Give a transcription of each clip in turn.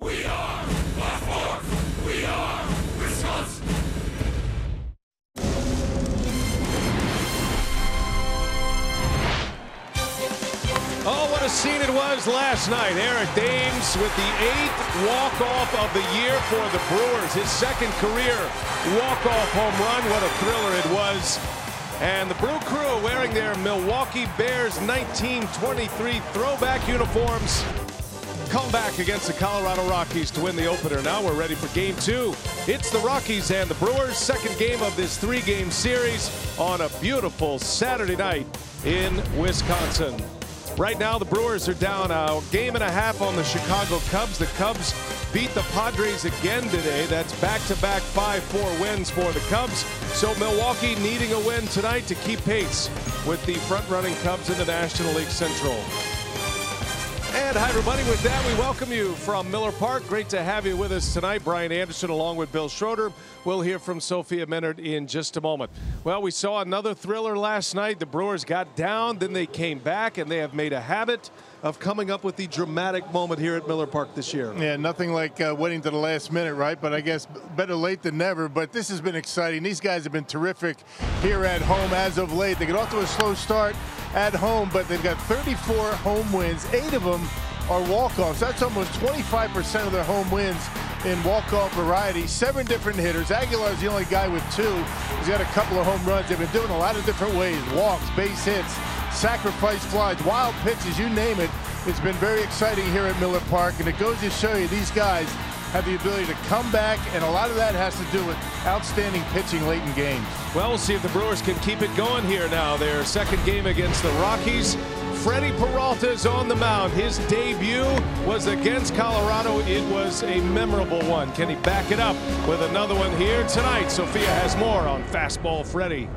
We are Blackboard. We are Wisconsin. Oh, what a scene it was last night. Eric Dames with the 8th walk-off of the year for the Brewers. His second career walk-off home run. What a thriller it was. And the Brew Crew wearing their Milwaukee Bears 1923 throwback uniforms come back against the Colorado Rockies to win the opener. Now we're ready for game 2. It's the Rockies and the Brewers, second game of this 3-game series on a beautiful Saturday night in Wisconsin. Right now, the Brewers are down a game and a half on the Chicago Cubs. The Cubs beat the Padres again today. That's back-to-back 5-4 wins for the Cubs. So Milwaukee needing a win tonight to keep pace with the front-running Cubs in the National League Central. And hi, everybody. With that, we welcome you from Miller Park. Great to have you with us tonight. Brian Anderson along with Bill Schroeder. We'll hear from Sophia Minard in just a moment. Well, we saw another thriller last night. The Brewers got down, then they came back, and they have made a habit of coming up with the dramatic moment here at Miller Park this year. Yeah, nothing like waiting to the last minute, right? But I guess better late than never. But this has been exciting. These guys have been terrific here at home as of late. They get off to a slow start at home, but they've got 34 home wins. 8 of them are walk-offs. That's almost 25% of their home wins in walk-off variety. 7 different hitters. Aguilar's the only guy with 2. He's got a couple of home runs. They've been doing a lot of different ways. Walks, base hits, sacrifice flies, wild pitches, you name it. It's been very exciting here at Miller Park, and it goes to show you these guys have the ability to come back, and a lot of that has to do with outstanding pitching late in games. Well, we'll see if the Brewers can keep it going here now. Their second game against the Rockies. Freddie Peralta is on the mound. His debut was against Colorado. It was a memorable one. Can he back it up with another one here tonight? Sophia has more on Fastball Freddie.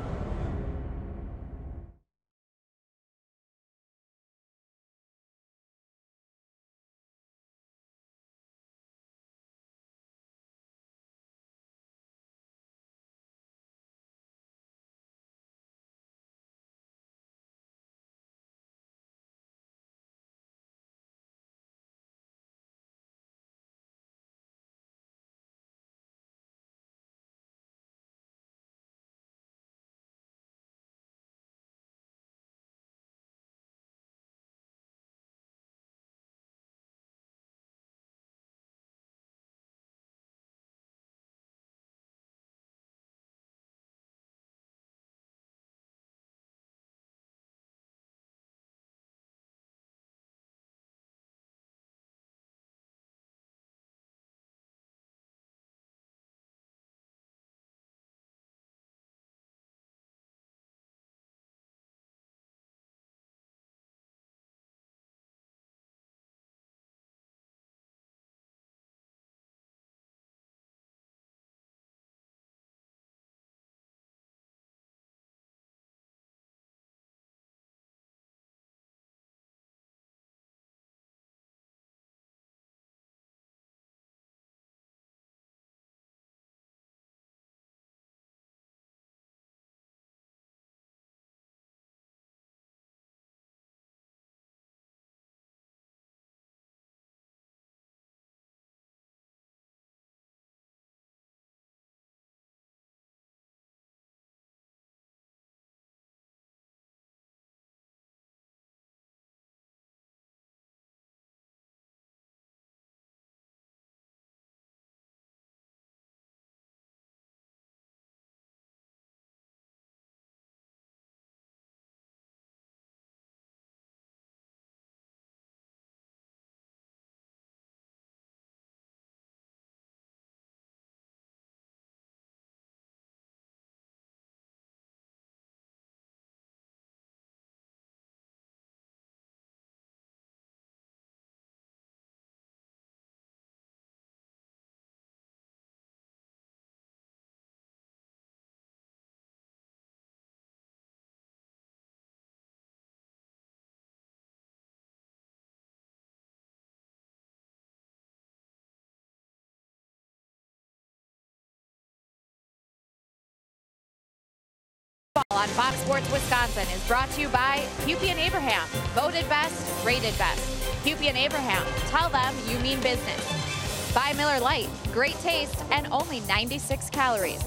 On Fox Sports Wisconsin is brought to you by Hupy and Abraham. Voted best, rated best. Hupy and Abraham. Tell them you mean business. By Miller Lite, great taste and only 96 calories.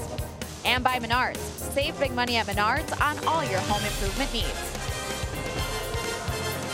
And by Menards, save big money at Menards on all your home improvement needs.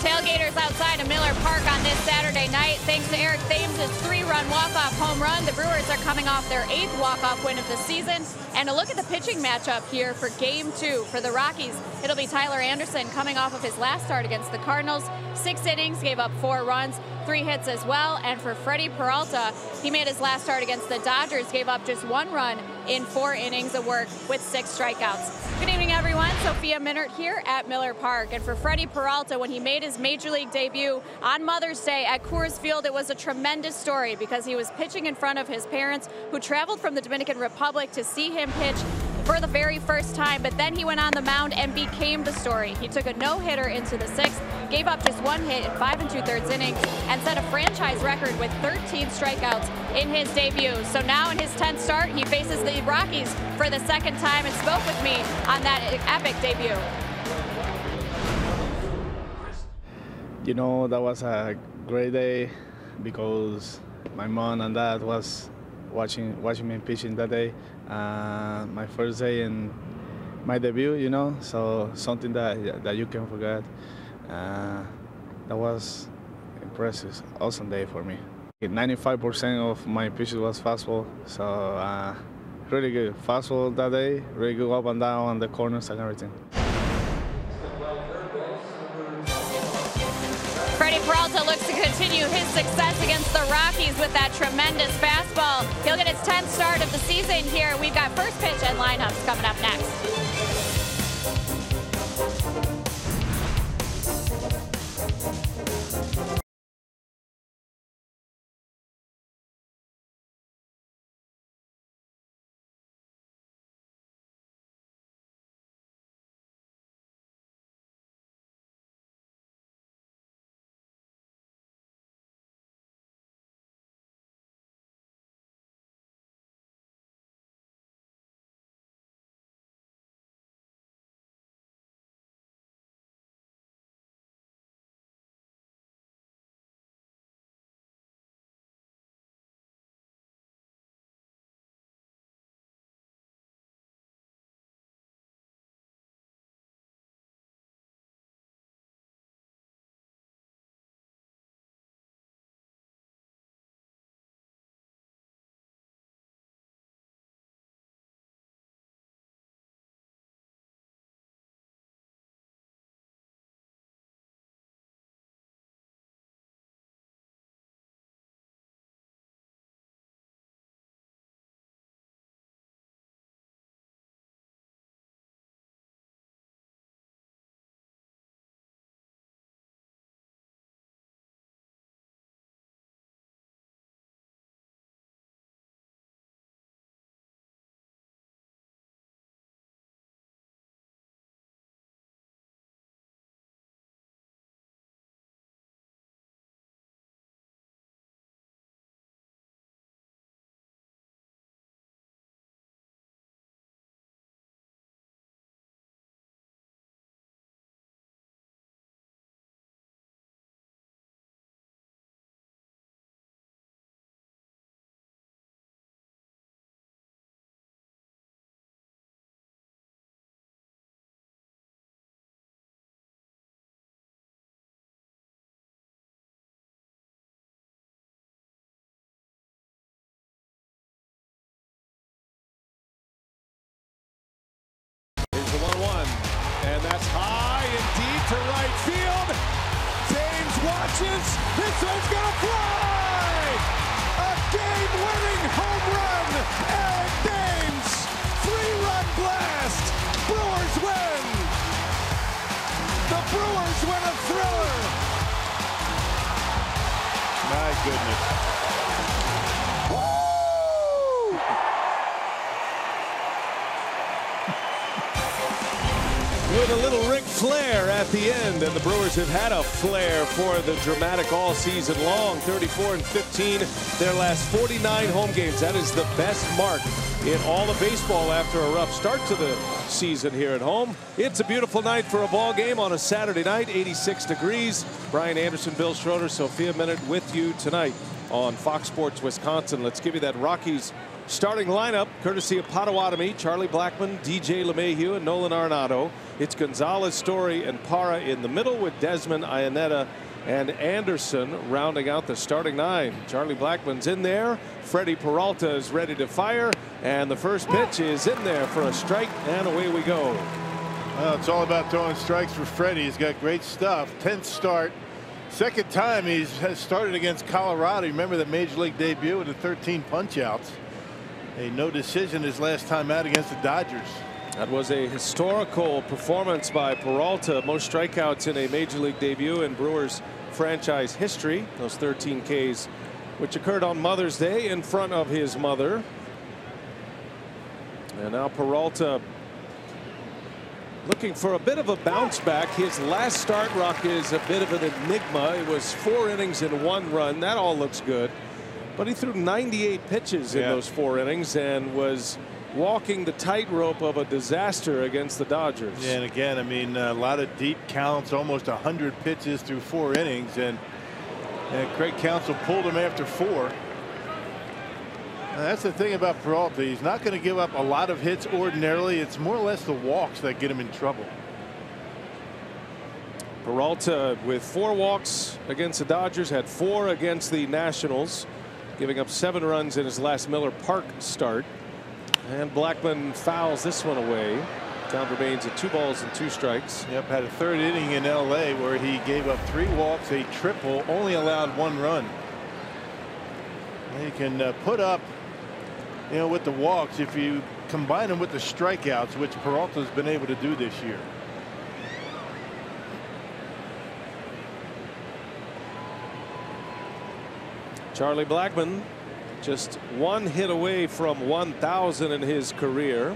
Tailgaters outside of Miller Park on this Saturday night. Thanks to Eric Thames' 3-run walk-off home run, the Brewers are coming off their 8th walk-off win of the season. And a look at the pitching matchup here for Game 2 for the Rockies. It'll be Tyler Anderson coming off of his last start against the Cardinals. 6 innings, gave up 4 runs, 3 hits as well. And for Freddie Peralta, he made his last start against the Dodgers, gave up just 1 run in 4 innings of work with 6 strikeouts. Good evening, everyone. Sophia Minert here at Miller Park. And for Freddie Peralta, when he made his Major League debut on Mother's Day at Coors Field, it was a tremendous story because he was pitching in front of his parents who traveled from the Dominican Republic to see him pitch for the very first time, but then he went on the mound and became the story. He took a no-hitter into the 6th, gave up just 1 hit in 5 2/3 innings, and set a franchise record with 13 strikeouts in his debut. So now in his 10th start, he faces the Rockies for the 2nd time and spoke with me on that epic debut. You know, that was a great day because my mom and dad was watching me pitching that day. My first day in my debut, you know, so something that you can forget. That was impressive, awesome day for me. 95% of my pitches was fastball, so really good. Fastball that day, really good up and down on the corners and everything. Freddie Peralta looks to continue his success against the Rockies with that tremendous fastball. He'll get his 10th start of the season here. We've got first pitch and lineups coming up next. And that's high and deep to right field. Thames watches. This one's gonna fly! A game-winning home run. Eric Thames, 3-run blast. Brewers win. The Brewers win a thriller. My goodness. With a little Ric Flair at the end, and the Brewers have had a flair for the dramatic all season long. 34-15, their last 49 home games. That is the best mark in all of baseball after a rough start to the season here at home. It's a beautiful night for a ball game on a Saturday night, 86 degrees. Brian Anderson, Bill Schroeder, Sophia Minert with you tonight. on Fox Sports Wisconsin. Let's give you that Rockies starting lineup courtesy of Potawatomi, Charlie Blackmon, DJ LeMahieu, and Nolan Arenado. It's Gonzalez, Story, and Parra in the middle with Desmond, Iannetta, and Anderson rounding out the starting 9. Charlie Blackmon's in there. Freddie Peralta is ready to fire, and the first pitch is in there for a strike, and away we go. Well, it's all about throwing strikes for Freddie. He's got great stuff. 10th start. Second time has started against Colorado. Remember that major league debut with the 13 punch-outs. A no decision his last time out against the Dodgers. That was a historical performance by Peralta. Most strikeouts in a major league debut in Brewers franchise history. Those 13 Ks, which occurred on Mother's Day in front of his mother. And now Peralta looking for a bit of a bounce back. His last start, Rock, is a bit of an enigma. It was 4 innings and 1 run. That all looks good. But he threw 98 pitches in those 4 innings and was walking the tightrope of a disaster against the Dodgers. Yeah, and again, I mean, a lot of deep counts, almost 100 pitches through 4 innings. And Craig Counsell pulled him after 4. And that's the thing about Peralta. He's not going to give up a lot of hits ordinarily. It's more or less the walks that get him in trouble. Peralta with 4 walks against the Dodgers, had 4 against the Nationals, giving up 7 runs in his last Miller Park start. And Blackmon fouls this one away. Count remains at 2 balls and 2 strikes. Yep, had a 3rd inning in LA where he gave up 3 walks, a triple, only allowed 1 run. He can put up, with the walks if you combine them with the strikeouts, which Peralta's been able to do this year. Charlie Blackmon just 1 hit away from 1,000 in his career.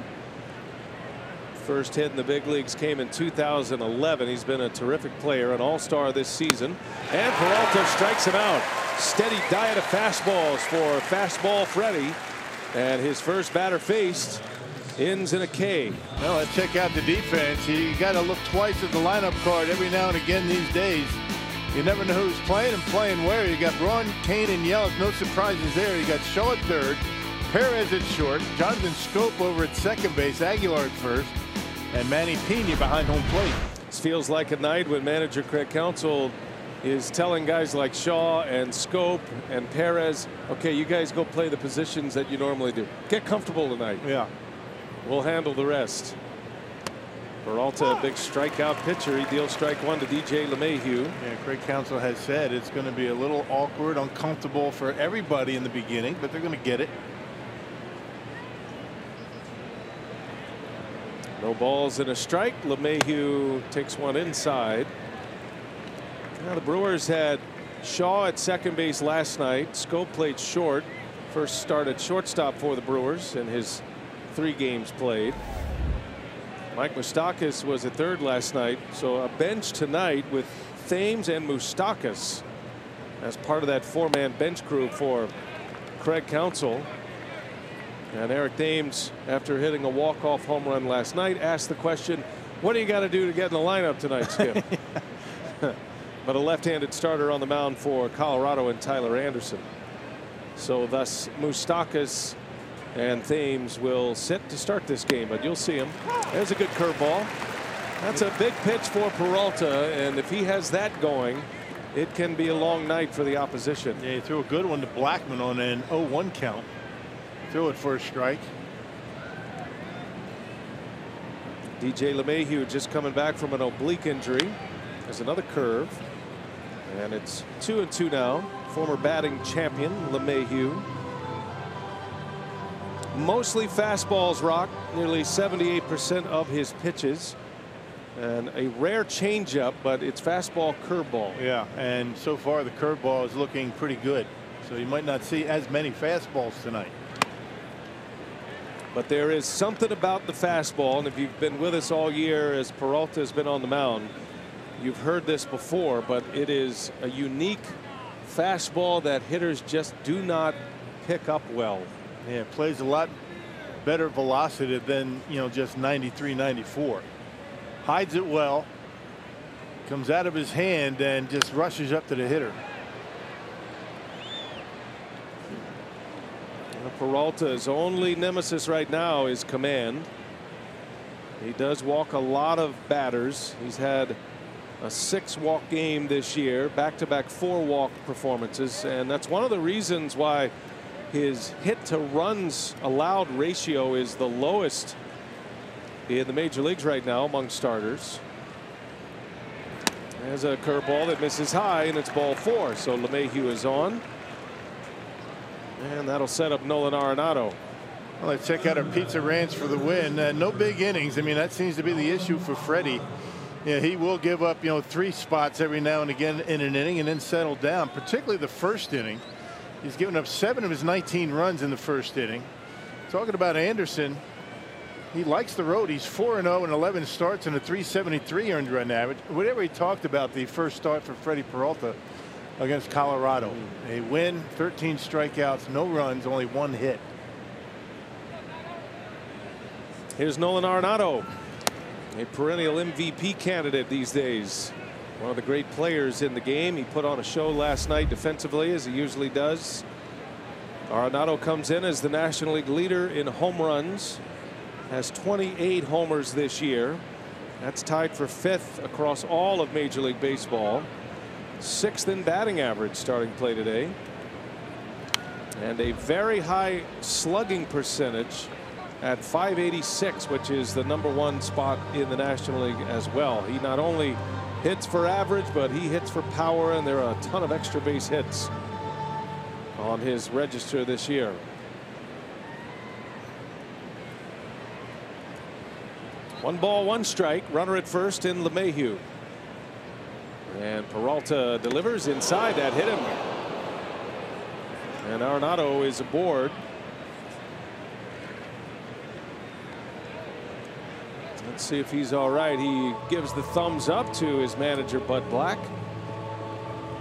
First hit in the big leagues came in 2011. He's been a terrific player, an all-star this season. And Peralta strikes him out. Steady diet of fastballs for fastball Freddie. And his first batter faced ends in a K. Well, let's check out the defense. You got to look twice at the lineup card every now and again these days. You never know who's playing and playing where. You got Braun, Kane, and Yelich. No surprises there. You got Shaw at 3rd, Perez at short, Jonathan Scope over at second base, Aguilar at first, and Manny Pena behind home plate. This feels like a night when manager Craig Counsell is telling guys like Shaw and Scope and Perez, okay, you guys go play the positions that you normally do. Get comfortable tonight. Yeah. We'll handle the rest. Peralta, a big strikeout pitcher. He deals strike 1 to DJ LeMahieu. Yeah, Craig Counsell has said it's going to be a little awkward, uncomfortable for everybody in the beginning, but they're going to get it. No balls and a strike. LeMahieu takes one inside. Now the Brewers had Shaw at second base last night. Scope played short. First start at shortstop for the Brewers in his 3 games played. Mike Moustakas was at 3rd last night. So a bench tonight with Thames and Moustakas as part of that 4-man bench crew for Craig Counsell. And Eric Thames, after hitting a walk-off home run last night, asked the question, what do you got to do to get in the lineup tonight, Skip? But a left-handed starter on the mound for Colorado and Tyler Anderson. So thus Moustakas and Thames will sit to start this game, but you'll see him. There's a good curveball. That's a big pitch for Peralta, and if he has that going, it can be a long night for the opposition. Yeah, he threw a good one to Blackmon on an 0-1 count. Threw it for a strike. DJ LeMahieu just coming back from an oblique injury. There's another curve. And it's 2-2 now. Former batting champion LeMahieu. Mostly fastballs, Rock. Nearly 78% of his pitches. And a rare changeup, but it's fastball curveball. Yeah, and so far the curveball is looking pretty good. So you might not see as many fastballs tonight. But there is something about the fastball, and if you've been with us all year as Peralta has been on the mound, you've heard this before, but it is a unique fastball that hitters just do not pick up well. Yeah, it plays a lot better velocity than, just 93, 94. Hides it well, comes out of his hand and just rushes up to the hitter. Peralta's only nemesis right now is command. He does walk a lot of batters. He's had a 6-walk game this year, back-to-back 4-walk performances, and that's one of the reasons why his hit to runs allowed ratio is the lowest in the major leagues right now among starters. There's a curveball that misses high, and it's ball 4. So LeMahieu is on, and that'll set up Nolan Arenado. Well, let's check out our Pizza Ranch for the win. No big innings. I mean, that seems to be the issue for Freddie. Yeah, he will give up, 3 spots every now and again in an inning and then settle down, particularly the first inning. He's given up 7 of his 19 runs in the first inning. Talking about Anderson, he likes the road. He's 4-0 in 11 starts and a 373 earned run average. Whatever he talked about the first start for Freddie Peralta against Colorado. A win, 13 strikeouts, no runs, only 1 hit. Here's Nolan Arenado, a perennial MVP candidate these days. One of the great players in the game. He put on a show last night defensively, as he usually does. Arenado comes in as the National League leader in home runs. Has 28 homers this year. That's tied for 5th across all of Major League Baseball. 6th in batting average starting play today. And a very high slugging percentage at .586, which is the #1 spot in the National League as well. He not only hits for average, but he hits for power, and there are a ton of extra base hits on his register this year. One ball, 1 strike. Runner at first in LeMahieu. And Peralta delivers inside. That hit him. And Arenado is aboard. Let's see if he's all right. He gives the thumbs up to his manager, Bud Black.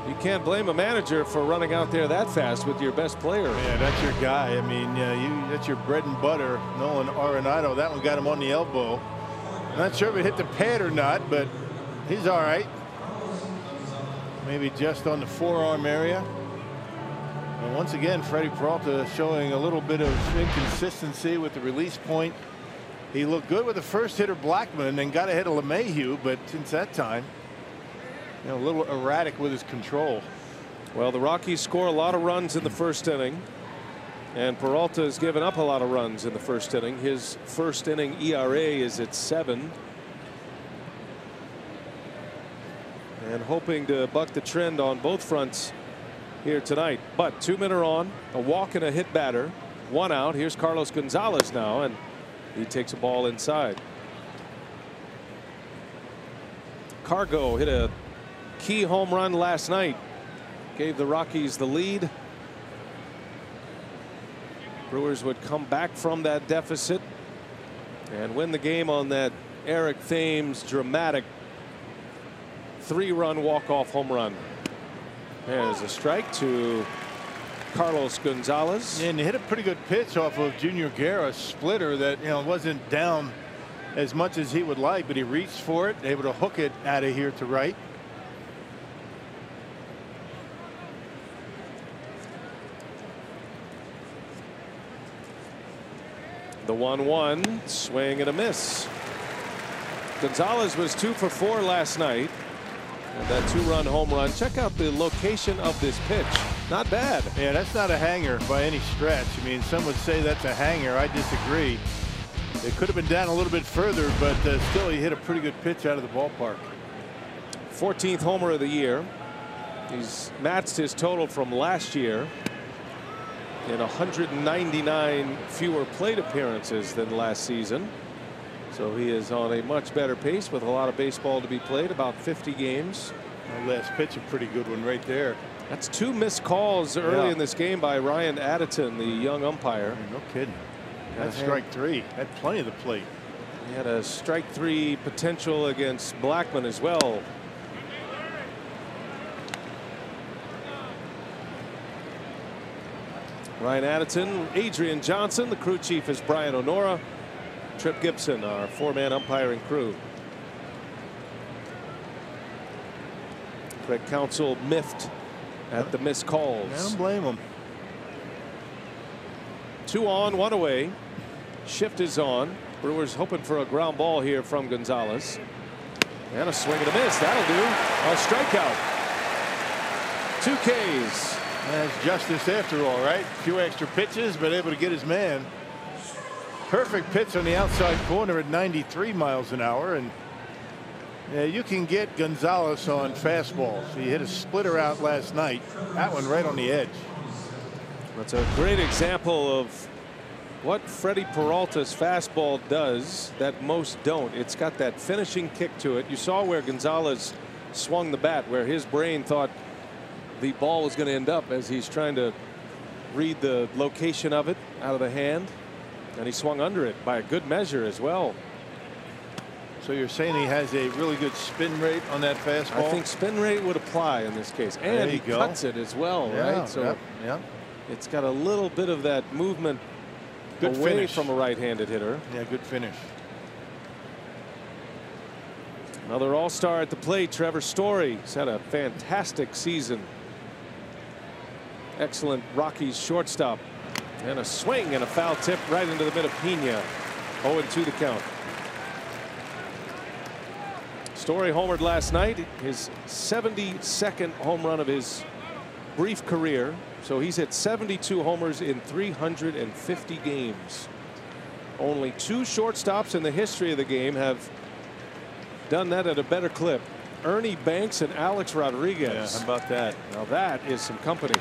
You can't blame a manager for running out there that fast with your best player. Yeah, that's your guy. I mean, that's your bread and butter. Nolan Arenado. That one got him on the elbow. Not sure if it hit the pad or not, but he's all right. Maybe just on the forearm area. And once again, Freddie Peralta showing a little bit of inconsistency with the release point. He looked good with the first hitter Blackman and got ahead of LeMahieu, but since that time, a little erratic with his control. Well, the Rockies score a lot of runs in the first inning, and Peralta has given up a lot of runs in the first inning. His first inning ERA is at 7. And hoping to buck the trend on both fronts here tonight. But 2 men are on, a walk and a hit batter, 1 out. Here's Carlos Gonzalez now, and he takes a ball inside. Cargo hit a key home run last night. Gave the Rockies the lead. Brewers would come back from that deficit and win the game on that Eric Thames dramatic 3-run walk-off home run. There's a strike to Carlos Gonzalez. And he hit a pretty good pitch off of Junior Guerra, splitter that wasn't down as much as he would like, but he reached for it, able to hook it out of here to right. The 1-1 swing and a miss. Gonzalez was 2 for 4 last night. And that 2-run home run. Check out the location of this pitch. Not bad. Yeah, that's not a hanger by any stretch. I mean, some would say that's a hanger. I disagree. It could have been down a little bit further, but still he hit a pretty good pitch out of the ballpark. 14th homer of the year. He's matched his total from last year in 199 fewer plate appearances than last season. So he is on a much better pace with a lot of baseball to be played, about 50 games. Last pitch, a pretty good one right there. That's 2 missed calls early in this game by Ryan Additon, the young umpire. No kidding. That's strike 3. Had plenty of the plate. He had a strike 3 potential against Blackman as well. Ryan Additon, Adrian Johnson, the crew chief is Brian Onora. Trip Gibson, our 4-man umpiring crew. Craig Counsell miffed at the missed calls. I don't blame him. 2 on, 1 away. Shift is on. Brewers hoping for a ground ball here from Gonzalez. And a swing and a miss. That'll do. A strikeout. 2 Ks. That's justice after all, right? A few extra pitches, but able to get his man. Perfect pitch on the outside corner at 93 miles an hour. And yeah, you can get Gonzalez on fastballs. He hit a splitter out last night. That one right on the edge. That's a great example of what Freddie Peralta's fastball does that most don't. It's got that finishing kick to it. You saw where Gonzalez swung the bat, where his brain thought the ball was going to end up as he's trying to read the location of it out of the hand. And he swung under it by a good measure as well. So you're saying he has a really good spin rate on that fastball? I think spin rate would apply in this case. And he cuts it as well, right? So it's got a little bit of that movement away from a right-handed hitter. Yeah, good finish. Another all-star at the plate, Trevor Story. He's had a fantastic season. Excellent Rockies shortstop. And a swing and a foul tip right into the mid of Pena. 0-2 the count. Story homered last night, his 72nd home run of his brief career. So he's hit 72 homers in 350 games. Only 2 shortstops in the history of the game have done that at a better clip. Ernie Banks and Alex Rodriguez. Yeah, how about that? Now that is some company.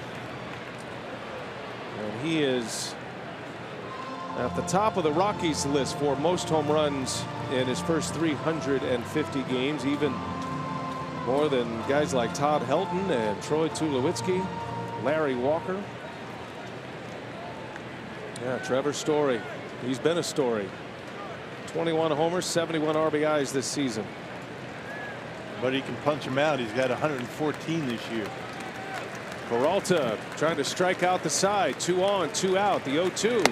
And he is at the top of the Rockies list for most home runs in his first 350 games, even more than guys like Todd Helton and Troy Tulowitzki, Larry Walker. Yeah, Trevor Story. He's been a story. 21 homers, 71 RBIs this season. But he can punch him out. He's got 114 this year. Peralta trying to strike out the side. 2 on, 2 out. The 0-2.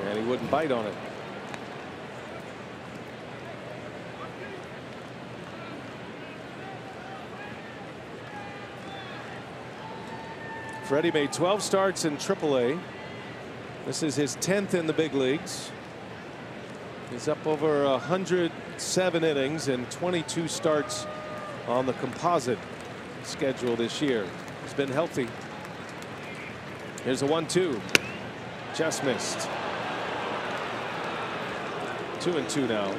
And he wouldn't bite on it. Freddie made 12 starts in AAA. This is his 10th in the big leagues. He's up over 107 innings and 22 starts on the composite schedule this year. He's been healthy. Here's a 1-2. Just missed. 2-2 now.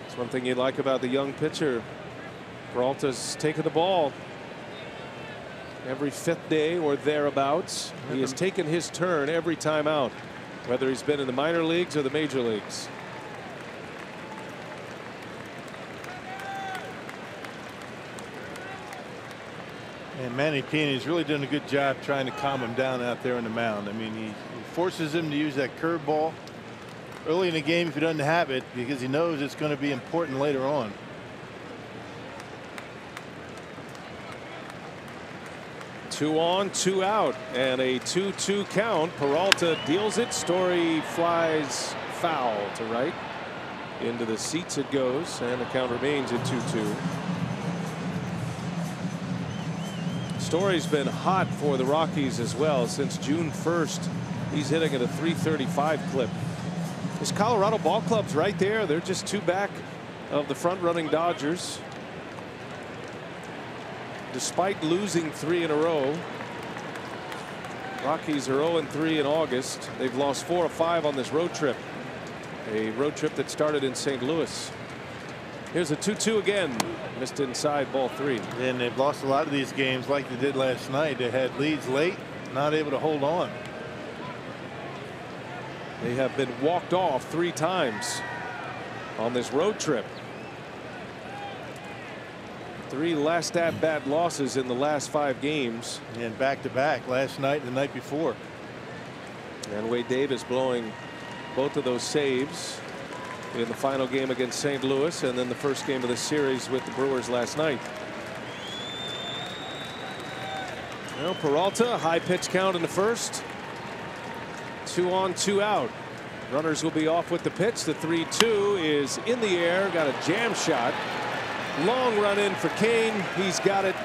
That's one thing you like about the young pitcher. Peralta's taken the ball every 5th day or thereabouts. He has taken his turn every time out, whether he's been in the minor leagues or the major leagues. And Manny Pena's really doing a good job trying to calm him down out there on the mound. I mean, he forces him to use that curveball early in the game if he doesn't have it, because he knows it's going to be important later on. Two on, 2 out, and a 2-2 count. Peralta deals it. Story flies foul to right. Into the seats it goes, and the count remains at 2-2. Story's been hot for the Rockies as well since June 1st. He's hitting at a .335 clip. His Colorado ball club's right there. They're just 2 back of the front-running Dodgers. Despite losing 3 in a row, Rockies are 0-3 in August. They've lost 4 of 5 on this road trip. A road trip that started in St. Louis. Here's a 2-2 again. Missed inside, ball 3. And they've lost a lot of these games like they did last night. They had leads late, not able to hold on. They have been walked off 3 times on this road trip. 3 last at bat losses in the last 5 games. And back-to-back last night and the night before. And Wade Davis blowing both of those saves in the final game against St. Louis, and then the first game of the series with the Brewers last night. Well, Peralta, high pitch count in the first. 2 on, 2 out. Runners will be off with the pitch. The 3-2 is in the air. Got a jam shot. Long run in for Kane. He's got it.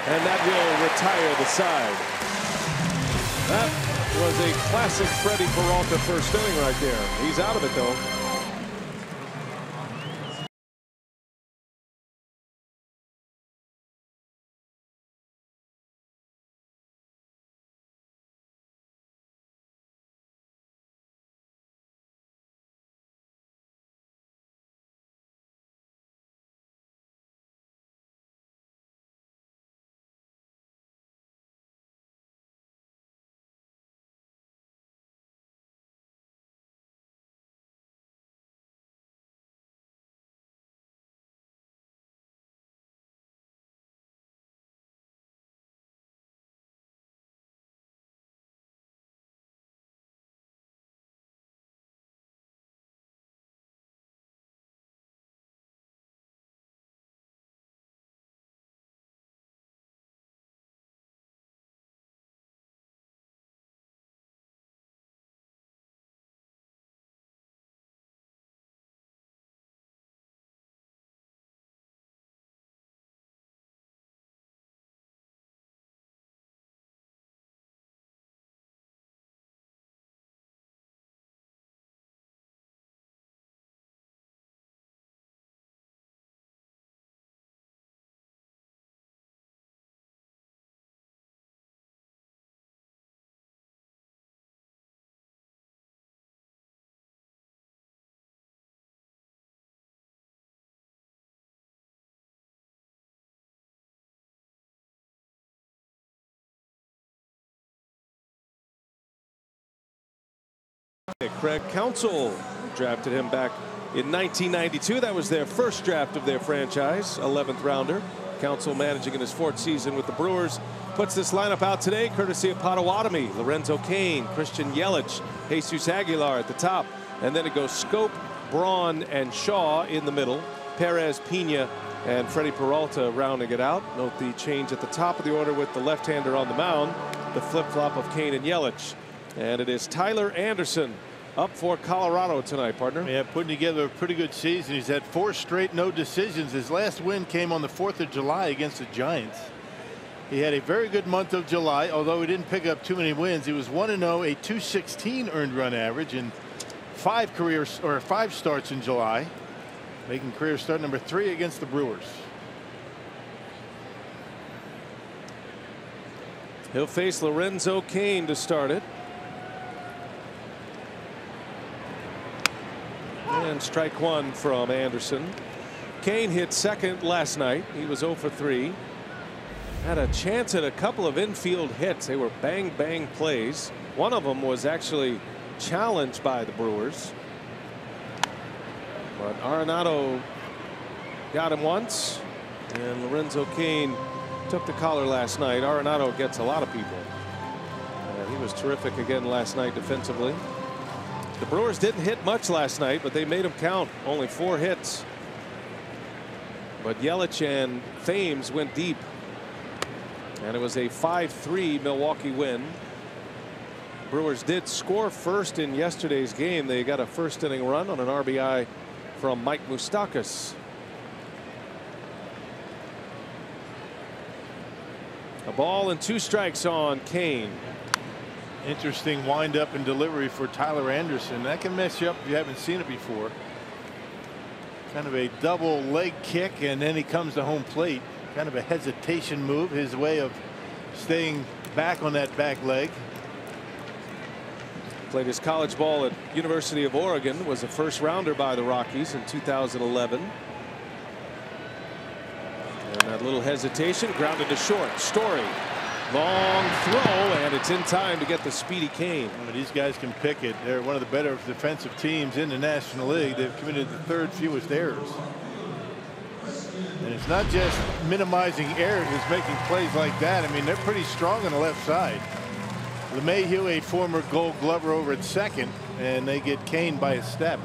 and that will retire the side. That was a classic Freddie Peralta first inning right there. He's out of it, though. Craig Counsell drafted him back in 1992. That was their first draft of their franchise, 11th rounder. Counsell, managing in his 4th season with the Brewers, puts this lineup out today courtesy of Potawatomi, Lorenzo Cain, Christian Yelich, Jesus Aguilar at the top, and then it goes Scope, Braun, and Shaw in the middle. Perez, Pena, and Freddie Peralta rounding it out. Note the change at the top of the order with the left-hander on the mound, the flip-flop of Cain and Yelich. And it is Tyler Anderson up for Colorado tonight, partner. Yeah, putting together a pretty good season. He's had 4 straight no decisions. His last win came on the 4th of July against the Giants. He had a very good month of July, although he didn't pick up too many wins. He was 1-0, a .216 earned run average, and 5 starts in July, making career start number 3 against the Brewers. He'll face Lorenzo Cain to start it. And strike 1 from Anderson. Cain hit second last night. He was 0 for 3. Had a chance at a couple of infield hits. They were bang bang plays. One of them was actually challenged by the Brewers. But Arenado got him once, and Lorenzo Cain took the collar last night. Arenado gets a lot of people. And he was terrific again last night defensively. The Brewers didn't hit much last night, but they made them count. Only 4 hits. But Yelich and Thames went deep. And it was a 5-3 Milwaukee win. Brewers did score first in yesterday's game. They got a first inning run on an RBI from Mike Moustakas. A ball and 2 strikes on Cain. Interesting windup and delivery for Tyler Anderson. That can mess you up if you haven't seen it before. Kind of a double leg kick, and then he comes to home plate. Kind of a hesitation move, his way of staying back on that back leg. Played his college ball at University of Oregon, was a first rounder by the Rockies in 2011. And that little hesitation, grounded to short. Story. Long throw, and it's in time to get the speedy Cain. These guys can pick it. They're one of the better defensive teams in the National League. They've committed the 3rd fewest errors. And it's not just minimizing errors, it's making plays like that. I mean, they're pretty strong on the left side. LeMahieu, a former Gold Glover, over at second, and they get Cain by a step.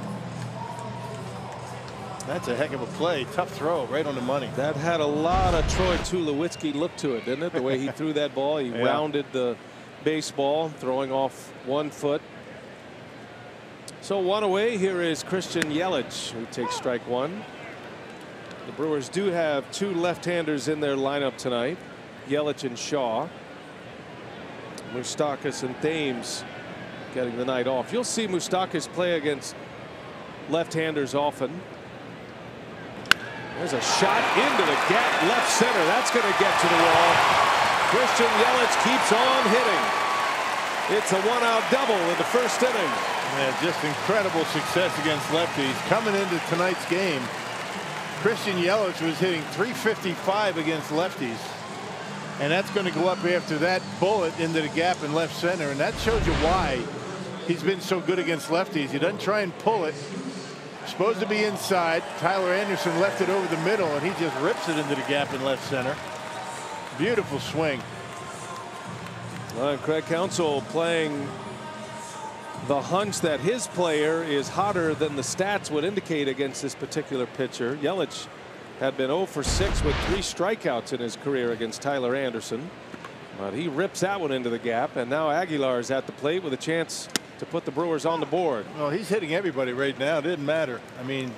That's a heck of a play. Tough throw, right on the money. That had a lot of Troy Tulowitzki look to it, didn't it? The way he threw that ball. He rounded the baseball, throwing off 1 foot. So 1 away. Here is Christian Yelich, who takes strike 1. The Brewers do have 2 left-handers in their lineup tonight. Yelich and Shaw. Moustakas and Thames getting the night off. You'll see Moustakas play against left-handers often. There's a shot into the gap left center. That's going to get to the wall. Christian Yelich keeps on hitting. It's a one-out double in the first inning. Man, just incredible success against lefties. Coming into tonight's game, Christian Yelich was hitting .355 against lefties. And that's going to go up after that bullet into the gap in left center. And that shows you why he's been so good against lefties. He doesn't try and pull it. Supposed to be inside. Tyler Anderson left it over the middle, and he just rips it into the gap in left center. Beautiful swing. Craig Counsell playing the hunch that his player is hotter than the stats would indicate against this particular pitcher. Yelich had been 0 for 6 with 3 strikeouts in his career against Tyler Anderson. But he rips that one into the gap, and now Aguilar is at the plate with a chance to put the Brewers on the board. Well, he's hitting everybody right now. It didn't matter. I mean,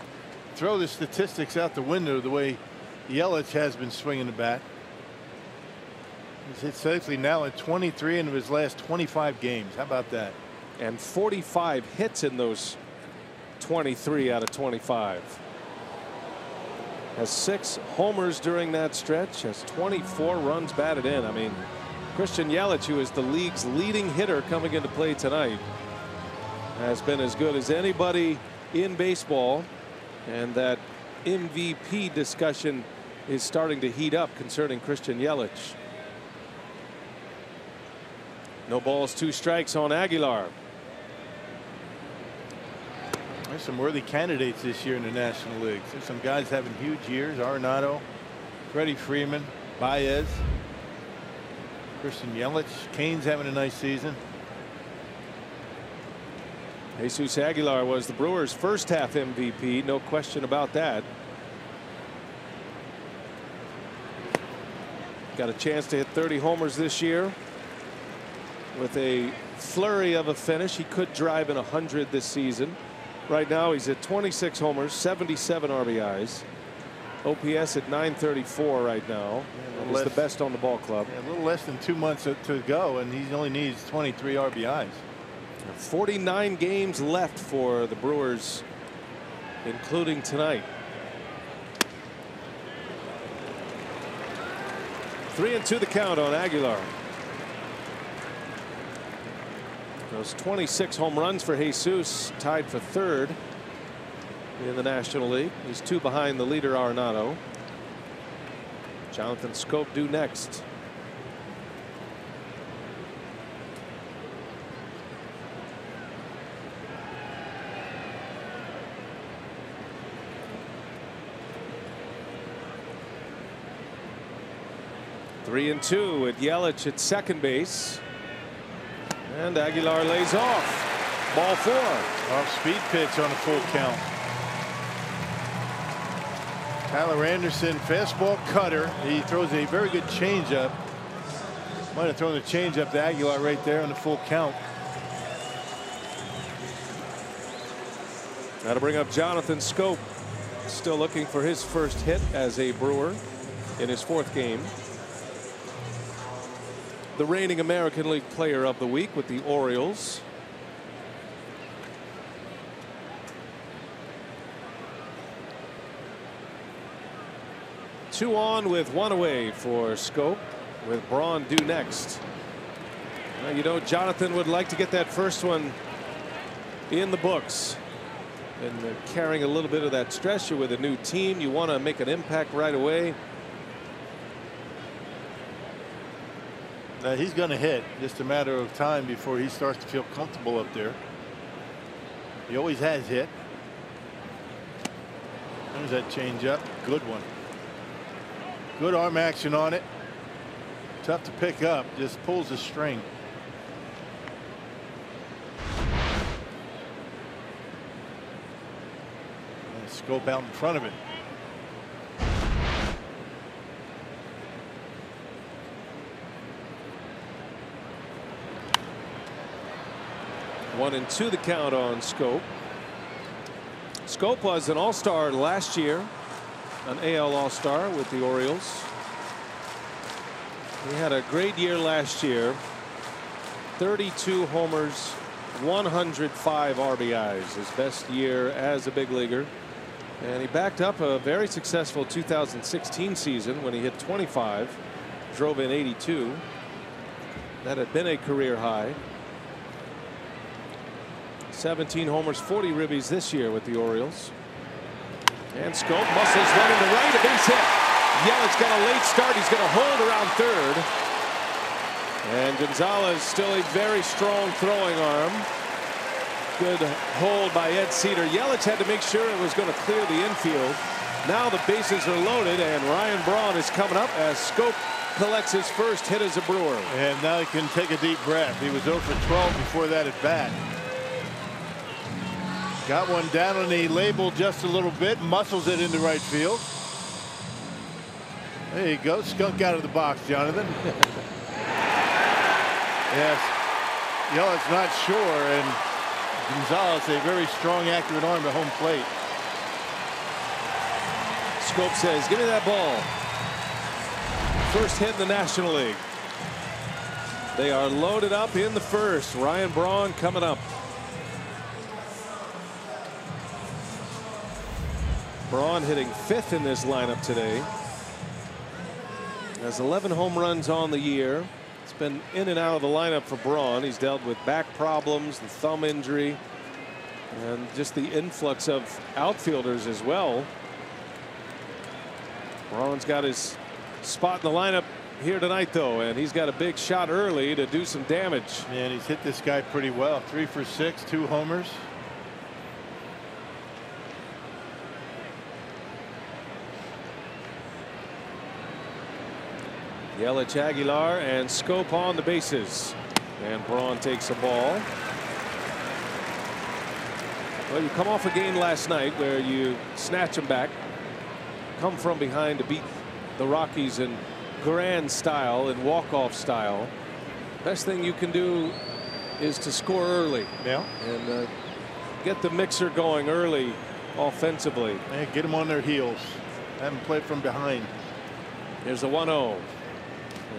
throw the statistics out the window the way Yelich has been swinging the bat. He's hit safely now in 23 of his last 25 games. How about that? And 45 hits in those 23 out of 25. Has 6 homers during that stretch. Has 24 runs batted in. I mean, Christian Yelich, who is the league's leading hitter coming into play tonight, has been as good as anybody in baseball, and that MVP discussion is starting to heat up concerning Christian Yelich. No balls, 2 strikes on Aguilar. There's some worthy candidates this year in the National League. There's some guys having huge years. Arenado, Freddie Freeman, Baez, Christian Yelich. Kane's having a nice season. Jesus Aguilar was the Brewers' first half MVP. No question about that. Got a chance to hit 30 homers this year. With a flurry of a finish, he could drive in 100 this season. Right now he's at 26 homers, 77 RBIs. OPS at 934 right now. Yeah, he's the best on the ball club. Yeah, a little less than 2 months to go, and he only needs 23 RBIs. 49 games left for the Brewers, including tonight. 3-2 the count on Aguilar. Those 26 home runs for Jesus, tied for 3rd in the National League. He's 2 behind the leader Arenado. Jonathan Schoop due next. Three and 2 with Yelich at second base. And Aguilar lays off. Ball 4. Off speed pitch on a full count. Tyler Anderson, fastball cutter. He throws a very good changeup. Might have thrown the changeup to Aguilar right there on the full count. That'll bring up Jonathan Schoop. Still looking for his first hit as a Brewer in his 4th game. The reigning American League Player of the Week with the Orioles. Two on with 1 away for Schoop, with Braun due next. Well, you know, Jonathan would like to get that first one in the books. And carrying a little bit of that stress. You're with a new team. You want to make an impact right away. He's going to hit. Just a matter of time before he starts to feel comfortable up there. He always has hit. There's that changeup. Good one. Good arm action on it. Tough to pick up. Just pulls the string. And Schoop out in front of it. 1-2 the count on Schoop. Schoop was an all-star last year, an AL all-star with the Orioles. He had a great year last year. 32 homers, 105 RBIs, his best year as a big leaguer. And he backed up a very successful 2016 season when he hit 25, drove in 82. That had been a career high. 17 homers, 40 ribbies this year with the Orioles. And Schoop muscles one into right, a base hit. Yelich got a late start. He's going to hold around third. And Gonzalez still a very strong throwing arm. Good hold by Ed Cedar. Yelich had to make sure it was going to clear the infield. Now the bases are loaded, and Ryan Braun is coming up as Schoop collects his first hit as a Brewer. And now he can take a deep breath. He was 0 for 12 before that at bat. Got one down on the label just a little bit, muscles it into right field. There you go, skunk out of the box, Jonathan. Yes, Yelich not sure, and Gonzalez a very strong, accurate arm to home plate. Schoop says, "Give me that ball." First hit in the National League. They are loaded up in the first. Ryan Braun coming up. Braun hitting 5th in this lineup today. Has 11 home runs on the year. It's been in and out of the lineup for Braun. He's dealt with back problems, the thumb injury, and just the influx of outfielders as well. Braun's got his spot in the lineup here tonight, though, and he's got a big shot early to do some damage. And he's hit this guy pretty well. 3 for 6, 2 homers. Yelich, Aguilar, and Schoop on the bases. And Braun takes a ball. Well, you come off a game last night where you snatch them back, come from behind to beat the Rockies in grand style and walk-off style. Best thing you can do is to score early. Yeah. And get the mixer going early offensively. And get them on their heels. Have them play from behind. Here's a 1-0.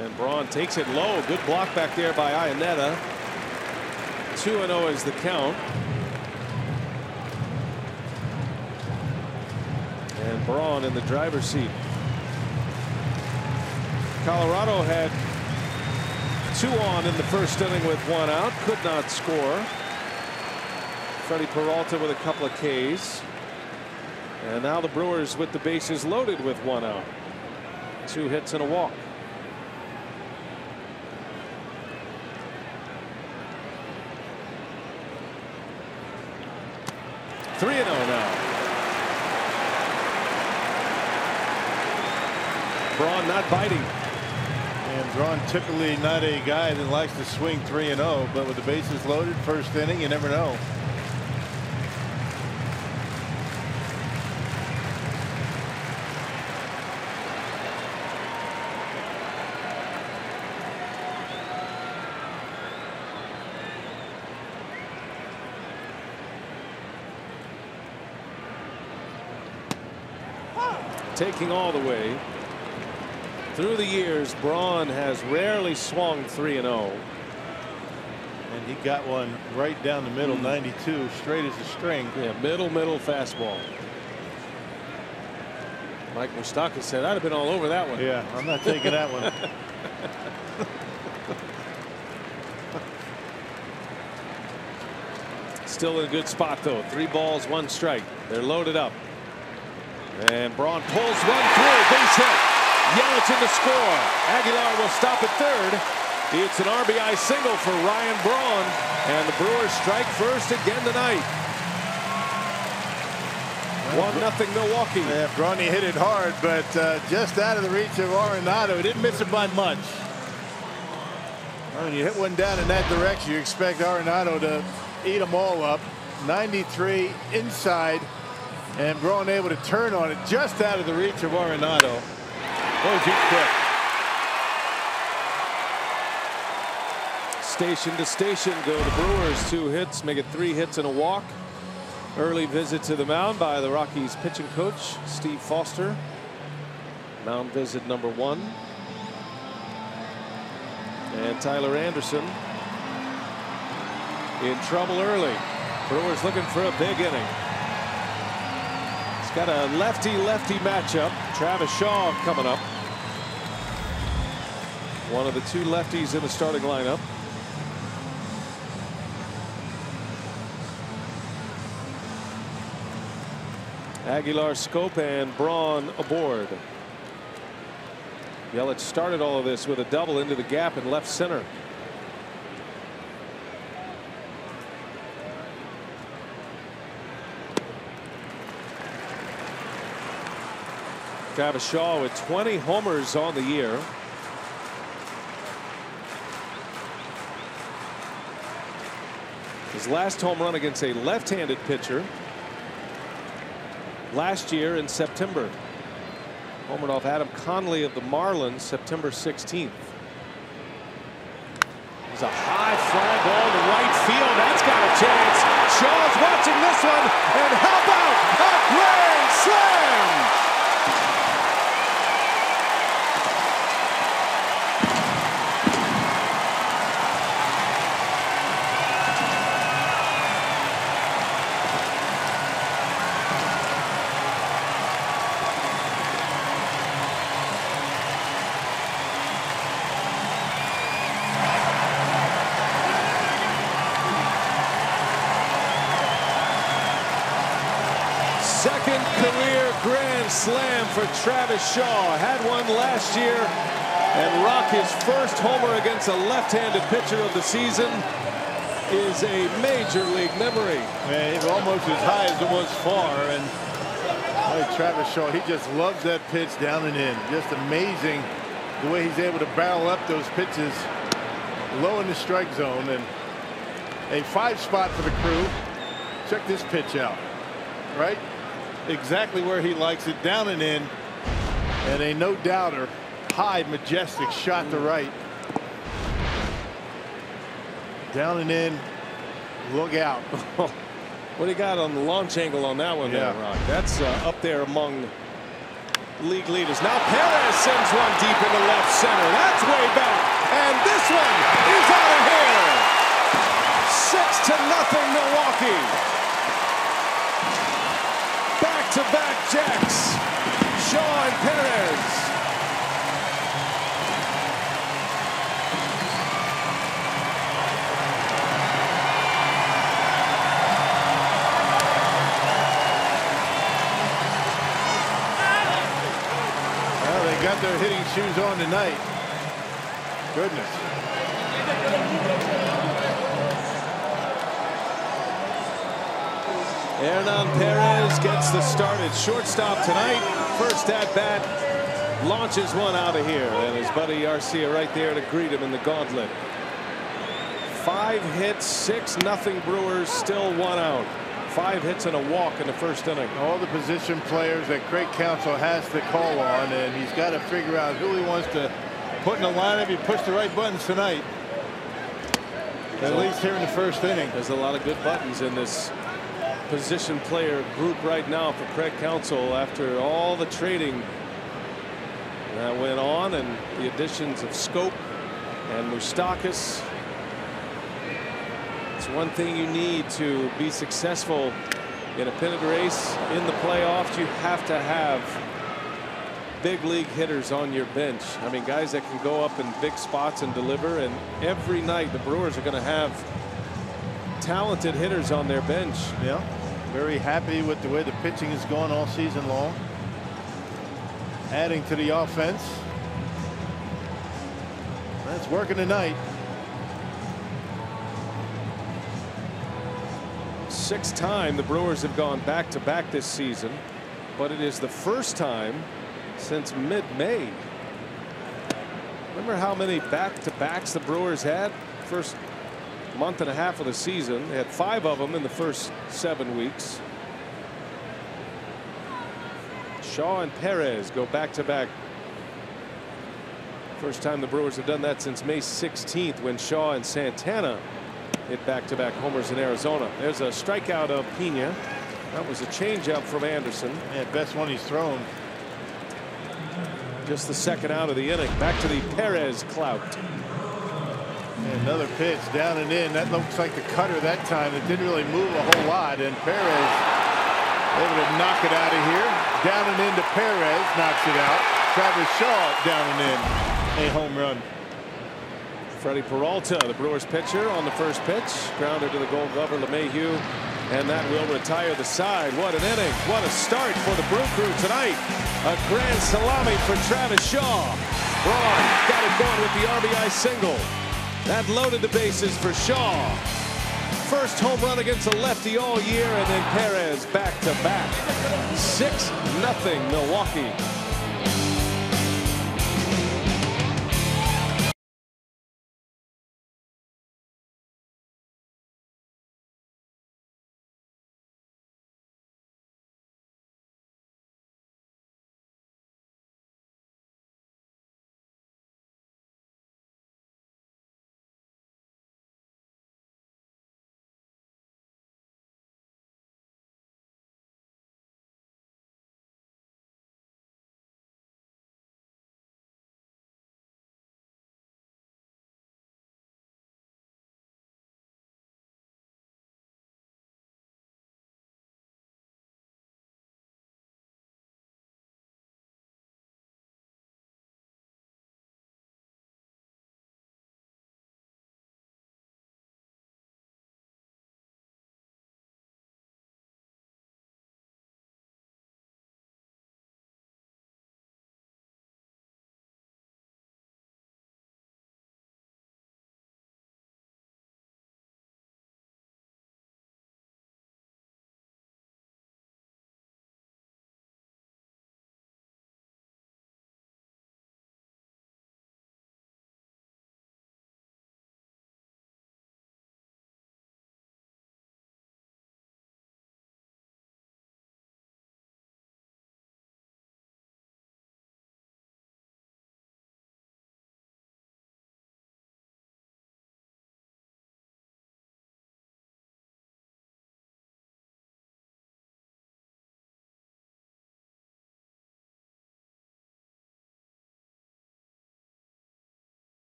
And Braun takes it low. Good block back there by Iannetta. 2-0 is the count. And Braun in the driver's seat. Colorado had 2 on in the first inning with 1 out. Could not score. Freddie Peralta with a couple of Ks. And now the Brewers with the bases loaded with 1 out. 2 hits and a walk. 3-0 now. Braun not biting. And Braun typically not a guy that likes to swing 3-0, but with the bases loaded first inning, you never know. Taking all the way. Through the years, Braun has rarely swung 3-0. And he got one right down the middle, 92, straight as a string. Yeah, middle fastball. Mike Moustakas said, "I'd have been all over that one." Yeah, I'm not taking that one. Still in a good spot, though. 3 balls, 1 strike. They're loaded up. And Braun pulls one through. Base hit. Yelich in to score. Aguilar will stop at third. It's an RBI single for Ryan Braun. And the Brewers strike first again tonight. 1-0 Milwaukee. Yeah, Braun hit it hard, but just out of the reach of Arenado. He didn't miss it by much. When you hit one down in that direction, you expect Arenado to eat them all up. 93 inside. And Braun able to turn on it just out of the reach of Arenado. Oh, deep quick. Station to station go the Brewers. 2 hits, make it 3 hits and a walk. Early visit to the mound by the Rockies pitching coach Steve Foster. Mound visit number 1. And Tyler Anderson in trouble early. Brewers looking for a big inning. It's got a lefty-lefty matchup. Travis Shaw coming up. One of the two lefties in the starting lineup. Aguilar, Scope, and Braun aboard. Yelich started all of this with a double into the gap in left center. Travis Shaw with 20 homers on the year. His last home run against a left-handed pitcher last year in September. Homered off Adam Conley of the Marlins September 16th. There's a high fly ball to right field. That's got a chance. Shaw's watching this one, and how about a grand slam? Second career grand slam for Travis Shaw. Had one last year and rock his first homer against a left-handed pitcher of the season is a major league memory. Man, almost as high as it was far. And like Travis Shaw, he just loves that pitch down and in. Just amazing the way he's able to barrel up those pitches low in the strike zone. And a 5 spot for the crew. Check this pitch out. Right? Exactly where he likes it, down and in, and a no doubter high majestic shot to right, down and in, look out. What do you got on the launch angle on that one? Yeah. There, Rock? That's up there among league leaders. Now Perez sends one deep into left center. That's way back, and this one is out of here. 6-0 Milwaukee. Back-to-back jacks. Shaw and Perez. Well, they got their hitting shoes on tonight. Goodness. Hernan Perez gets the start at shortstop tonight. First at bat, launches one out of here, and his buddy Garcia right there to greet him in the gauntlet. 5 hits, 6-0 Brewers, still 1 out. 5 hits and a walk in the first inning. All the position players that Craig Counsell has to call on, and he's got to figure out who he wants to put in the lineup. He pushed the right buttons tonight, at least here in the first inning. There's a lot of good buttons in this position player group right now for Craig Counsell after all the trading that went on and the additions of Scope and Moustakas. It's one thing you need to be successful in a pennant race in the playoffs. You have to have big league hitters on your bench. I mean, guys that can go up in big spots and deliver, and every night the Brewers are going to have talented hitters on their bench. Yeah, very happy with the way the pitching has gone all season long. Adding to the offense. That's working tonight. 6th time the Brewers have gone back-to-back this season, but it is the first time since mid-May. Remember how many back-to-backs the Brewers had? First month and a half of the season. They had 5 of them in the first 7 weeks. Shaw and Perez go back-to-back. First time the Brewers have done that since May 16th when Shaw and Santana hit back-to-back homers in Arizona. There's a strikeout of Pena. That was a changeup from Anderson. Yeah, best one he's thrown. Just the second out of the inning. Back to the Perez clout. Another pitch down and in. That looks like the cutter that time. It didn't really move a whole lot. And Perez able to knock it out of here. Down and into Perez. Knocks it out. Travis Shaw down and in. A home run. Freddie Peralta, the Brewers pitcher, on the first pitch. Grounded to the Gold Glover LeMahieu. And that will retire the side. What an inning. What a start for the Brew Crew tonight. A grand salami for Travis Shaw. Braun got it going with the RBI single. That loaded the bases for Shaw. First home run against a lefty all year, and then Perez back to back. 6-0 Milwaukee.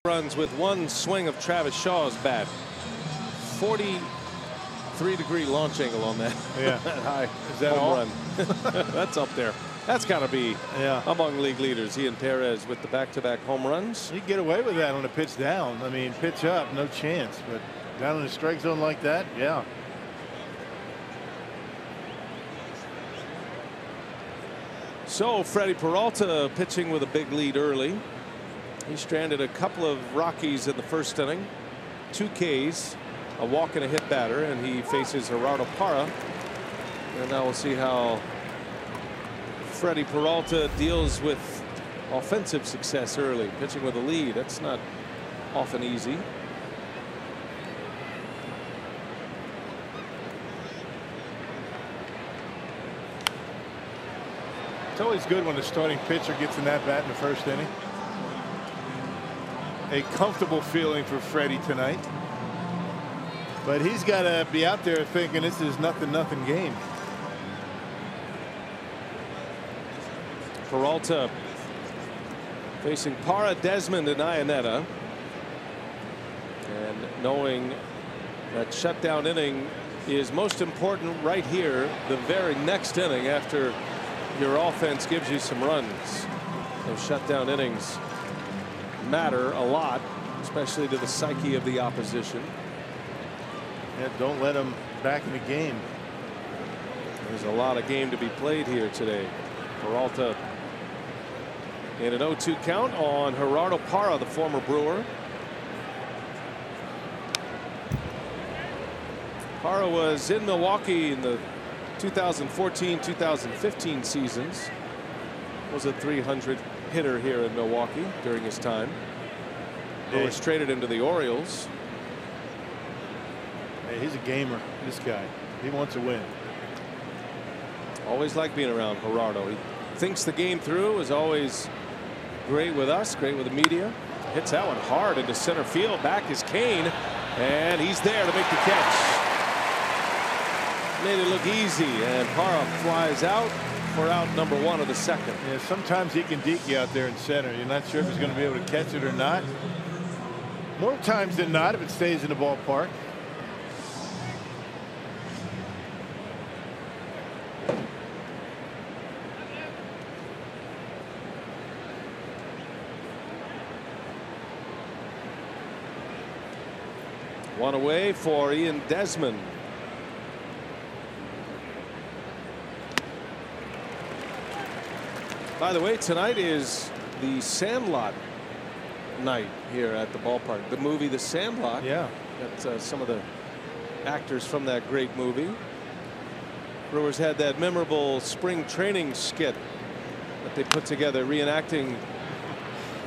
Runs with one swing of Travis Shaw's bat. 43-degree launch angle on that. Yeah. That high Is that home all? run. That's up there. That's got to be among league leaders. He and Perez with the back-to-back home runs. You get away with that on a pitch down. I mean, pitch up, no chance. But down in the strike zone like that, yeah. So Freddie Peralta pitching with a big lead early. He stranded a couple of Rockies in the first inning. 2 Ks, a walk and a hit batter, and he faces Gerardo Parra. And now we'll see how Freddie Peralta deals with offensive success early. Pitching with a lead, that's not often easy. It's always good when the starting pitcher gets in that bat in the first inning. A comfortable feeling for Freddie tonight. But he's got to be out there thinking this is nothing game. Peralta facing Parra, Desmond, and Iannetta. And knowing that shutdown inning is most important right here, the very next inning after your offense gives you some runs. Those shutdown innings matter a lot, especially to the psyche of the opposition. Yeah, don't let them back in the game. There's a lot of game to be played here today. Peralta in an 0-2 count on Gerardo Parra, the former Brewer. Parra was in Milwaukee in the 2014-2015 seasons. Was a .300 hitter here in Milwaukee during his time. He was traded into the Orioles. Hey, he's a gamer, this guy. He wants to win. Always like being around Gerardo. He thinks the game through, is always great with us, great with the media. Hits that one hard into center field. Back is Kane, and he's there to make the catch. Made it look easy, and Parra flies out. for out number 1 of the second. Yeah, sometimes he can deke you out there in center. You're not sure if he's going to be able to catch it or not. More times than not, if it stays in the ballpark. One away for Ian Desmond. By the way, tonight is the Sandlot night here at the ballpark. The movie The Sandlot. Yeah. Got some of the actors from that great movie. Brewers had that memorable spring training skit that they put together reenacting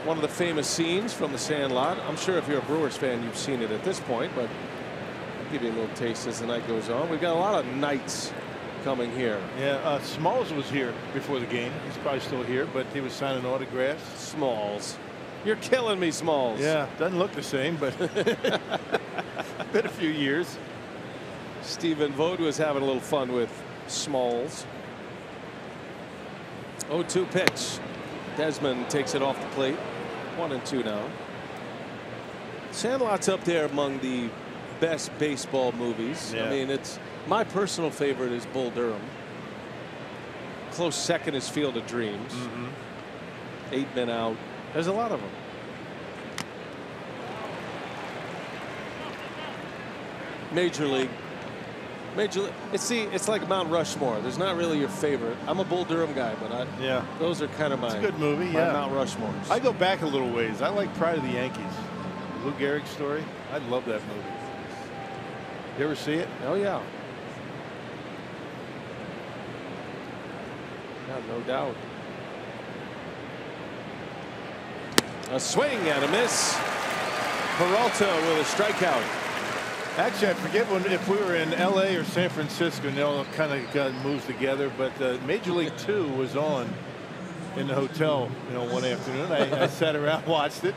one of the famous scenes from The Sandlot. I'm sure if you're a Brewers fan, you've seen it at this point, but I'll give you a little taste as the night goes on. We've got a lot of nights coming here. Yeah, Smalls was here before the game. He's probably still here, but he was signing autographs. Smalls. You're killing me, Smalls. Yeah, doesn't look the same, but been a few years. Stephen Vogt was having a little fun with Smalls. 0-2 pitch. Desmond takes it off the plate. 1-2 now. Sandlot's up there among the best baseball movies. Yeah. I mean, it's my personal favorite is Bull Durham. Close second is Field of Dreams. 8 Men Out. There's a lot of them. Major League. It's like Mount Rushmore. There's not really your favorite. I'm a Bull Durham guy, but those are kind of my. It's a good movie. My Yeah, Mount Rushmores. I go back a little ways. I like Pride of the Yankees. Lou Gehrig's story. I love that movie. You ever see it? Oh yeah. Yeah, no doubt. A swing and a miss. Peralta with a strikeout. Actually, I forget if we were in L.A. or San Francisco, and they all kind of moves together. But Major League 2 was on in the hotel, one afternoon. I sat around, watched it.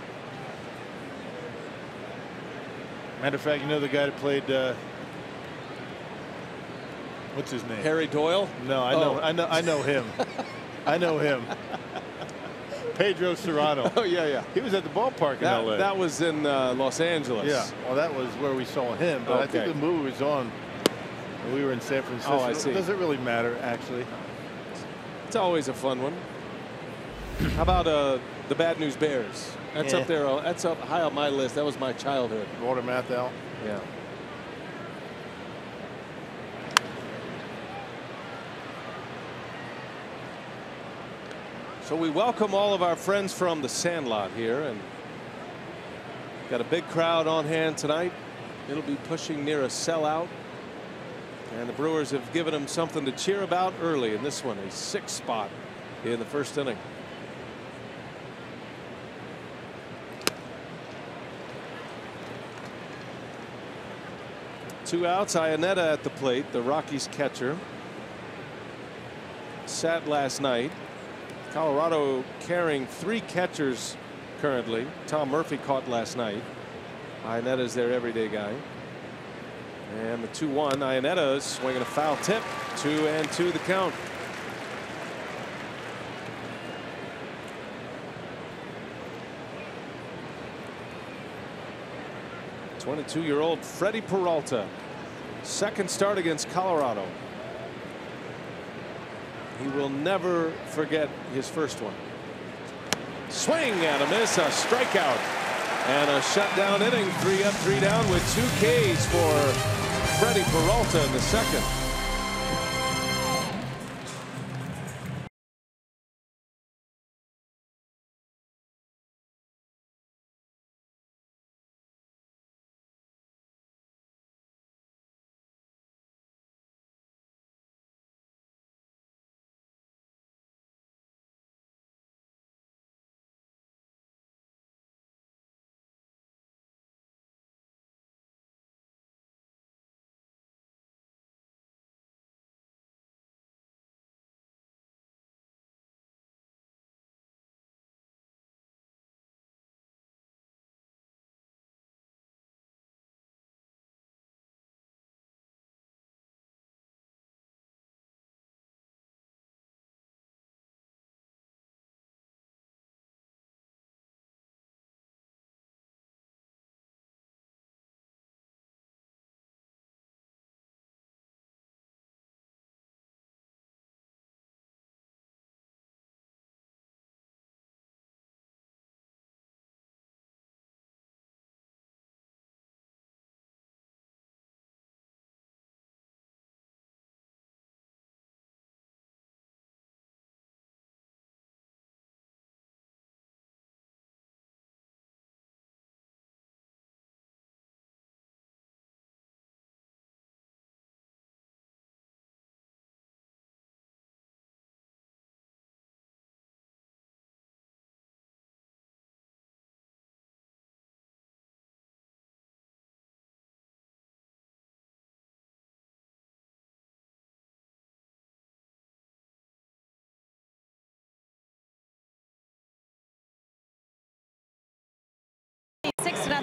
Matter of fact, the guy that played what's his name? Harry Doyle? No, I know him. I know him. Pedro Serrano. Oh yeah. He was at the ballpark in L.A. That was in Los Angeles. Yeah. Well, that was where we saw him. But I think the movie was on. We were in San Francisco. Oh, I see. It doesn't really matter, actually. It's always a fun one. How about the Bad News Bears? That's up there. That's up high on my list. That was my childhood. Walter Matthau. Yeah. So we welcome all of our friends from the Sandlot here, and got a big crowd on hand tonight. It'll be pushing near a sellout, and the Brewers have given them something to cheer about early in this one, a 6 spot in the first inning. Two outs. Iannetta at the plate, the Rockies catcher. Sat last night. Colorado carrying 3 catchers currently. Tom Murphy caught last night. Iannetta's their everyday guy. And the 2-1. Iannetta swinging a foul tip. 2-2 the count. '22-year-old Freddie Peralta. Second start against Colorado. He will never forget his first one. Swing and a miss, a strikeout, and a shutdown inning. 3 up, 3 down with 2 Ks for Freddie Peralta in the second.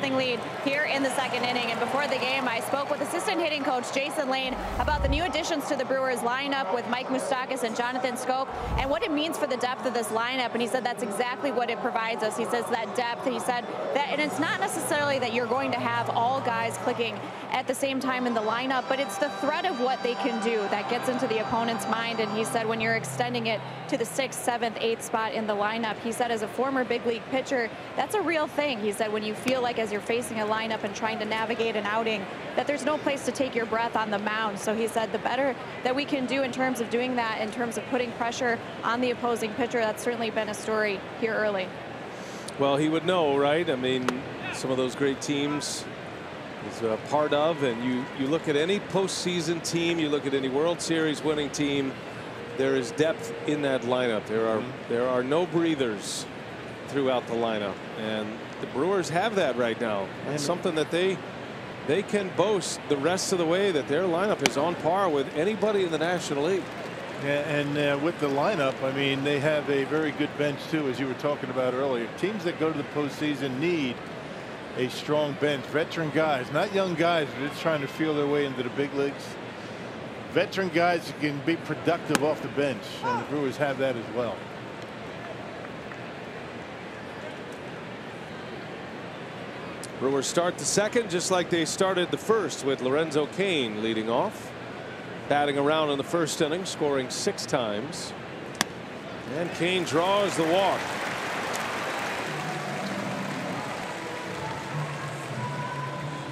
6-0 lead here in the second inning. And before the game, I spoke with assistant hitting coach Jason Lane about the new additions to the Brewers lineup with Mike Moustakas and Jonathan Schoop and what it means for the depth of this lineup. And he said that's exactly what it provides us. He says that depth. He said that, and it's not necessarily that you're going to have all guys clicking at the same time in the lineup, but it's the threat of what they can do that gets into the opponent's mind. And he said when you're extending it to the 6th, 7th, 8th spot in the lineup, he said as a former big league pitcher, that's a real thing. He said when you feel like as you're facing a lineup and trying to navigate an outing, that there's no place to take your breath on the mound. So he said the better that we can do in terms of doing that, in terms of putting pressure on the opposing pitcher, that's certainly been a story here early. Well, he would know, right? I mean, some of those great teams he's a part of, and you look at any postseason team, you look at any World Series winning team, there is depth in that lineup. There are no breathers throughout the lineup, and the Brewers have that right now. It's something that they can boast the rest of the way, that their lineup is on par with anybody in the National League. Yeah, and with the lineup, I mean, they have a very good bench too, as you were talking about earlier. Teams that go to the postseason need a strong bench, veteran guys, not young guys who are just trying to feel their way into the big leagues. Veteran guys who can be productive off the bench, and the Brewers have that as well. Brewers start the second just like they started the first, with Lorenzo Cain leading off, batting around in the first inning, scoring 6 times, and Cain draws the walk.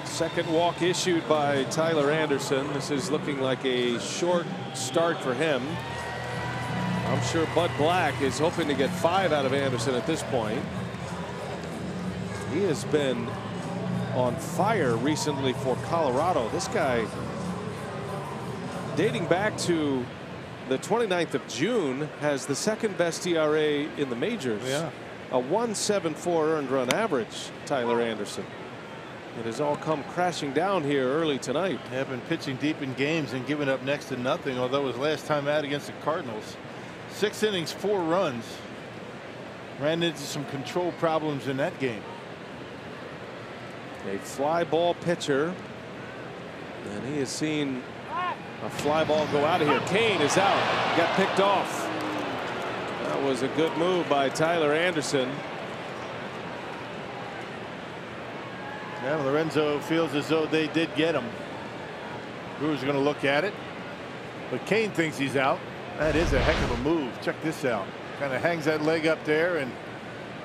Second walk issued by Tyler Anderson. This is looking like a short start for him. I'm sure Bud Black is hoping to get 5 out of Anderson at this point. He has been on fire recently for Colorado. This guy, dating back to the 29th of June, has the second best ERA in the majors. Yeah. A 1.74 earned run average, Tyler Anderson. It has all come crashing down here early tonight. Have been pitching deep in games and giving up next to nothing, although his last time out against the Cardinals, 6 innings, 4 runs. Ran into some control problems in that game. A fly ball pitcher, and he has seen a fly ball go out of here. Cain is out. He got picked off. That was a good move by Tyler Anderson. Yeah, Lorenzo feels as though they did get him. Brewers are going to look at it, but Cain thinks he's out. That is a heck of a move. Check this out. Kind of hangs that leg up there and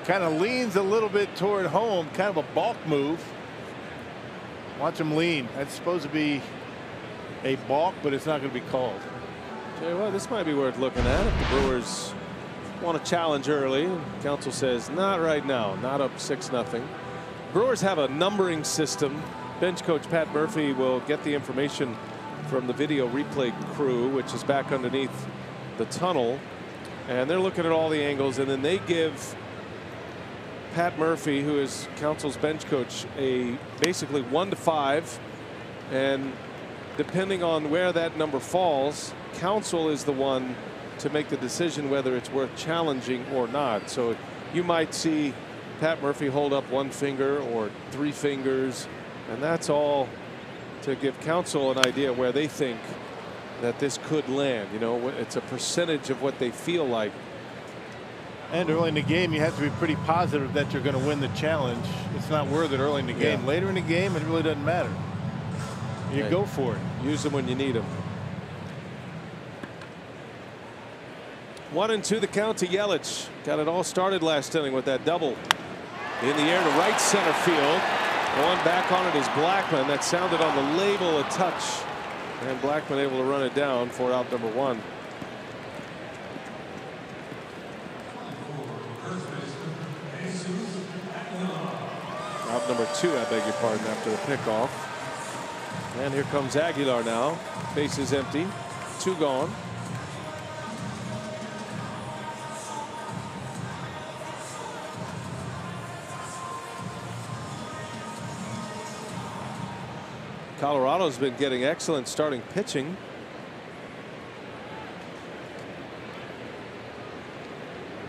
kind of leans a little bit toward home. Kind of a balk move. Watch him lean. That's supposed to be a balk, but it's not going to be called. Tell you what, this might be worth looking at if the Brewers want to challenge early. Counsel says not right now, not up 6-0. Brewers have a numbering system. Bench coach Pat Murphy will get the information from the video replay crew, which is back underneath the tunnel, and they're looking at all the angles, and then they give Pat Murphy, who is Counsel's bench coach, a basically 1 to 5, and depending on where that number falls, Counsel is the one to make the decision whether it's worth challenging or not. So you might see Pat Murphy hold up 1 finger or 3 fingers, and that's all to give Counsel an idea where they think that this could land. You know, it's a percentage of what they feel like. And early in the game, you have to be pretty positive that you're going to win the challenge. It's not worth it early in the game. Later in the game, it really doesn't matter. You go for it. Use them when you need them. 1-2 the count to Yelich. Got it all started last inning with that double. In the air to right center field. Going back on it is Blackman. That sounded on the label a touch. And Blackman able to run it down for out number 1. Out number 2, I beg your pardon, after the pickoff. And here comes Aguilar now. Base is empty. 2 gone. Colorado's been getting excellent starting pitching.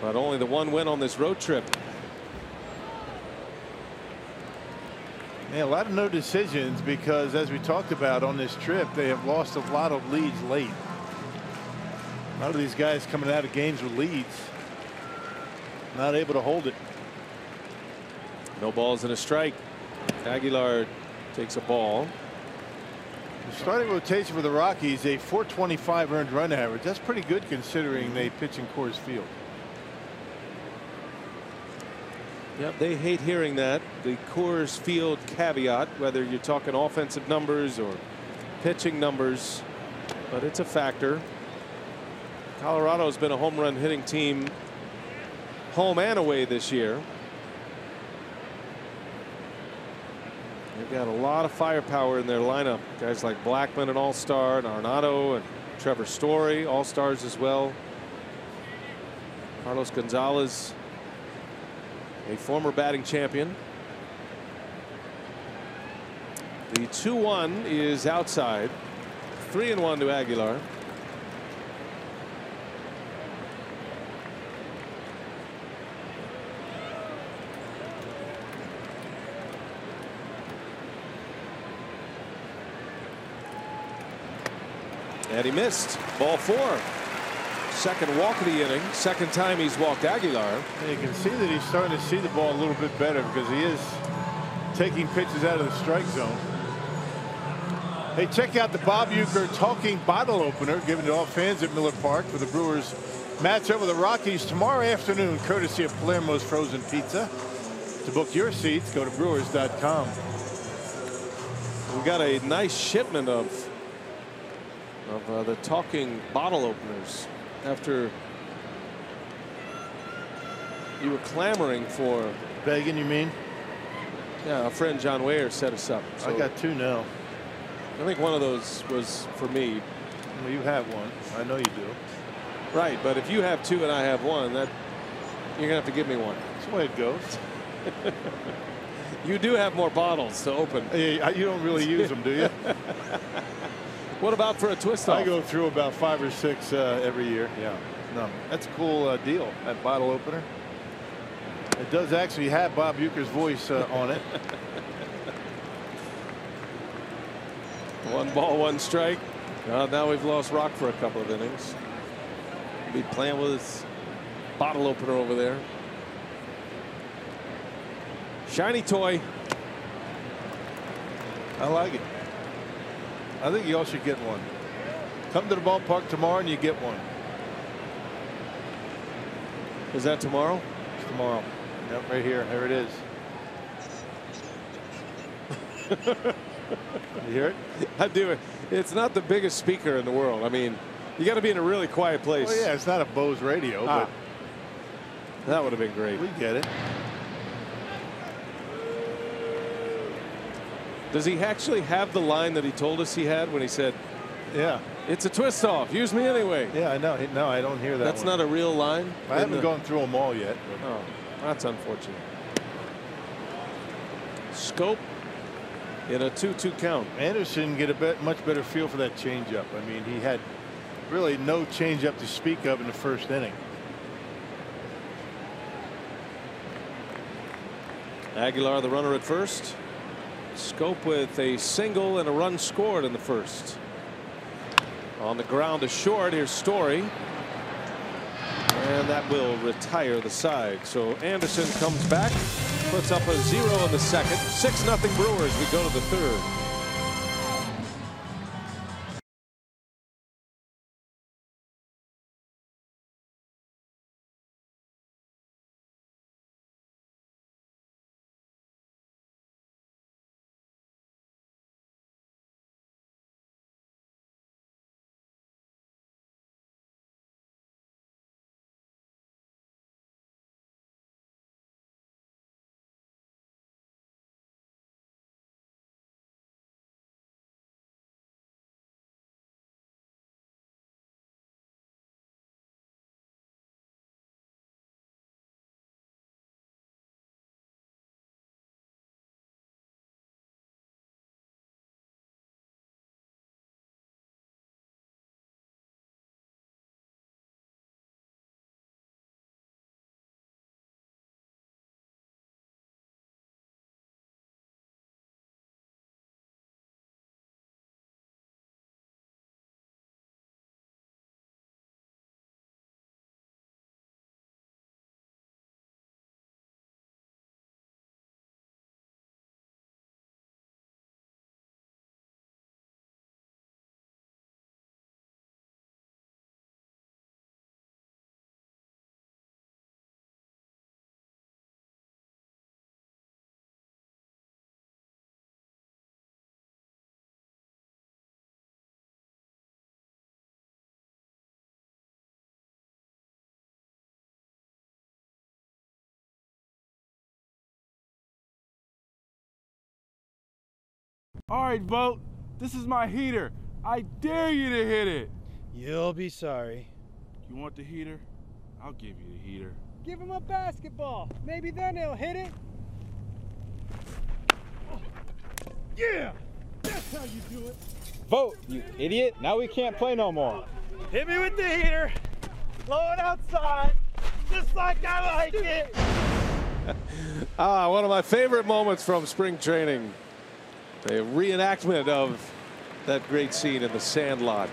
But only the 1 win on this road trip. Yeah, a lot of no decisions because, as we talked about on this trip, they have lost a lot of leads late. A lot of these guys coming out of games with leads, not able to hold it. No balls and a strike. Aguilar takes a ball. The starting rotation for the Rockies, a .425 earned run average. That's pretty good considering they pitch in Coors Field. Yep, they hate hearing that. The Coors Field caveat, whether you're talking offensive numbers or pitching numbers, but it's a factor. Colorado's been a home run hitting team home and away this year. They've got a lot of firepower in their lineup. Guys like Blackman, an all-star, and Arenado and Trevor Story, all-stars as well. Carlos Gonzalez, a former batting champion. The 2-1 is outside. 3-1 to Aguilar. And he missed. Ball 4. Second walk of the inning. Second time he's walked Aguilar. And you can see that he's starting to see the ball a little bit better because he is taking pitches out of the strike zone. Hey, check out the Bob Uecker talking bottle opener given to all fans at Miller Park for the Brewers matchup with the Rockies tomorrow afternoon, courtesy of Palermo's Frozen Pizza. To book your seats, go to brewers.com. We got a nice shipment of the talking bottle openers after you were clamoring for. Begging, you mean? Yeah, our friend John Weyer set us up. So I got 2 now. I think one of those was for me. Well, you have one. I know you do. Right, but if you have 2 and I have 1, that you're gonna have to give me one. That's the way it goes. You do have more bottles to open. Hey, you don't really use them, do you? What about for a twist off? I go through about 5 or 6 every year. Yeah, no, that's a cool deal. That bottle opener. It does actually have Bob Uecker's voice on it. 1 ball, 1 strike. Now we've lost Rock for a couple of innings. Be playing with his bottle opener over there. Shiny toy. I like it. I think you all should get one. Come to the ballpark tomorrow and you get one. Is that tomorrow? It's tomorrow. Yep, right here. There it is. You hear it? I do. It's not the biggest speaker in the world. I mean, you got to be in a really quiet place. Well, yeah, it's not a Bose radio, but that would have been great. we get it. Does he actually have the line that he told us he had when he said, Yeah. "It's a twist off. Use me anyway"? Yeah, I know. No, I don't hear that. That's one. not a real line. I haven't gone through them all yet. But. Oh, that's unfortunate. Scope in a 2-2 count. Anderson get a much better feel for that changeup. I mean, he had really no changeup to speak of in the first inning. Aguilar, the runner at first. Scope with a single and a run scored in the first. On the ground to short. Here's Story. And that will retire the side. So Anderson comes back, puts up a 0 in the second. 6-0 Brewers. We go to the third. All right, Vote. This is my heater. I dare you to hit it. You'll be sorry. You want the heater? I'll give you the heater. Give him a basketball. Maybe then he'll hit it. Yeah! That's how you do it. Vote, you idiot. Now we can't play no more. Hit me with the heater. Blow it outside. Just like I like it. One of my favorite moments from spring training. A reenactment of that great scene in the Sandlot.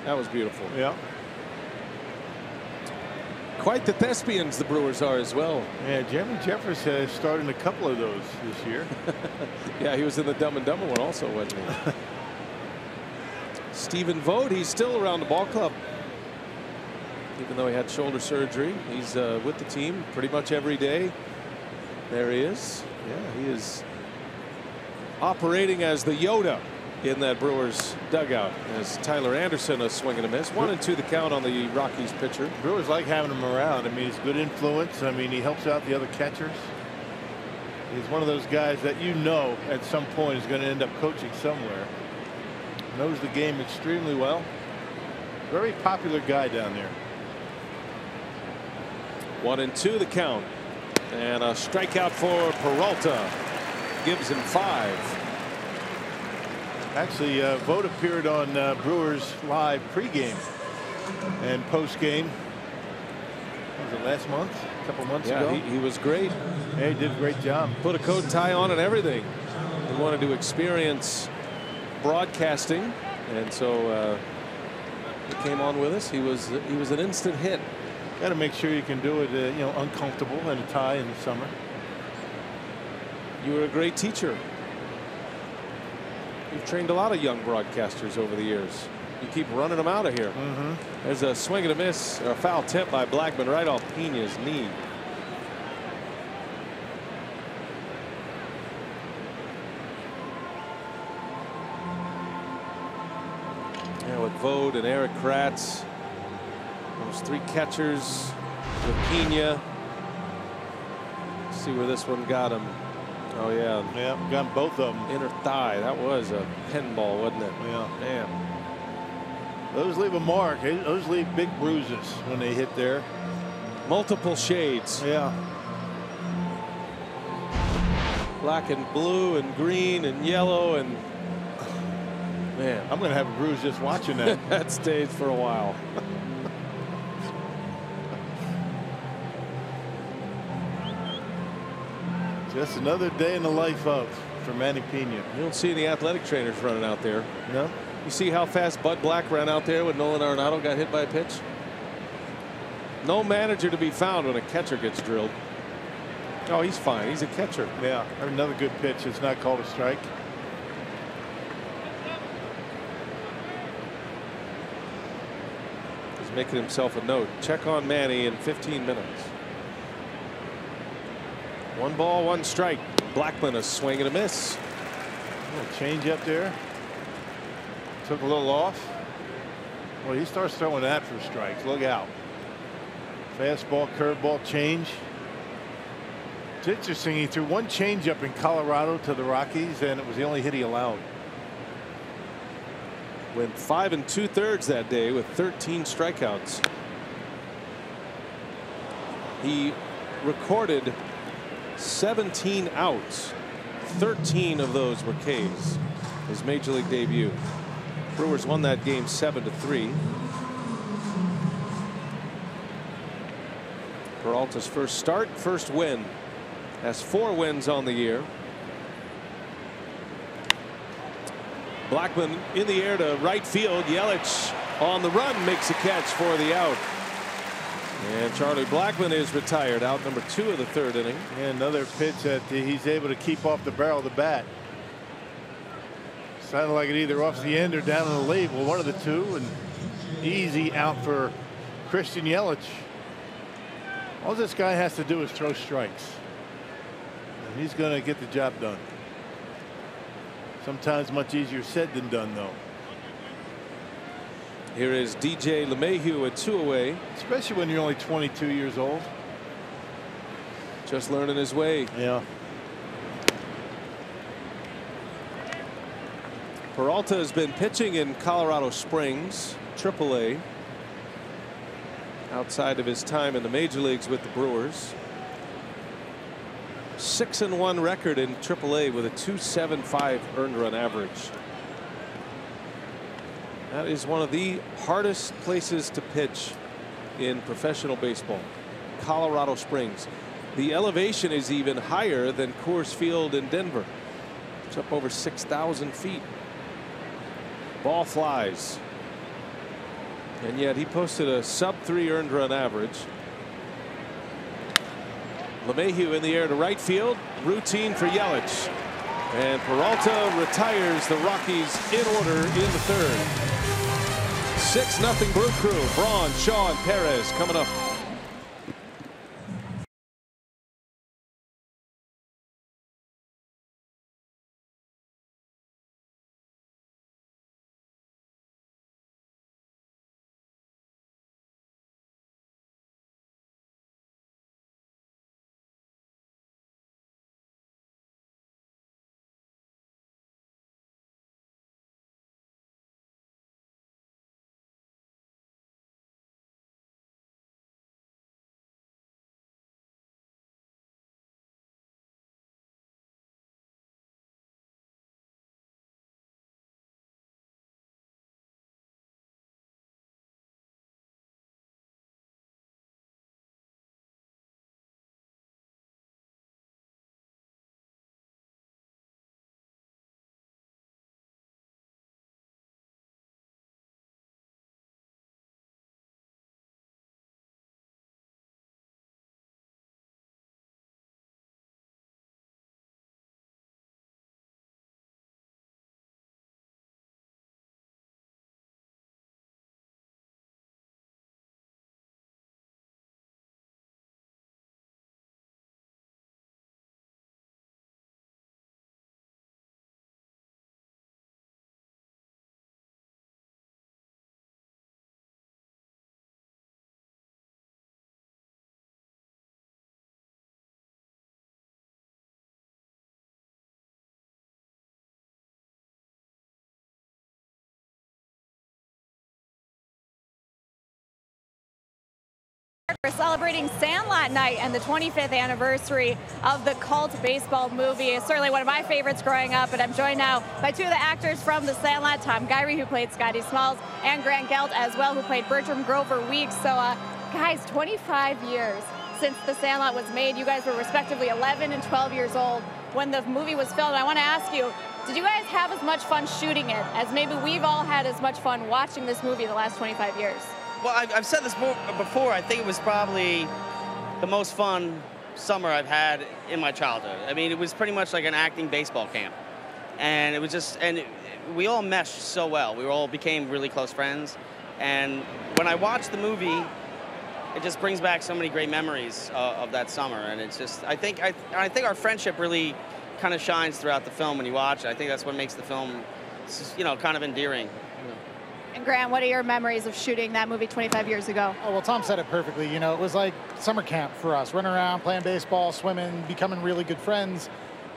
That was beautiful. Yeah. Quite the thespians the Brewers are as well. Yeah, Jeremy Jeffers has started a couple of those this year. Yeah, he was in the Dumb and Dumber one also, wasn't he? Stephen Vogt, he's still around the ball club. Even though he had shoulder surgery, he's with the team pretty much every day. There he is. Yeah, he is operating as the Yoda in that Brewers dugout as Tyler Anderson a swing and a miss. 1-2 the count on the Rockies pitcher. Brewers like having him around. I mean, he's good influence. I mean, he helps out the other catchers. He's one of those guys that you know at some point is going to end up coaching somewhere. Knows the game extremely well. Very popular guy down there. 1-2 the count. And a strikeout for Peralta. Gives him 5. Actually, Vogt appeared on Brewers Live pregame and postgame. Was it last month? A couple months ago? Yeah, he was great. Yeah, he did a great job. Put a coat and tie on and everything. He wanted to experience broadcasting, and so he came on with us. He was an instant hit. Got to make sure you can do it, you know, uncomfortable in a tie in the summer. You were a great teacher. You've trained a lot of young broadcasters over the years. You keep running them out of here. There's a swing and a miss, or a foul tip by Blackman right off Pena's knee. Yeah, with Vogt and Eric Kratz, those 3 catchers with Pena. See where this one got him. Oh yeah. Yeah, got both of them. Inner thigh. That was a pinball, wasn't it? Yeah. Damn. Those leave a mark. Those leave big bruises when they hit there. Multiple shades. Yeah. Black and blue and green and yellow, and man, I'm going to have a bruise just watching that. that stays for a while. Just another day in the life of for Manny Pena. You don't see any athletic trainers running out there. No. You see how fast Bud Black ran out there when Nolan Arenado got hit by a pitch? No manager to be found when a catcher gets drilled. Oh, he's fine. He's a catcher. Yeah. Another good pitch. It's not called a strike. He's making himself a note. Check on Manny in 15 minutes. 1 ball, 1 strike. Blackman a swing and a miss. A little change up there. Took a little off. Well, he starts throwing that for strikes. Look out. Fastball, curveball, change. It's interesting. He threw 1 changeup in Colorado to the Rockies, and it was the only hit he allowed. Went 5 2/3 that day with 13 strikeouts. He recorded 17 outs. 13 of those were Ks. His major league debut. Brewers won that game 7-3. Peralta's first start, first win. Has 4 wins on the year. Blackman in the air to right field. Yelich on the run makes a catch for the out. And Charlie Blackman is retired, out number 2 of the 3rd inning. And another pitch that he's able to keep off the barrel of the bat. Sounded like it either off the end or down in the lead. Well, one of the 2, and easy out for Christian Yelich. All this guy has to do is throw strikes, and he's going to get the job done. Sometimes much easier said than done, though. Here is DJ LeMahieu at 2 away. Especially when you're only 22 years old. Just learning his way. Yeah. Peralta has been pitching in Colorado Springs, AAA, outside of his time in the major leagues with the Brewers. 6-1 record in AAA with a 2.75 earned run average. That is one of the hardest places to pitch in professional baseball, Colorado Springs. The elevation is even higher than Coors Field in Denver. It's up over 6,000 feet. Ball flies. And yet he posted a sub-3 earned run average. LeMahieu in the air to right field. Routine for Yelich. And Peralta retires the Rockies in order in the third. 6-0 Brew Crew. Braun, Shaw, and Perez coming up. We're celebrating Sandlot night and the 25th anniversary of the cult baseball movie. It's certainly one of my favorites growing up, and I'm joined now by two of the actors from the Sandlot, Tom Gyrie, who played Scotty Smalls, and Grant Gelt as well, who played Bertram Grover Weeks. So, guys, 25 years since the Sandlot was made. You guys were respectively 11 and 12 years old when the movie was filmed. I want to ask you, did you guys have as much fun shooting it as maybe we've all had as much fun watching this movie the last 25 years? Well, I've said this before. I think it was probably the most fun summer I've had in my childhood. I mean, it was pretty much like an acting baseball camp. And it was just, we all meshed so well. We all became really close friends. And when I watched the movie, it just brings back so many great memories of that summer. And it's just, I think our friendship really kind of shines throughout the film when you watch it. I think that's what makes the film, you know, kind of endearing. And Grant, what are your memories of shooting that movie 25 years ago? Oh, well, Tom said it perfectly. You know, it was like summer camp for us, running around, playing baseball, swimming, becoming really good friends.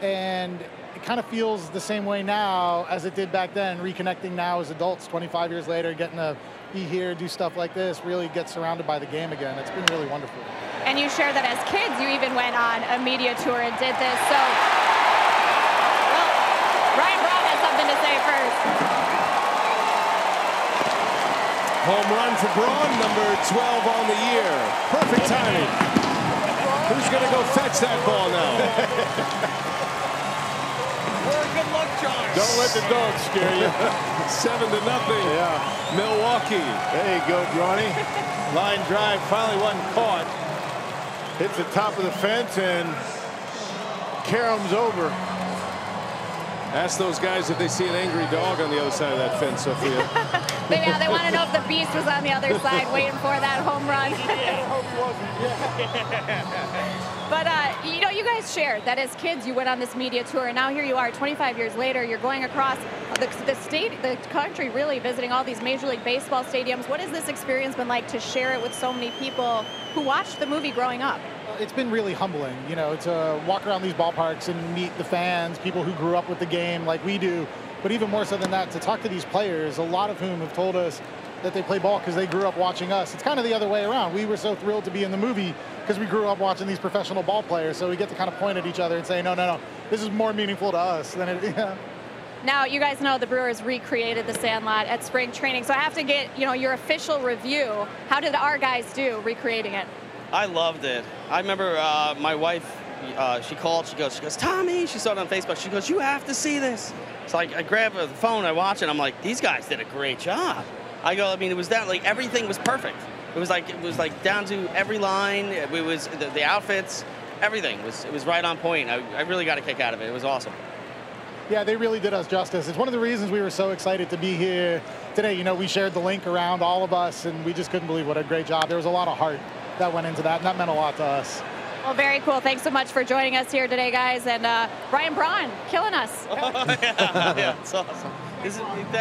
And it kind of feels the same way now as it did back then, reconnecting now as adults 25 years later, getting to be here, do stuff like this, really get surrounded by the game again. It's been really wonderful. And you shared that as kids, you even went on a media tour and did this. So, well, Ryan Braun has something to say first. Home run for Braun, number 12 on the year. Perfect timing. Who's going to go fetch that ball now? We're good luck charms. Don't let the dog scare you. 7-0. Yeah. Milwaukee. There you go, Brawny. Line drive finally wasn't caught. Hits the top of the fence and caroms over. Ask those guys if they see an angry dog on the other side of that fence, Sophia. Yeah, they want to know if the beast was on the other side waiting for that home run. But, you know, you guys shared that as kids you went on this media tour, and now here you are 25 years later. You're going across the country, really visiting all these Major League Baseball stadiums. What has this experience been like to share it with so many people who watched the movie growing up? It's been really humbling, you know, to walk around these ballparks and meet the fans, people who grew up with the game like we do, but even more so than that, to talk to these players, a lot of whom have told us that they play ball because they grew up watching us. It's kind of the other way around. We were so thrilled to be in the movie because we grew up watching these professional ball players, so we get to kind of point at each other and say, no, this is more meaningful to us than it. Yeah. Now, you guys know the Brewers recreated the Sandlot at spring training, so I have to get, your official review. How did our guys do recreating it? I loved it. I remember my wife, she called, she goes, Tommy, she saw it on Facebook, she goes, you have to see this. So I grab the phone, I watch it, I'm like, these guys did a great job. I go, it was down, like, everything was perfect. It was like down to every line, it was the outfits, everything was right on point. I really got a kick out of it. It was awesome. Yeah, they really did us justice. It's one of the reasons we were so excited to be here today. We shared the link around all of us, and we just couldn't believe what a great job. There was a lot of heart that went into that, and that meant a lot to us. Well, very cool. Thanks so much for joining us here today, guys. And Brian Braun, killing us. Oh, yeah, it's awesome.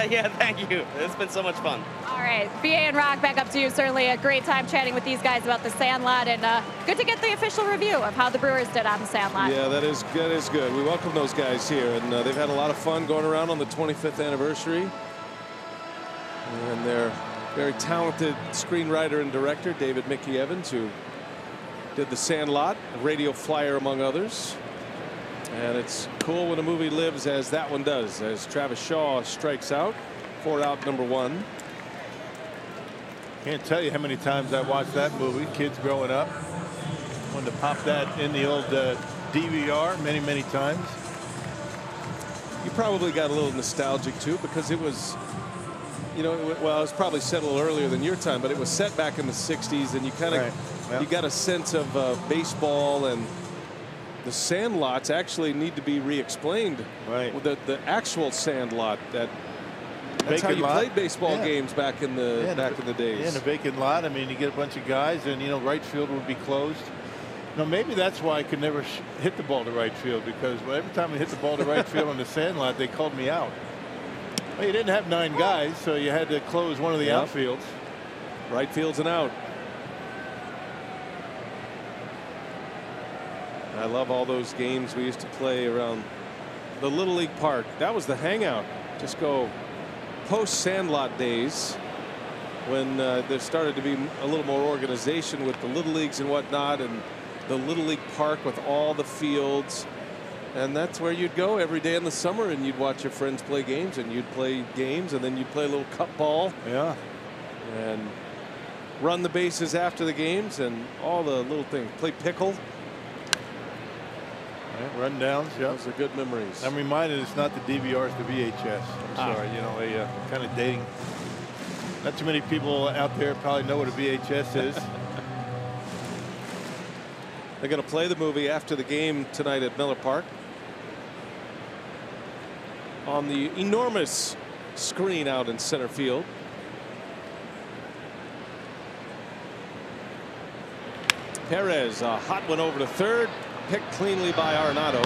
Yeah, thank you. It's been so much fun. All right, BA and Rock, back up to you. Certainly a great time chatting with these guys about the Sandlot, and good to get the official review of how the Brewers did on the Sandlot. Yeah, that is good. We welcome those guys here, and they've had a lot of fun going around on the 25th anniversary. And their very talented screenwriter and director, David Mickey Evans, who did the Sandlot, Radio Flyer, among others. And it's cool when a movie lives as that one does, as Travis Shaw strikes out for out number 1. Can't tell you how many times I watched that movie, kids growing up. Wanted to pop that in the old DVR many times. You probably got a little nostalgic too, because it was, well, it was probably set a little earlier than your time, but it was set back in the 60s, and you kind of you got a sense of baseball, and the Sandlots actually need to be re-explained. Right. The actual Sandlot, that's how you played baseball games back in the days. Yeah, in a vacant lot. I mean, you get a bunch of guys, and right field would be closed. Maybe that's why I could never hit the ball to right field, because every time I hit the ball to right field on the Sandlot, they called me out. Well, you didn't have 9 guys, so you had to close one of the outfields. Right field's an out. I love all those games we used to play around the Little League Park. That was the hangout. Just go post-Sandlot days, when there started to be a little more organization with the Little Leagues and whatnot, and the Little League Park with all the fields. And that's where you'd go every day in the summer, and you'd watch your friends play games, and you'd play games, and then you'd play a little cup ball. Yeah. And run the bases after the games, and all the little things. Play pickle. Yeah, run downs. Yeah. Those are good memories. I'm reminded it's not the DVR, it's the VHS. I'm sorry. Kind of dating. Not too many people out there probably know what a VHS is. They're going to play the movie after the game tonight at Miller Park on the enormous screen out in center field. Perez, a hot one over to third, picked cleanly by Arenado,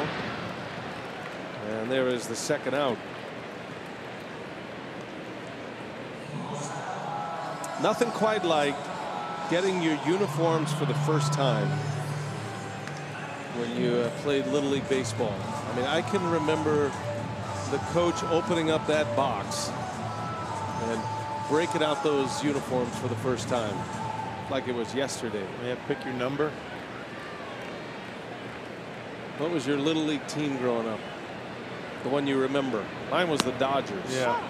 and there is the second out. Nothing quite like getting your uniforms for the first time when you played Little League Baseball. I mean, I can remember the coach opening up that box and breaking out those uniforms for the first time, like it was yesterday. Yeah, pick your number. What was your Little League team growing up? The one you remember? Mine was the Dodgers. Yeah,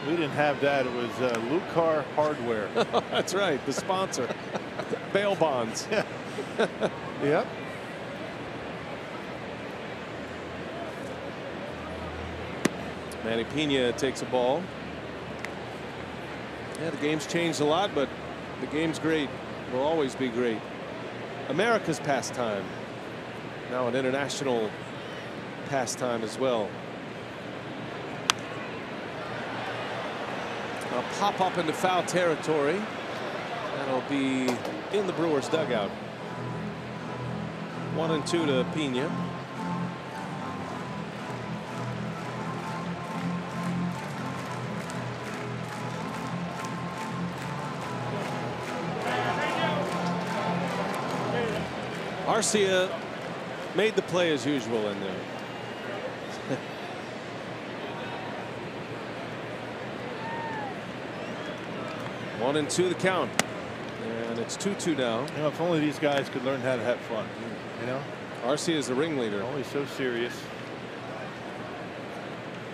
we didn't have that. It was Lucar Hardware. That's right, the sponsor. Bail bonds. Yeah. Yep. Manny Pena takes a ball. Yeah, the game's changed a lot, but the game's great. Will always be great. America's pastime. Now an international pastime as well. A pop up into foul territory. That'll be in the Brewers dugout. 1-2 to Pena. Arcia made the play as usual in there. 1-2 the count. And it's 2-2 now. You know, if only these guys could learn how to have fun. You know, Arcia is the ringleader. Always so serious.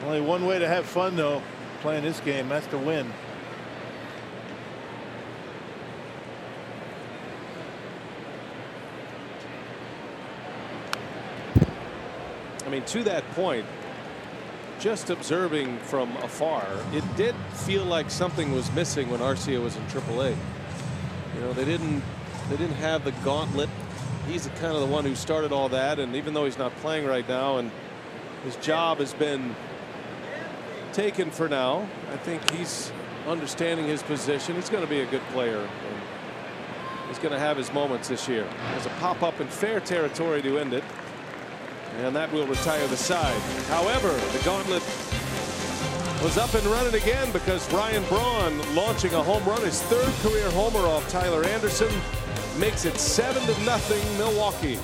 Only one way to have fun, though, playing this game. That's to win. I mean, to that point, just observing from afar, it did feel like something was missing when Arcia was in AAA. You know, they didn't have the gauntlet. He's kind of the one who started all that, and even though he's not playing right now and his job has been taken for now, I think he's understanding his position. He's going to be a good player. And he's going to have his moments this year. There's a pop up in fair territory to end it. And that will retire the side. However, the gauntlet was up and running again because Ryan Braun launching a home run, his third career homer off Tyler Anderson, makes it 7-0 Milwaukee.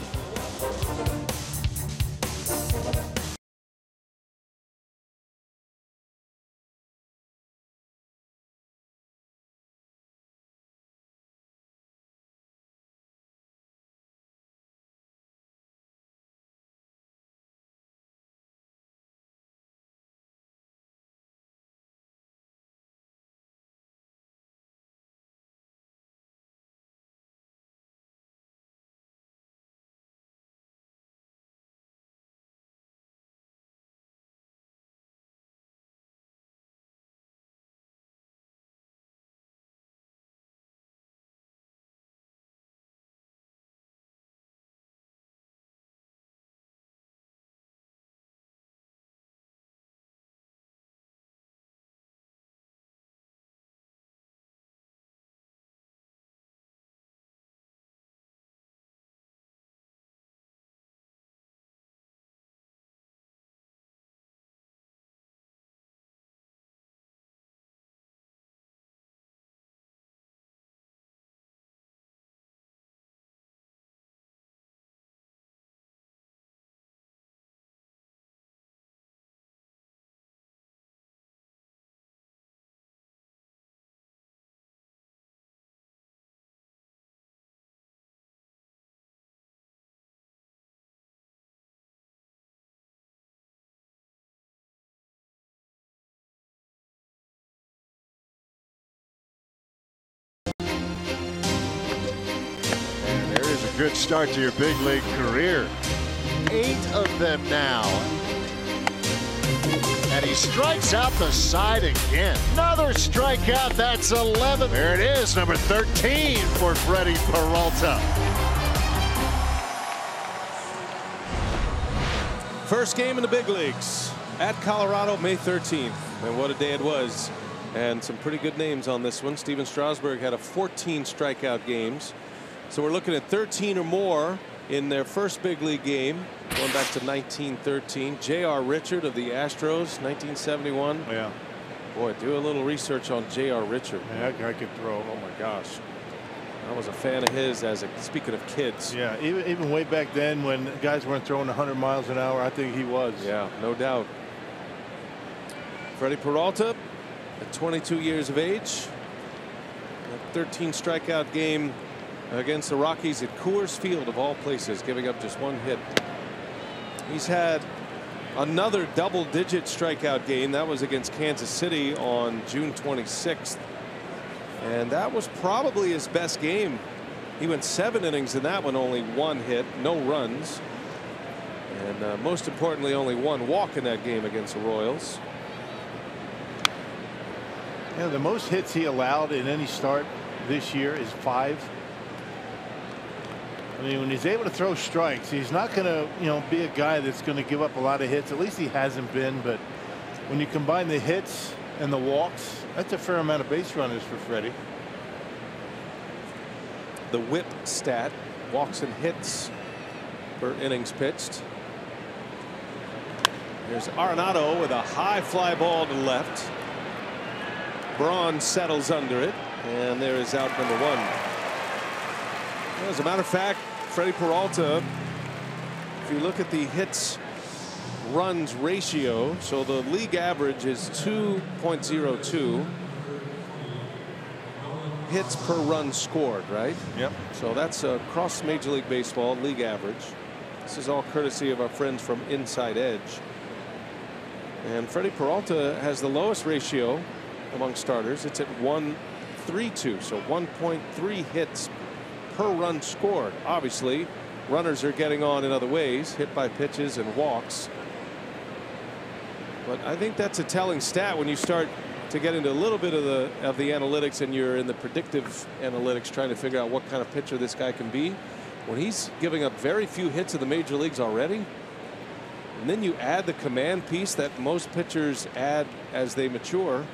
Good start to your big league career. 8 of them now. And he strikes out the side again. Another strikeout. That's 11. There it is, number 13 for Freddie Peralta. First game in the big leagues at Colorado, May 13th. And what a day it was. And some pretty good names on this one. Steven Strasburg had 14 strikeout games. So we're looking at 13 or more in their first big league game, going back to 1913. J.R. Richard of the Astros, 1971. Yeah. Boy, do a little research on J.R. Richard. Yeah, that guy could throw. Oh my gosh. I was a fan of his as speaking of kids. Yeah, even way back then when guys weren't throwing 100 miles an hour, I think he was. Yeah, no doubt. Freddie Peralta at 22 years of age. A 13 strikeout game against the Rockies at Coors Field of all places, giving up just 1 hit. He's had another double-digit strikeout game. That was against Kansas City on June 26th. And that was probably his best game. He went 7 innings in that one, only 1 hit, no runs. And most importantly, only 1 walk in that game against the Royals. Yeah, the most hits he allowed in any start this year is 5. I mean, when he's able to throw strikes, he's not going to, be a guy that's going to give up a lot of hits. At least he hasn't been. But when you combine the hits and the walks, that's a fair amount of base runners for Freddie. The whip stat, walks and hits per innings pitched. There's Arenado with a high fly ball to left. Braun settles under it, and there is out number 1. As a matter of fact, Freddie Peralta, if you look at the hits runs ratio, so the league average is 2.02. hits per run scored, right? Yep. So that's across Major League Baseball league average. This is all courtesy of our friends from Inside Edge. And Freddie Peralta has the lowest ratio among starters. It's at 1.32, so 1.3 hits per run scored. Obviously, runners are getting on in other ways, hit by pitches and walks. But I think that's a telling stat when you start to get into a little bit of the analytics, and you're in the predictive analytics trying to figure out what kind of pitcher this guy can be. When he's giving up very few hits in the major leagues already, and then you add the command piece that most pitchers add as they mature,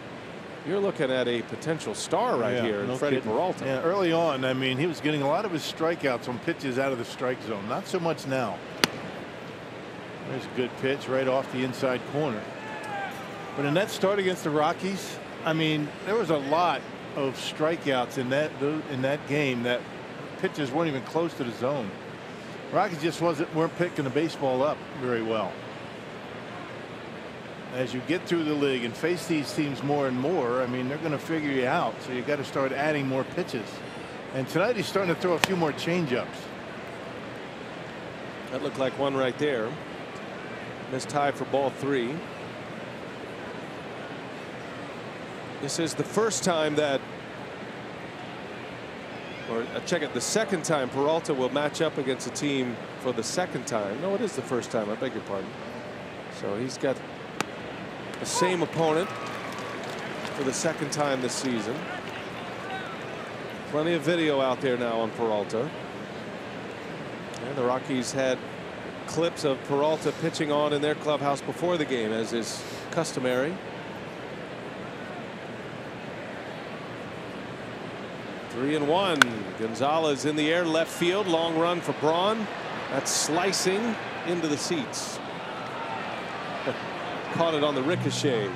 you're looking at a potential star right here in Freddie Peralta. Yeah, early on, I mean, he was getting a lot of his strikeouts on pitches out of the strike zone. Not so much now. There's a good pitch right off the inside corner. But in that start against the Rockies, I mean, there was a lot of strikeouts in that game that pitches weren't even close to the zone. Rockies just weren't picking the baseball up very well. As you get through the league and face these teams more and more, I mean, they're going to figure you out. So you got to start adding more pitches. And tonight he's starting to throw a few more changeups. That looked like one right there. Missed high for ball 3. This is the first time that, or check it, the second time Peralta will match up against a team for the second time. No, it is the first time. I beg your pardon. So he's got the same opponent for the second time this season. Plenty of video out there now on Peralta. And the Rockies had clips of Peralta pitching on in their clubhouse before the game, as is customary. 3-1. Gonzalez in the air, left field, long run for Braun. That's slicing into the seats. Caught it on the ricochet.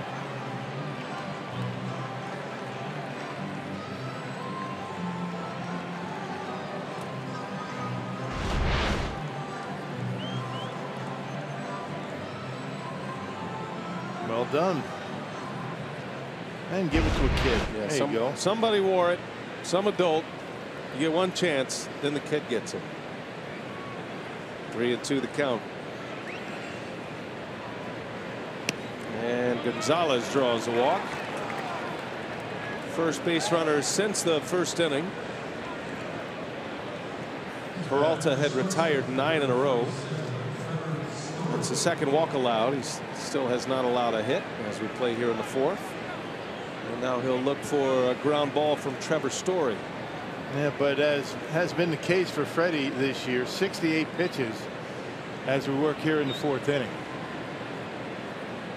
Well done. And give it to a kid. Yeah, there you go. Somebody wore it. Some adult. You get one chance, then the kid gets it. 3-2 the count. And Gonzalez draws a walk. First base runner since the first inning. Peralta had retired 9 in a row. It's the second walk allowed. He still has not allowed a hit as we play here in the 4th. And now he'll look for a ground ball from Trevor Story. Yeah, but as has been the case for Freddie this year, 68 pitches as we work here in the 4th inning.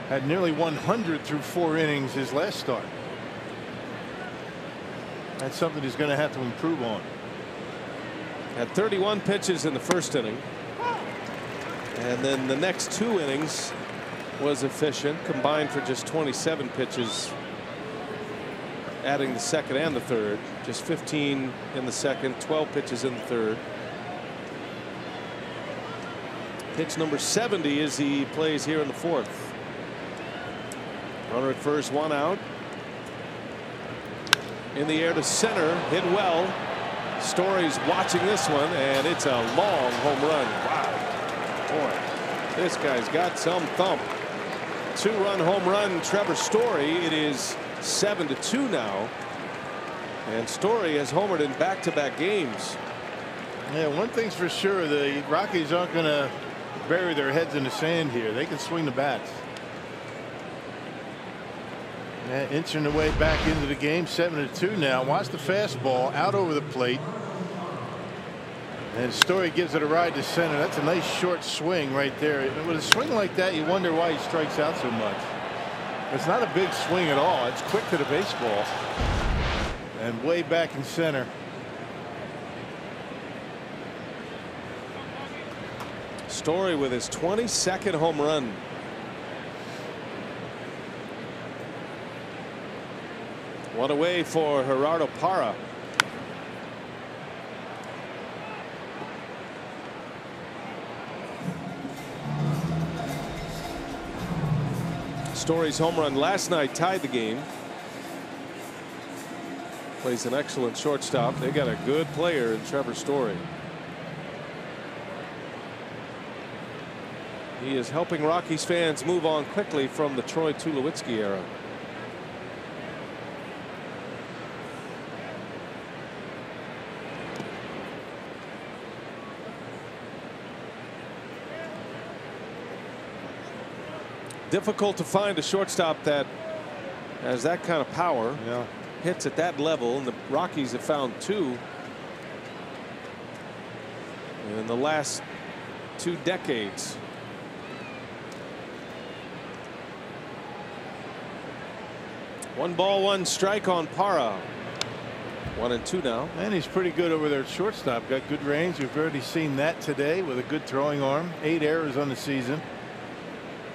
Had nearly 100 through 4 innings his last start. That's something he's going to have to improve on. Had 31 pitches in the first inning. And then the next 2 innings was efficient, combined for just 27 pitches, adding the second and the third. Just 15 in the second, 12 pitches in the third. Pitch number 70 as he plays here in the 4th. Runner at first, 1 out. In the air to center, hit well. Story's watching this one, and it's a long home run. Wow. Boy, this guy's got some thump. 2-run home run, Trevor Story. It is 7-2 now. And Story has homered in back-to-back games. Yeah, one thing's for sure, the Rockies aren't going to bury their heads in the sand here. They can swing the bats. Yeah, inching their way back into the game, 7-2 now. Watch the fastball out over the plate. And Story gives it a ride to center. That's a nice short swing right there. With a swing like that, you wonder why he strikes out so much. It's not a big swing at all. It's quick to the baseball. And way back in center. Story with his 22nd home run. One away for Gerardo Parra. Story's home run last night tied the game. Plays an excellent shortstop. They got a good player in Trevor Story. He is helping Rockies fans move on quickly from the Troy Tulowitzki era. Difficult to find a shortstop that has that kind of power. Yeah. Hits at that level, and the Rockies have found 2 in the last 2 decades. One ball, one strike on Para. 1-2 now. And he's pretty good over there at shortstop. Got good range. We've already seen that today with a good throwing arm. 8 errors on the season.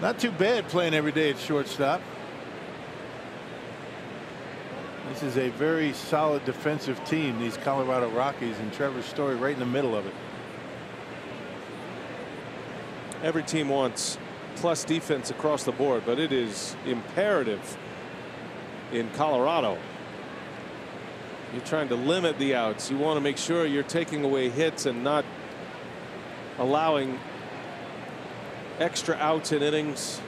Not too bad playing every day at shortstop. This is a very solid defensive team, these Colorado Rockies, and Trevor Story right in the middle of it. Every team wants plus defense across the board, but it is imperative in Colorado. You're trying to limit the outs. You want to make sure you're taking away hits and not allowing extra outs in innings.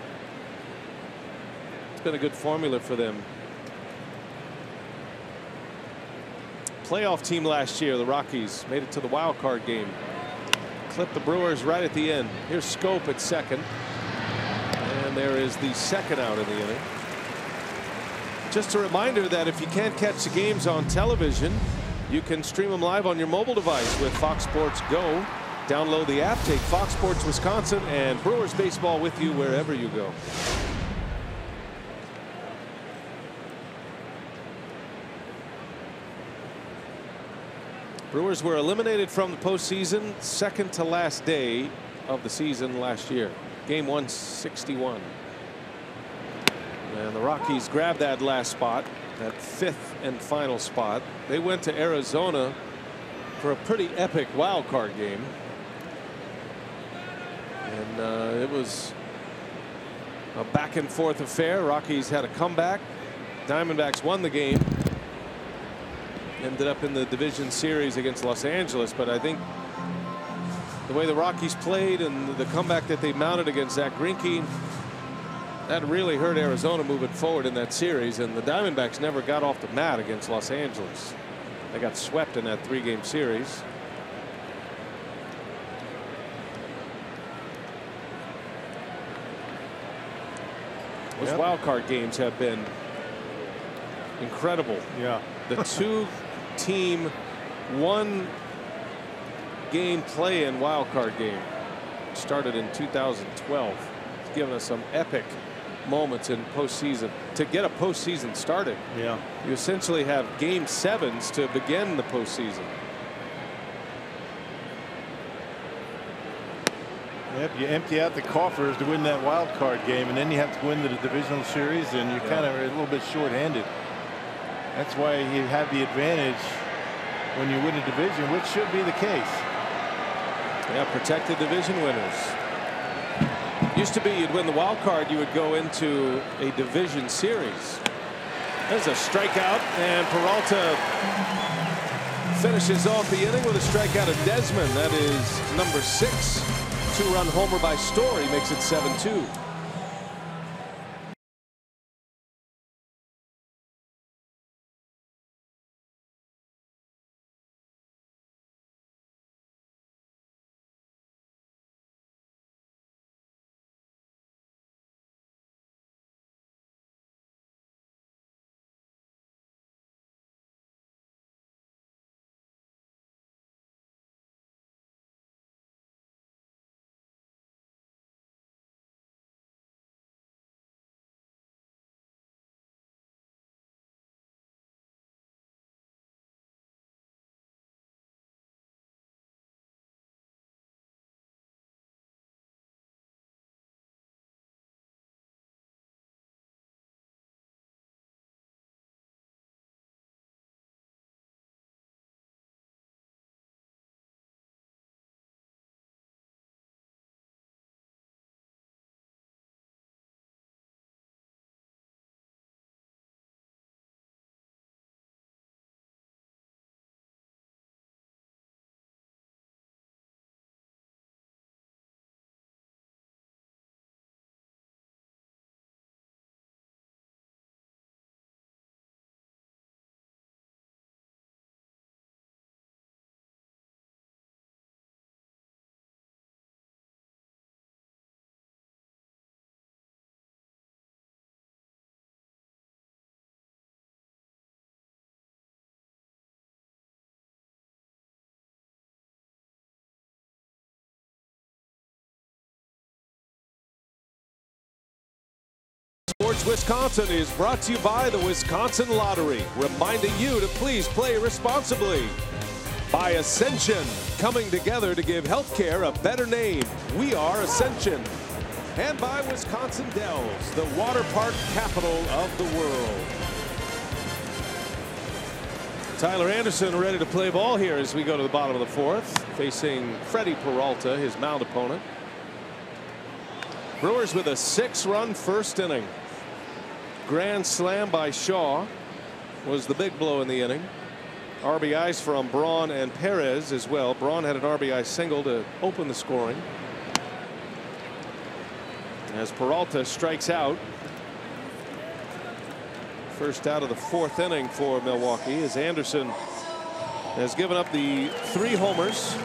It's been a good formula for them. Playoff team last year, the Rockies made it to the wild card game. Clipped the Brewers right at the end. Here's Scope at second. And there is the second out in the inning. Just a reminder that if you can't catch the games on television, you can stream them live on your mobile device with Fox Sports Go. Download the app, take Fox Sports Wisconsin and Brewers baseball with you wherever you go. Brewers were eliminated from the postseason second to last day of the season last year. Game 161. And the Rockies grabbed that last spot, that 5th and final spot. They went to Arizona for a pretty epic wild card game. And it was a back and forth affair. Rockies had a comeback. Diamondbacks won the game. Ended up in the division series against Los Angeles, but I think the way the Rockies played and the comeback that they mounted against Zach Greinke, that really hurt Arizona moving forward in that series. And the Diamondbacks never got off the mat against Los Angeles. They got swept in that 3-game series. Those wild card games have been incredible. Yeah. The 2-team 1-game play-in wild card game started in 2012. It's given us some epic moments in postseason. To get a postseason started, yeah, you essentially have game 7s to begin the postseason. Yep, you empty out the coffers to win that wild card game, and then you have to win the divisional series, and you're kind of a little bit short-handed. That's why you have the advantage when you win a division, which should be the case. Yeah, protected division winners. Used to be you'd win the wild card, you would go into a division series. There's a strikeout, and Peralta finishes off the inning with a strikeout of Desmond. That is number 6. 2-run homer by Story makes it 7-2. Sports Wisconsin is brought to you by the Wisconsin Lottery, reminding you to please play responsibly. By Ascension, coming together to give healthcare a better name. We are Ascension. And by Wisconsin Dells, the water park capital of the world. Tyler Anderson ready to play ball here as we go to the bottom of the fourth, facing Freddie Peralta, his mound opponent. Brewers with a 6-run first inning. Grand slam by Shaw was the big blow in the inning. RBIs from Braun and Perez as well. Braun had an RBI single to open the scoring. As Peralta strikes out. First out of the fourth inning for Milwaukee as Anderson has given up the 3 homers.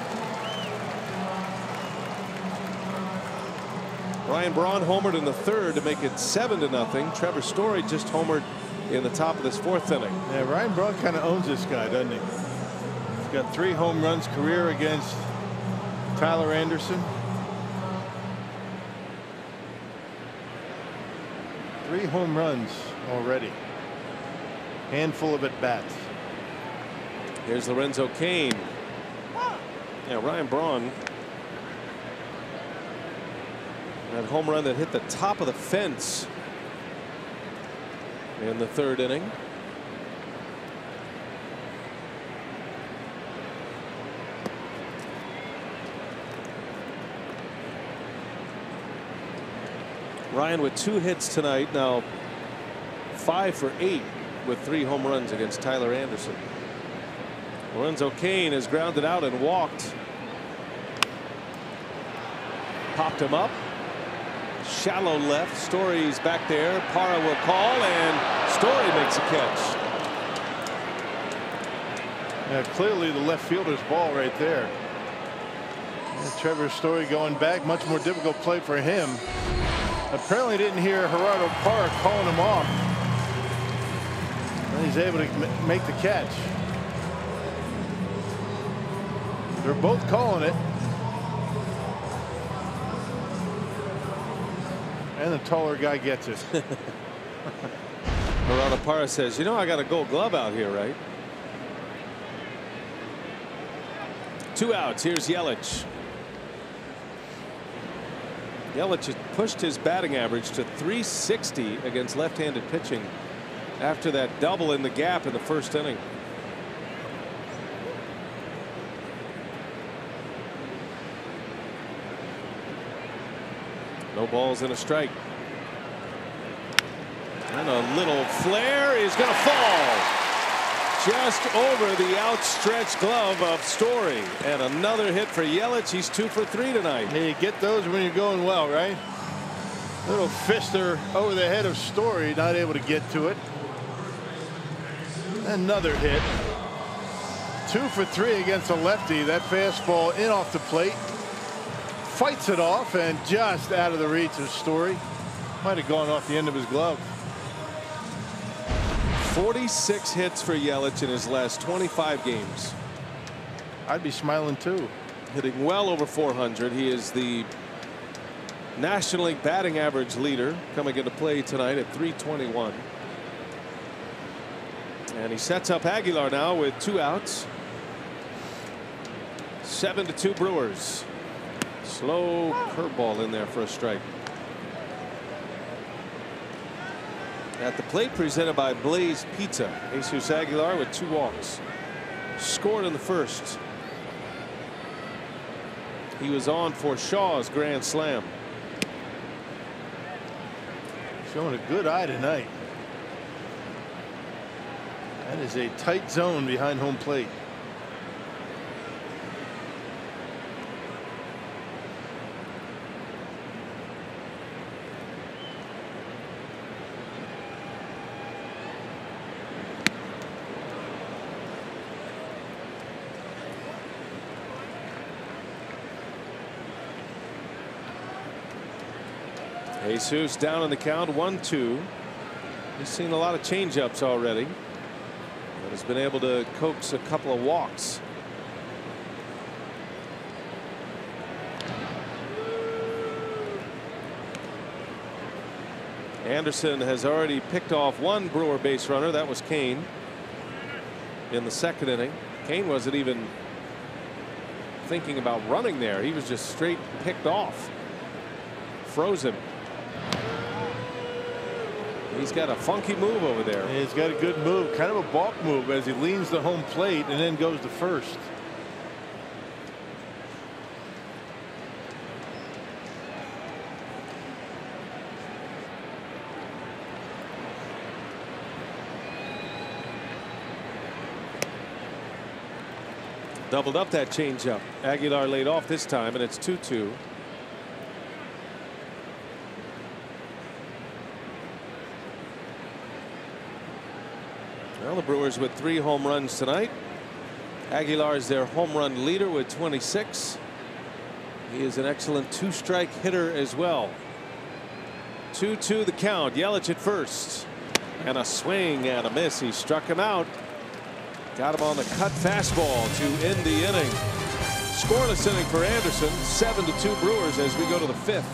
Ryan Braun homered in the third to make it 7-0. Trevor Story just homered in the top of this fourth inning. Yeah, Ryan Braun kind of owns this guy, doesn't he? He's got 3 home runs career against Tyler Anderson. 3 home runs already. Handful of at-bats. Here's Lorenzo Cain. Yeah, Ryan Braun. That home run that hit the top of the fence in the third inning. Ryan with 2 hits tonight, now 5 for 8 with 3 home runs against Tyler Anderson. Lorenzo Cain has grounded out and walked. Popped him up. Shallow left. Story's back there. Parra will call, and Story makes a catch. Yeah, clearly the left fielder's ball right there. Yeah, Trevor Story going back. Much more difficult play for him. Apparently didn't hear Gerardo Parra calling him off. And he's able to make the catch. They're both calling it. And the taller guy gets it. Gerardo Parra says, you know, I got a gold glove out here, right? 2 outs. Here's Yelich. Yelich has pushed his batting average to .360 against left-handed pitching after that double in the gap in the first inning. No balls and a strike. And a little flare is going to fall just over the outstretched glove of Story. And another hit for Yelich. He's 2 for 3 tonight. Hey, you get those when you're going well, right? Little fister over the head of Story, not able to get to it. Another hit. 2 for 3 against a lefty. That fastball in off the plate. Fights it off and just out of the reach of Story. Might have gone off the end of his glove. 46 hits for Yelich in his last 25 games. I'd be smiling too. Hitting well over 400. He is the National League batting average leader coming into play tonight at .321. And he sets up Aguilar now with 2 outs. 7-2 Brewers. Slow curveball in there for a strike. At the plate, presented by Blaze Pizza. Jesus Aguilar with 2 walks. Scored in the first. He was on for Shaw's grand slam. Showing a good eye tonight. That is a tight zone behind home plate. Jesus down on the count, 1-2. He's seen a lot of changeups already, but has been able to coax a couple of walks. Anderson has already picked off one Brewer base runner. That was Kane in the second inning. Kane wasn't even thinking about running there. He was just straight picked off. Froze him. He's got a funky move over there. He's got a good move, kind of a balk move as he leans the home plate and then goes to first. Doubled up that changeup. Aguilar laid off this time, and it's 2-2. Well, the Brewers with 3 home runs tonight. Aguilar is their home run leader with 26. He is an excellent 2-strike hitter as well. 2-2 the count. Yelich at first. And a swing and a miss. He struck him out. Got him on the cut fastball to end the inning. Scoreless inning for Anderson. 7-2 Brewers as we go to the 5th.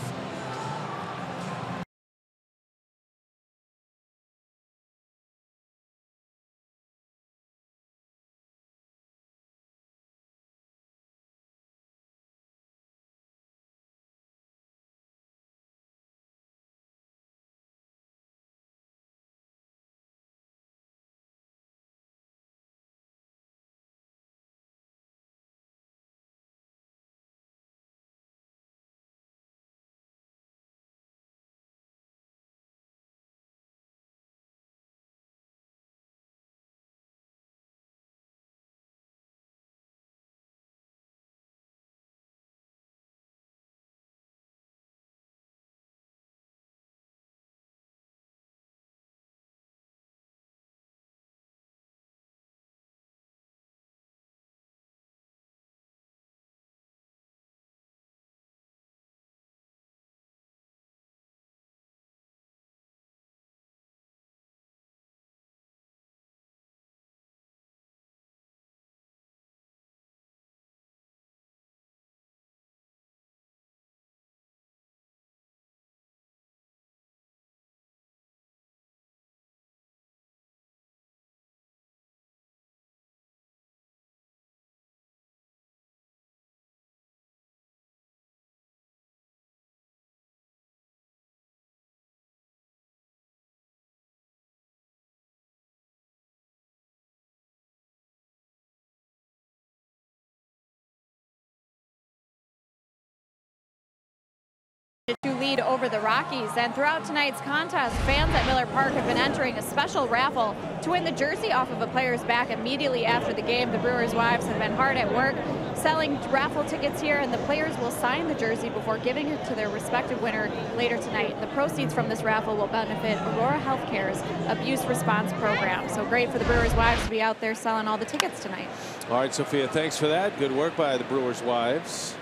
To lead over the Rockies, and throughout tonight's contest, fans at Miller Park have been entering a special raffle to win the jersey off of a player's back immediately after the game. The Brewers' wives have been hard at work selling raffle tickets here, and the players will sign the jersey before giving it to their respective winner later tonight. The proceeds from this raffle will benefit Aurora Healthcare's abuse response program. So great for the Brewers' wives to be out there selling all the tickets tonight. All right, Sophia, thanks for that. Good work by the Brewers' wives.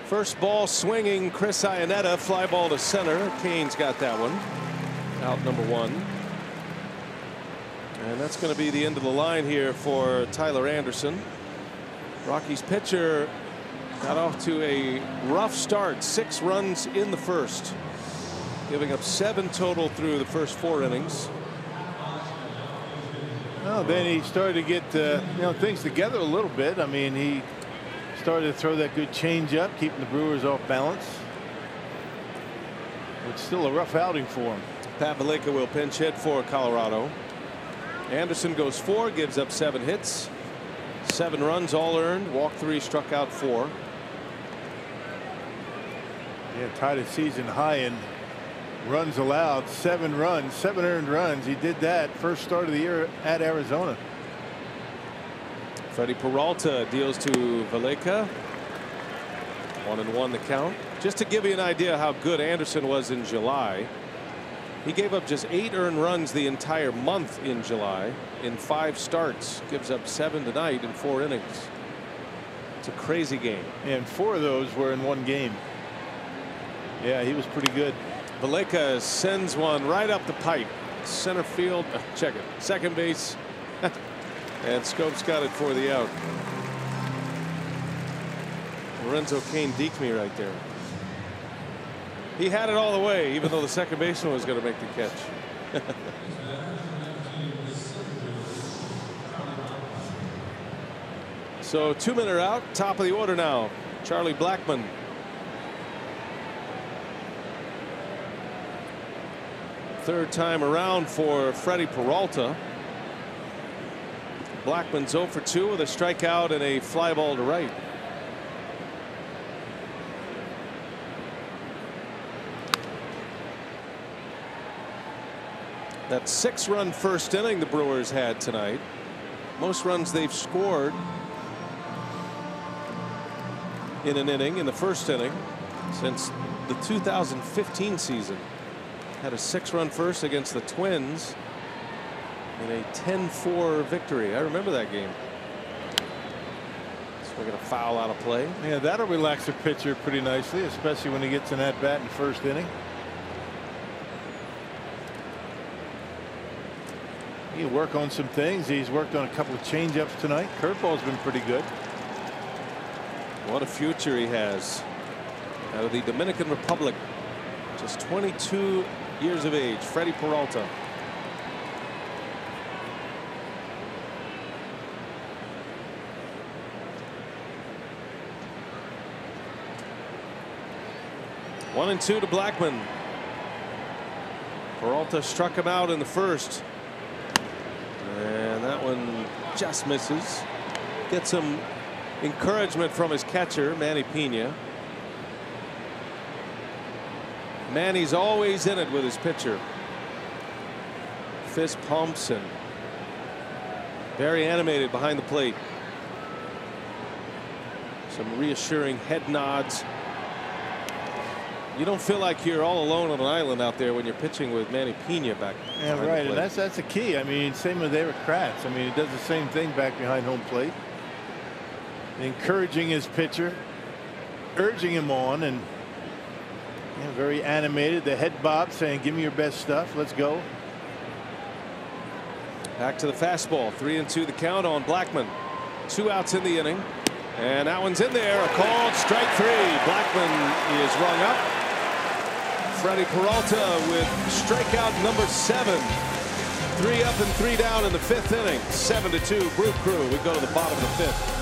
First ball swinging, Chris Iannetta, fly ball to center. Kane's got that one. Out number 1. And that's going to be the end of the line here for Tyler Anderson. Rockies pitcher got off to a rough start. 6 runs in the first, giving up 7 total through the first 4 innings. Well, then he started to get things together a little bit. I mean, he started to throw that good changeup, keeping the Brewers off balance. It's still a rough outing for him. Pat Valleca will pinch hit for Colorado. Anderson goes 4, gives up 7 hits, 7 runs all earned, walked 3, struck out 4. Yeah, tied a season high in runs allowed. 7 runs, 7 earned runs. He did that first start of the year at Arizona. Freddie Peralta deals to Valleca. 1-1 the count. Just to give you an idea how good Anderson was in July, he gave up just 8 earned runs the entire month in July in 5 starts. Gives up 7 tonight in 4 innings. It's a crazy game. And 4 of those were in 1 game. Yeah, he was pretty good. Valleca sends one right up the pipe. Center field. Check it. Second base. And Scopes got it for the out. Lorenzo Cain deked me right there. He had it all the way, even though the second baseman was going to make the catch. So 2-men are out. Top of the order now. Charlie Blackmon. Third time around for Freddie Peralta. Blackman's 0 for 2 with a strikeout and a fly ball to right. That 6-run first inning the Brewers had tonight. Most runs they've scored in an inning in the first inning since the 2015 season. Had a 6-run first against the Twins in a 10-4 victory. I remember that game. Swinging a foul out of play. Yeah, that'll relax a pitcher pretty nicely, especially when he gets an at-bat in the first inning. He'll work on some things. He's worked on a couple of change-ups tonight. Curveball's been pretty good. What a future he has out of the Dominican Republic. Just 22 years of age. Freddie Peralta. One and 2 to Blackmon. Peralta struck him out in the first. And that one just misses. Get some encouragement from his catcher, Manny Pena. Manny's always in it with his pitcher. Fist pumps and very animated behind the plate. Some reassuring head nods. You don't feel like you're all alone on an island out there when you're pitching with Manny Pena back. Yeah, right, and that's the key. I mean, same with Eric Kratz. I mean, he does the same thing back behind home plate, encouraging his pitcher, urging him on, and very animated. The head bob saying, "Give me your best stuff. Let's go." Back to the fastball. 3-2 the count on Blackmon. 2 outs in the inning, and that one's in there. A called strike 3. Blackmon is rung up. Freddie Peralta with strikeout number 7. 3 up and 3 down in the 5th inning. 7-2 Brew Crew. We go to the bottom of the 5th.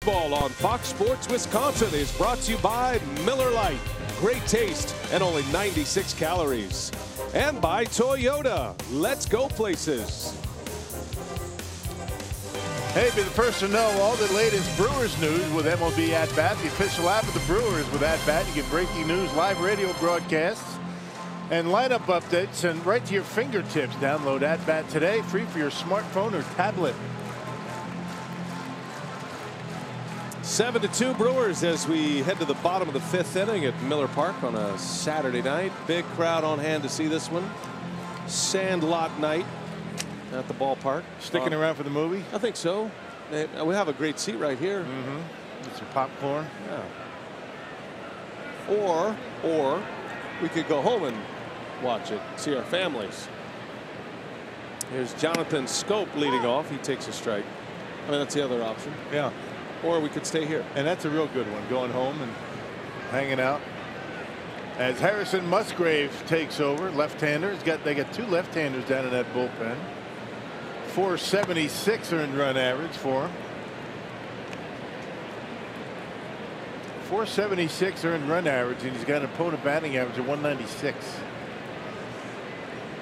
Baseball on Fox Sports Wisconsin is brought to you by Miller Lite. Great taste and only 96 calories. And by Toyota. Let's go places. Hey, be the first to know all the latest Brewers news with MLB At Bat, the official app of the Brewers with At Bat. You get breaking news, live radio broadcasts, and lineup updates, and right to your fingertips. Download At Bat today, free for your smartphone or tablet. 7-2 Brewers as we head to the bottom of the 5th inning at Miller Park on a Saturday night. Big crowd on hand to see this one. Sandlot night at the ballpark. Sticking around for the movie? I think so. We have a great seat right here. Get some popcorn. Yeah. Or we could go home and watch it, see our families. Here's Jonathan Scope leading off. He takes a strike. I mean, that's the other option. Yeah. Or we could stay here. And that's a real good one, going home and hanging out. As Harrison Musgrave takes over, left-hander. They got 2 left-handers down in that bullpen. 476 earned run average for him. 476 earned run average, and he's got an opponent batting average of 196.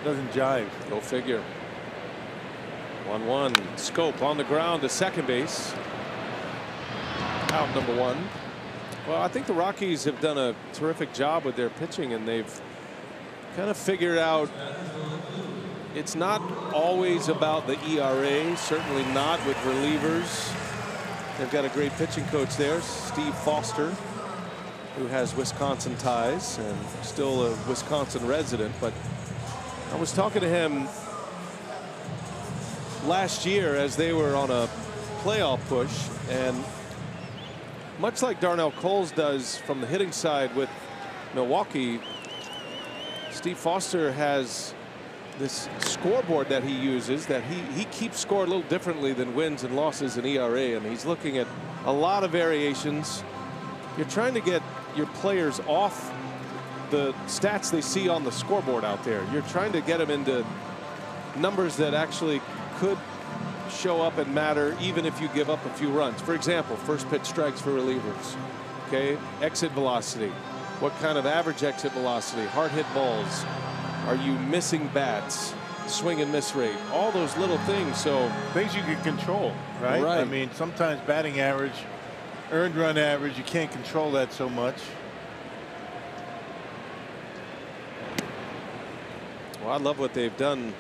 Doesn't jive. Go figure. 1-1. Scope on the ground to second base. Out number 1. Well, I think the Rockies have done a terrific job with their pitching, and they've kind of figured out it's not always about the ERA, certainly not with relievers. They've got a great pitching coach there, Steve Foster, who has Wisconsin ties and still a Wisconsin resident. But I was talking to him last year as they were on a playoff push, and much like Darnell Coles does from the hitting side with Milwaukee, Steve Foster has this scoreboard that he uses that he keeps score a little differently than wins and losses in ERA, and he's looking at a lot of variations. You're trying to get your players off the stats they see on the scoreboard out there. You're trying to get them into numbers that actually could show up and matter even if you give up a few runs. For example, first pitch strikes for relievers. Okay, exit velocity. What kind of average exit velocity? Hard hit balls. Are you missing bats? Swing and miss rate. All those little things. So things you can control, right? I mean, sometimes batting average, earned run average, you can't control that so much. Well, I love what they've done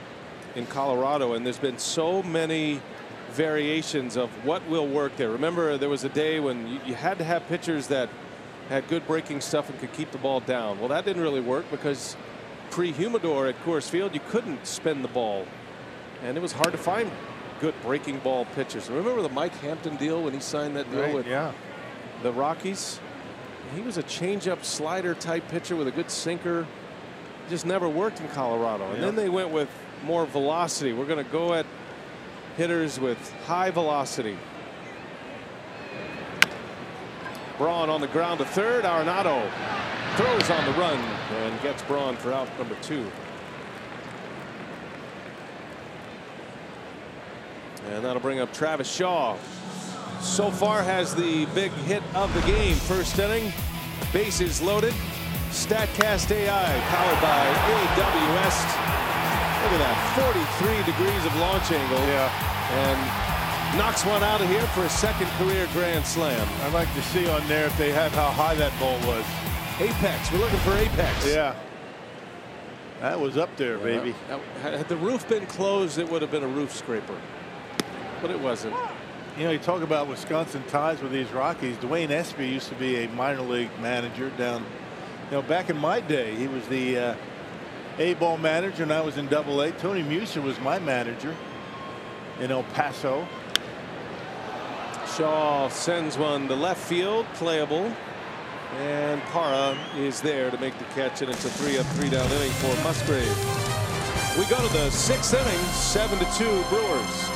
in Colorado, and there's been so many variations of what will work there. Remember, there was a day when you had to have pitchers that had good breaking stuff and could keep the ball down. Well, that didn't really work because pre-Humidor at Coors Field, you couldn't spin the ball, and it was hard to find good breaking ball pitchers. Remember the Mike Hampton deal when he signed that deal with the Rockies? He was a changeup slider type pitcher with a good sinker. Just never worked in Colorado. And then they went with more velocity. We're going to go at hitters with high velocity. Braun on the ground to third. Arenado throws on the run and gets Braun for out number 2. And that'll bring up Travis Shaw. So far has the big hit of the game. First inning, bases loaded. StatCast AI powered by AWS. Look at that, 43 degrees of launch angle. And knocks one out of here for a second career grand slam. I'd like to see on there if they have how high that ball was. Apex. We're looking for apex. Yeah. That was up there, baby. Had the roof been closed, it would have been a roof scraper. But it wasn't. You know, you talk about Wisconsin ties with these Rockies. Dwayne Espy used to be a minor league manager down, you know, back in my day. He was the A-ball manager, and I was in Double-A. Tony Muser was my manager in El Paso. Shaw sends one to left field, playable, and Parra is there to make the catch, and it's a 3-up, 3-down inning for Musgrave. We go to the 6th inning, 7-2 Brewers.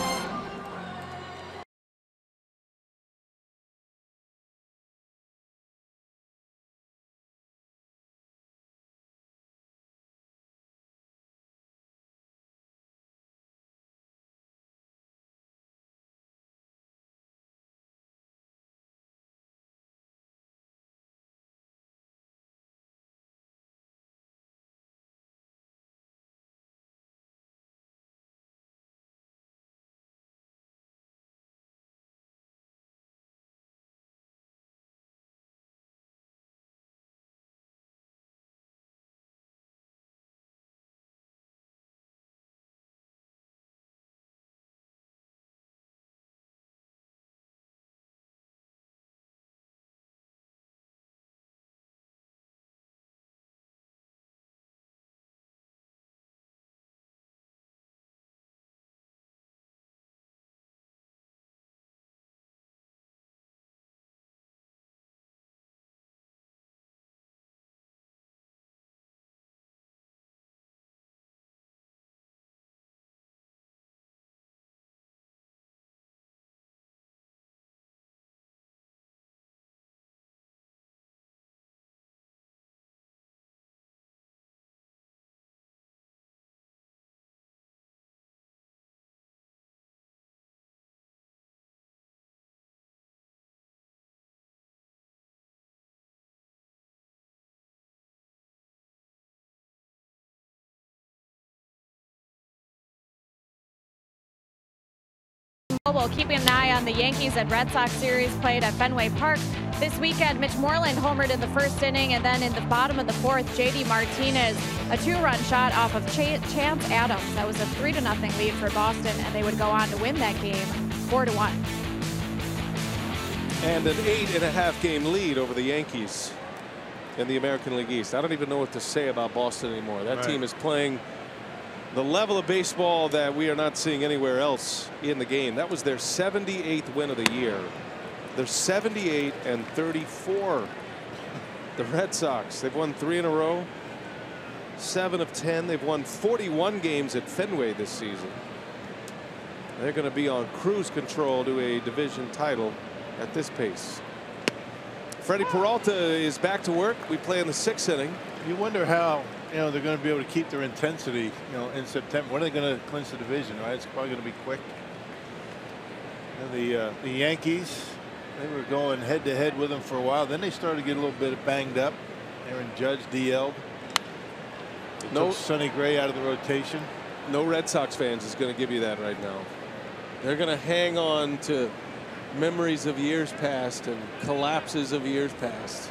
Well, keeping an eye on the Yankees and Red Sox series played at Fenway Park this weekend. Mitch Moreland homered in the first inning, and then in the bottom of the fourth, J.D. Martinez, a 2-run shot off of Chance Adams. That was a 3-0 lead for Boston, and they would go on to win that game 4-1. And an 8.5 game lead over the Yankees in the American League East. I don't even know what to say about Boston anymore. That team is playing the level of baseball that we are not seeing anywhere else in the game. That was their 78th win of the year. They're 78-34. The Red Sox, they've won 3 in a row. 7 of 10. They've won 41 games at Fenway this season. They're going to be on cruise control to a division title at this pace. Freddie Peralta is back to work. We play in the 6th inning. You wonder how they're going to be able to keep their intensity in September. When are they going to clinch the division? Right, it's probably going to be quick. And the Yankees, they were going head to head with them for a while. Then they started to get a little bit banged up. Aaron Judge DL'd. No Sonny Gray out of the rotation. No Red Sox fans is going to give you that right now. They're going to hang on to memories of years past and collapses of years past.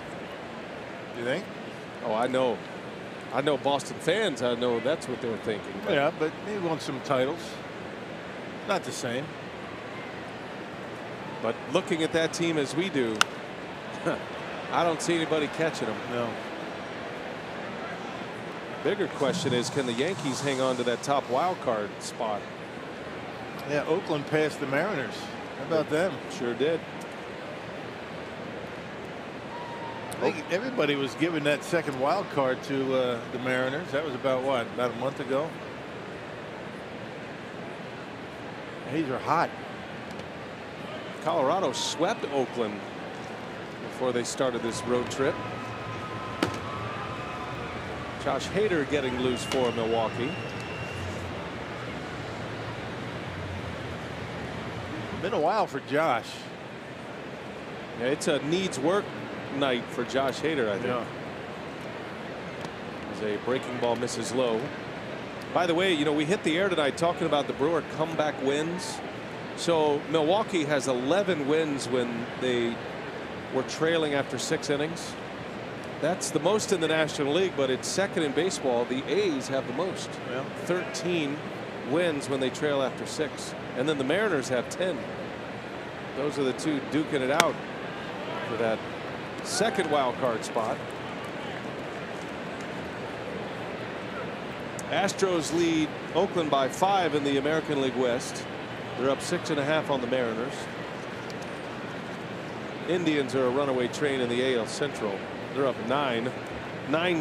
You think? Oh, I know. I know Boston fans. I know that's what they were thinking. Yeah, but they won some titles. Not the same. But looking at that team as we do, I don't see anybody catching them. No. Bigger question is, can the Yankees hang on to that top wild card spot? Yeah, Oakland passed the Mariners. How about them? Sure did. I think everybody was giving that second wild card to the Mariners. That was about what? About a month ago. These are hot. Colorado swept Oakland before they started this road trip. Josh Hader getting loose for Milwaukee. Been a while for Josh. Yeah, it's a needs work night for Josh Hader, I think. Yeah. As a breaking ball misses low. By the way, we hit the air tonight talking about the Brewer comeback wins. So Milwaukee has 11 wins when they were trailing after 6 innings. That's the most in the National League, but it's second in baseball. The A's have the most. Yeah. 13 wins when they trail after 6. And then the Mariners have 10. Those are the two duking it out for that second wild card spot. Astros lead Oakland by 5 in the American League West. They're up 6.5 on the Mariners. Indians are a runaway train in the AL Central. They're up 9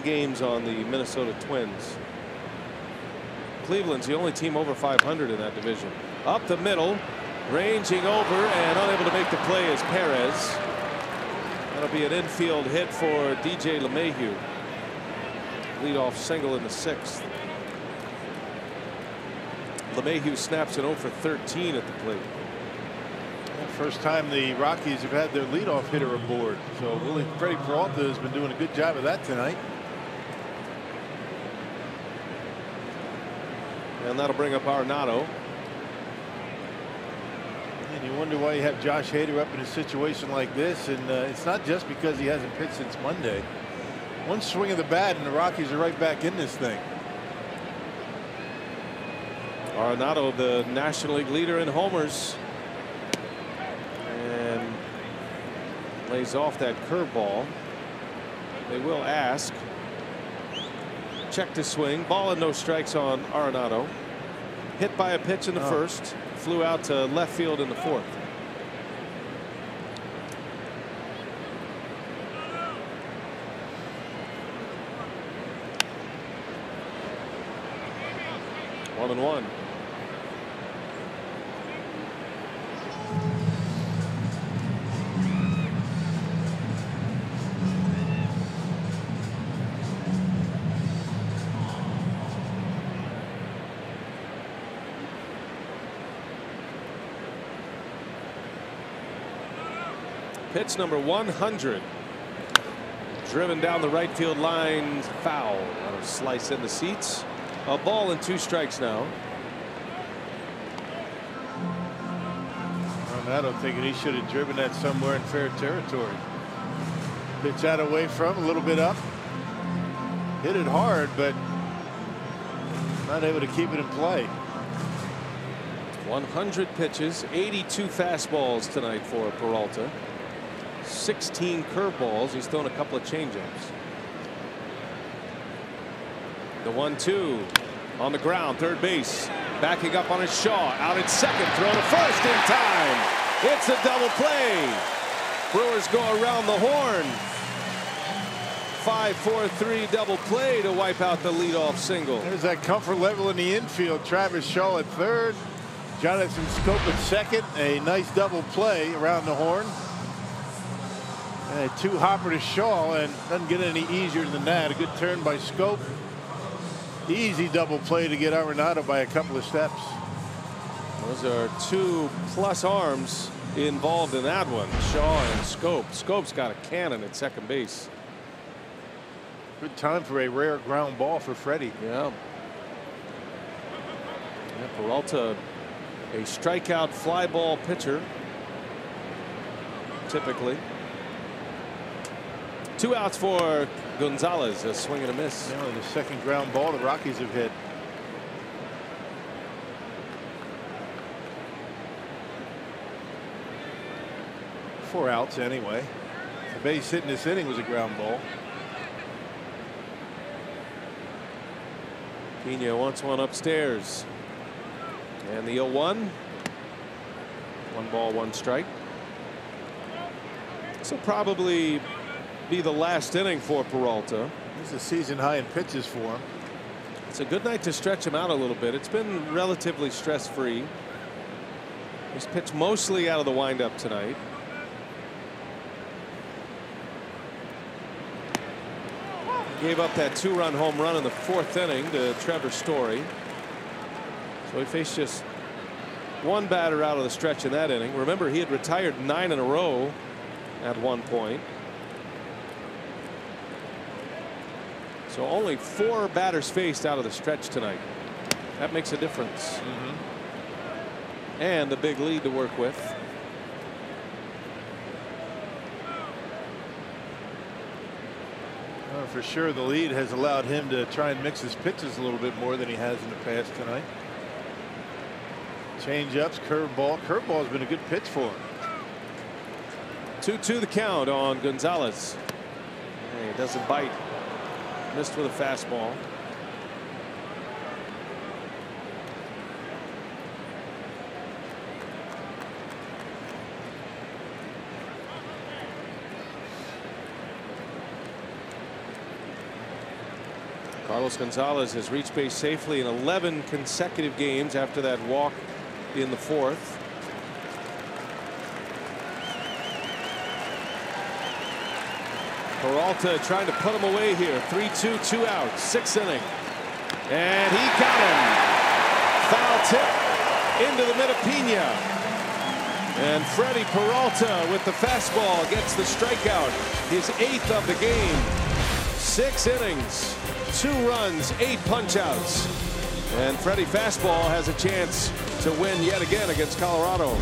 games on the Minnesota Twins. Cleveland's the only team over 500 in that division. Up the middle, ranging over and unable to make the play is Perez. That'll be an infield hit for DJ LeMahieu. Leadoff single in the 6th. LeMahieu snaps an 0 for 13 at the plate. First time the Rockies have had their leadoff hitter aboard. So Freddie Peralta has been doing a good job of that tonight. And that'll bring up Arenado. And you wonder why you have Josh Hader up in a situation like this. And it's not just because he hasn't pitched since Monday. One swing of the bat and the Rockies are right back in this thing. Arenado, the National League leader in homers, and lays off that curveball. They will ask. Check to swing. Ball and no strikes on Arenado. Hit by a pitch in the first. Flew out to left field in the 4th. One and one. Pitch number 100. Driven down the right field line, foul. That'll slice in the seats. A ball and 2 strikes now. Arenado thinking he should have driven that somewhere in fair territory. Pitch out away from, a little bit up. Hit it hard, but not able to keep it in play. 100 pitches, 82 fastballs tonight for Peralta. 16 curveballs. He's thrown a couple of changeups. The 1-2 on the ground, third base. Backing up on his Shaw, out at second, throw to first in time. It's a double play. Brewers go around the horn. 5-4-3 double play to wipe out the leadoff single. There's that comfort level in the infield. Travis Shaw at third, Jonathan Scope at second. A nice double play around the horn. And a two-hopper to Shaw, and doesn't get any easier than that. A good turn by Scope. Easy double play to get Arenado by a couple of steps. Those are 2+ arms involved in that one. Shaw and Scope. Scope's got a cannon at second base. Good time for a rare ground ball for Freddie. Yeah. Peralta, a strikeout fly ball pitcher. Typically. 2 outs for Gonzalez, a swing and a miss. You know, the second ground ball the Rockies have hit. Four outs anyway. The base hit in this inning was a ground ball. Pena wants one upstairs. And the 0-1. 1 ball, 1 strike. This will probably be the last inning for Peralta. This is a season high in pitches for him. It's a good night to stretch him out a little bit. It's been relatively stress-free. He's pitched mostly out of the windup tonight. Gave up that 2-run home run in the 4th inning to Trevor Story. So he faced just 1 batter out of the stretch in that inning. Remember, he had retired 9 in a row at one point. So only 4 batters faced out of the stretch tonight. That makes a difference. And a big lead to work with. Well, for sure the lead has allowed him to try and mix his pitches a little bit more than he has in the past tonight. Change ups, curveball. Curveball has been a good pitch for him. 2-2 the count on Gonzalez. Hey, it doesn't bite. Missed with a fastball. Carlos Gonzalez has reached base safely in 11 consecutive games after that walk in the 4th. Peralta trying to put him away here. 3-2, 2 outs, 6th inning. And he got him. Foul tip into the mid of Pena. And Freddie Peralta with the fastball gets the strikeout. His 8th of the game. 6 innings, 2 runs, 8 punch-outs. And Freddie fastball has a chance to win yet again against Colorado.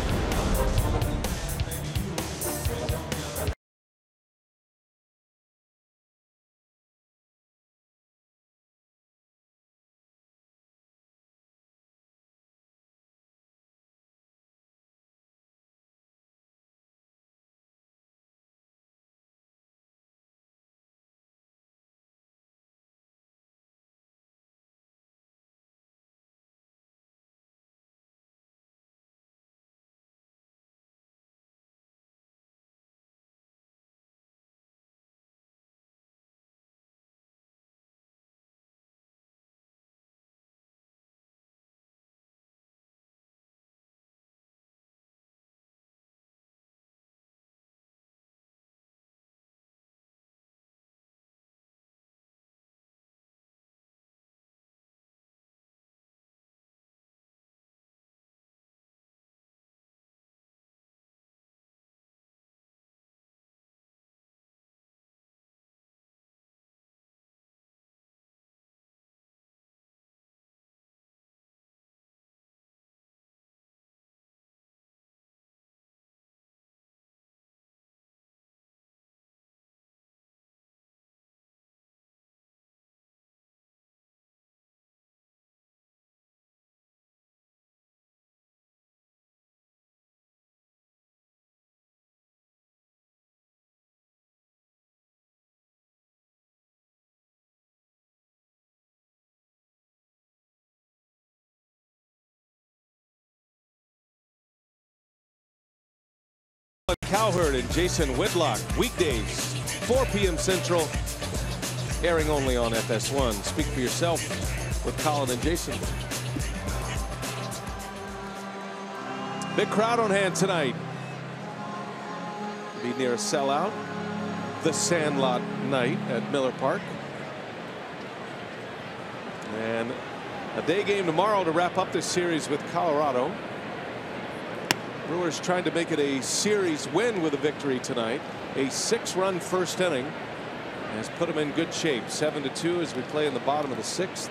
Cowherd and Jason Whitlock. Weekdays, 4 p.m. Central. Airing only on FS1. Speak for yourself with Colin and Jason. Big crowd on hand tonight. Be near a sellout. The Sandlot night at Miller Park. And a day game tomorrow to wrap up this series with Colorado. Brewers trying to make it a series win with a victory tonight. A 6-run first inning has put them in good shape. 7-2 as we play in the bottom of the 6th.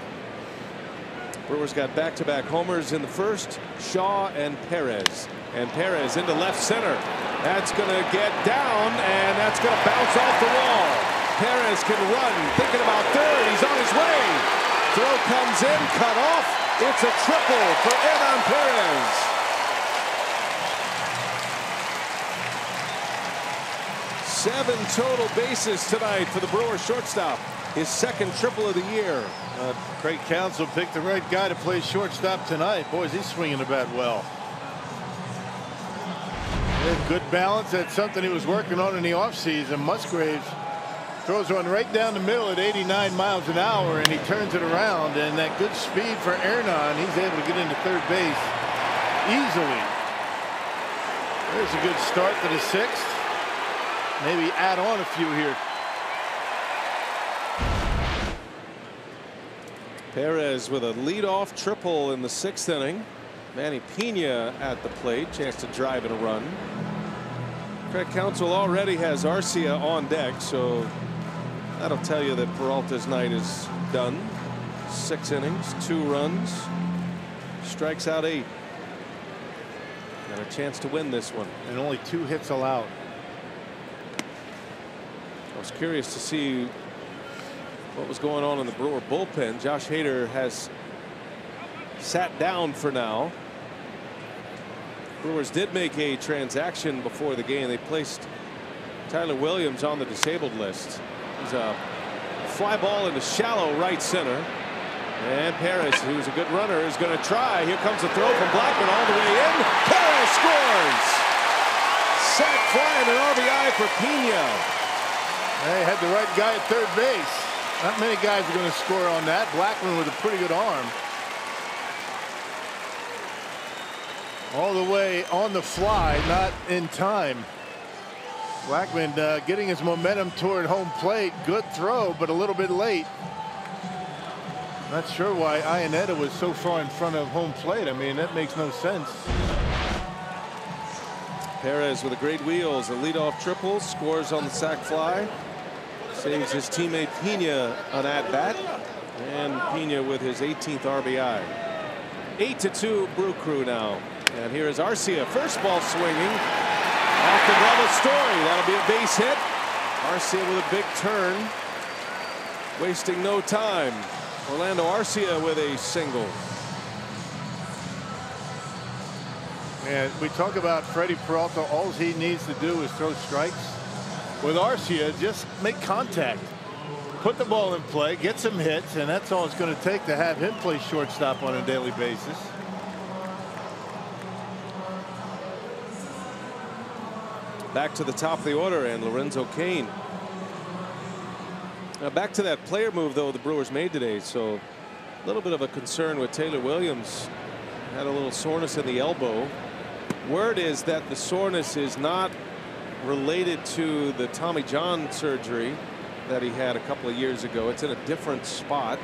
Brewers got back-to-back homers in the first. Shaw and Perez. And Perez into left center. That's going to get down, and that's going to bounce off the wall. Perez can run, thinking about third. He's on his way. Throw comes in, cut off. It's a triple for Hernan Perez. Seven total bases tonight for the Brewers shortstop. His second triple of the year. Craig Counsell picked the right guy to play shortstop tonight. Boys, he's swinging the bat well. Good balance. That's something he was working on in the offseason. Musgrave throws one right down the middle at 89 miles an hour, and he turns it around. And that good speed for Hernan, he's able to get into third base easily. There's a good start to the 6th. Maybe add on a few here. Perez with a leadoff triple in the 6th inning. Manny Pena at the plate. Chance to drive in a run. Craig Counsell already has Arcia on deck, so that'll tell you that Peralta's night is done. 6 innings, 2 runs, strikes out 8. Got a chance to win this one. And only 2 hits allowed. I was curious to see what was going on in the Brewer bullpen. Josh Hader has sat down for now. Brewers did make a transaction before the game. They placed Tyler Williams on the disabled list. He's a fly ball into shallow right center. And Perez, who's a good runner, is going to try. Here comes a throw from Blackman all the way in. Perez scores! Sac fly and an RBI for Pena. They had the right guy at third base. Not many guys are going to score on that. Blackman with a pretty good arm. All the way on the fly, not in time. Blackman getting his momentum toward home plate. Good throw, but a little bit late. Not sure why Iannetta was so far in front of home plate. I mean, that makes no sense. Perez with a great wheels, a leadoff triple, scores on the sac fly. Saves his teammate Pena an at-bat. And Pena with his 18th RBI. 8-2 Brew Crew now. And here is Arcia. First ball swinging. Off the glove of Story. That'll be a base hit. Arcia with a big turn. Wasting no time. Orlando Arcia with a single. And we talk about Freddie Peralta. All he needs to do is throw strikes. With Arcia, just make contact. Put the ball in play, get some hits, and that's all it's going to take to have him play shortstop on a daily basis. Back to the top of the order, and Lorenzo Cain. Now back to that player move, though, the Brewers made today. So a little bit of a concern with Taylor Williams. Had a little soreness in the elbow. Word is that the soreness is not related to the Tommy John surgery that he had a couple of years ago. It's in a different spot,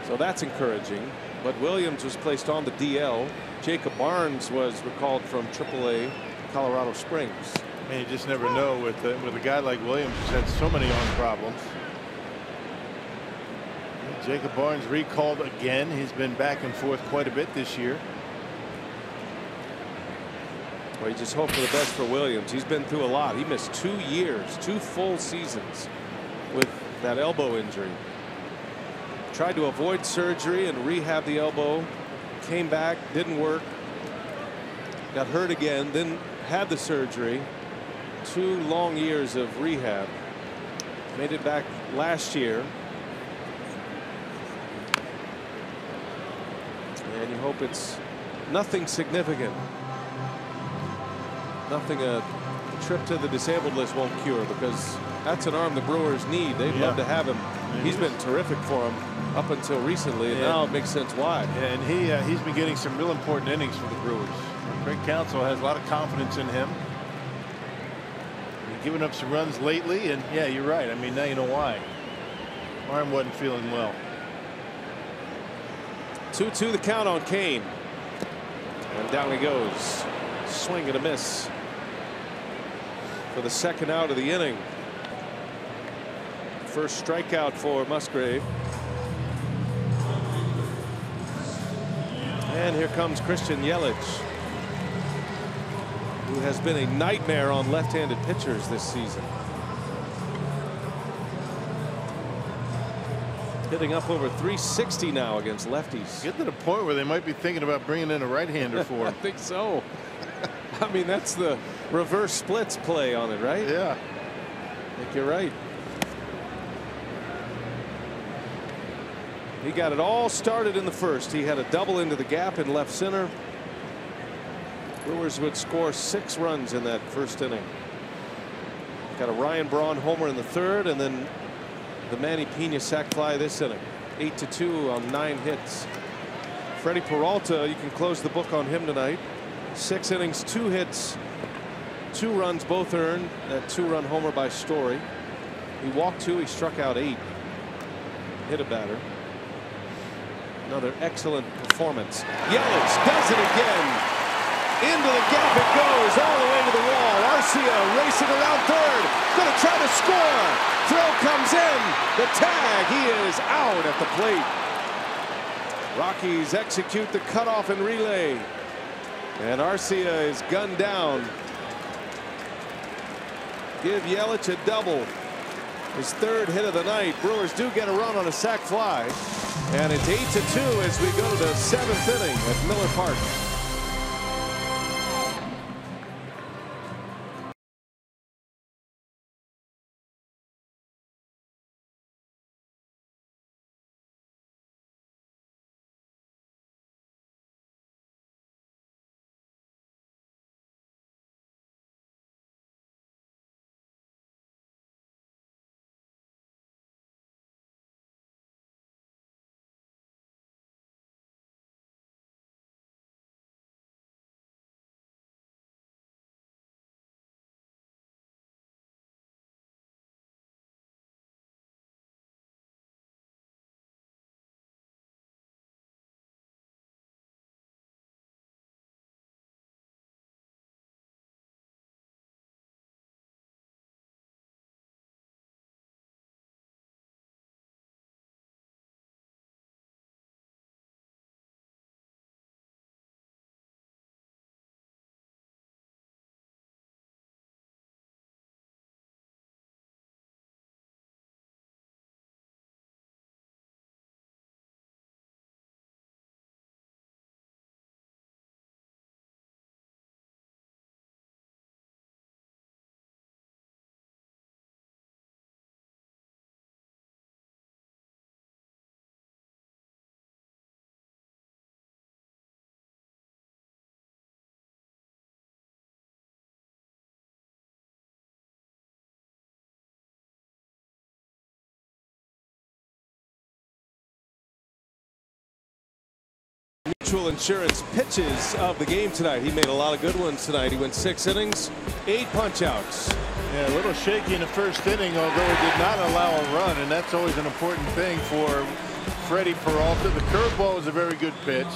so that's encouraging. But Williams was placed on the DL. Jacob Barnes was recalled from AAA Colorado Springs. And you just never know with a guy like Williams who's had so many arm problems. Jacob Barnes recalled again. He's been back and forth quite a bit this year. Well, you just hope for the best for Williams. He's been through a lot. He missed 2 years, 2 full seasons with that elbow injury. Tried to avoid surgery and rehab the elbow. Came back, didn't work. Got hurt again, then had the surgery. 2 long years of rehab. Made it back last year. And you hope it's nothing significant. Nothing a trip to the disabled list won't cure, because that's an arm the Brewers need. They'd love to have him. He's been terrific for them up until recently, and now it makes sense why. And he's been getting some real important innings for the Brewers. Craig Counsell has a lot of confidence in him. He's given up some runs lately, and yeah, you're right. I mean, now you know why. Arm wasn't feeling well. 2-2 the count on Kane. And down he goes. Swing and a miss for the second out of the inning. First strikeout for Musgrave. And here comes Christian Yelich, who has been a nightmare on left-handed pitchers this season. Hitting up over 360 now against lefties. Get to the point where they might be thinking about bringing in a right-hander for him. I think so. I mean, that's the reverse splits play on it, right? Yeah. I think you're right. He got it all started in the first. He had a double into the gap in left center. Brewers would score 6 runs in that first inning. Got a Ryan Braun homer in the third, and then the Manny Pena sac fly this inning. 8-2 on 9 hits. Freddie Peralta, you can close the book on him tonight. 6 innings, 2 hits, 2 runs, both earned. That 2-run homer by Story. He walked 2, he struck out 8. Hit a batter. Another excellent performance. Yelich does it again. Into the gap it goes, all the way to the wall. Arcia racing around third, going to try to score. Throw comes in. The tag, he is out at the plate. Rockies execute the cutoff and relay. And Arcia is gunned down. Give Yelich a double. His 3rd hit of the night. Brewers do get a run on a sac fly. And it's 8-2 as we go to the 7th inning at Miller Park. Mutual Insurance pitches of the game tonight. He made a lot of good ones tonight. He went 6 innings, 8 punch-outs. Yeah, a little shaky in the first inning, although it did not allow a run, and that's always an important thing for Freddie Peralta. The curveball was a very good pitch.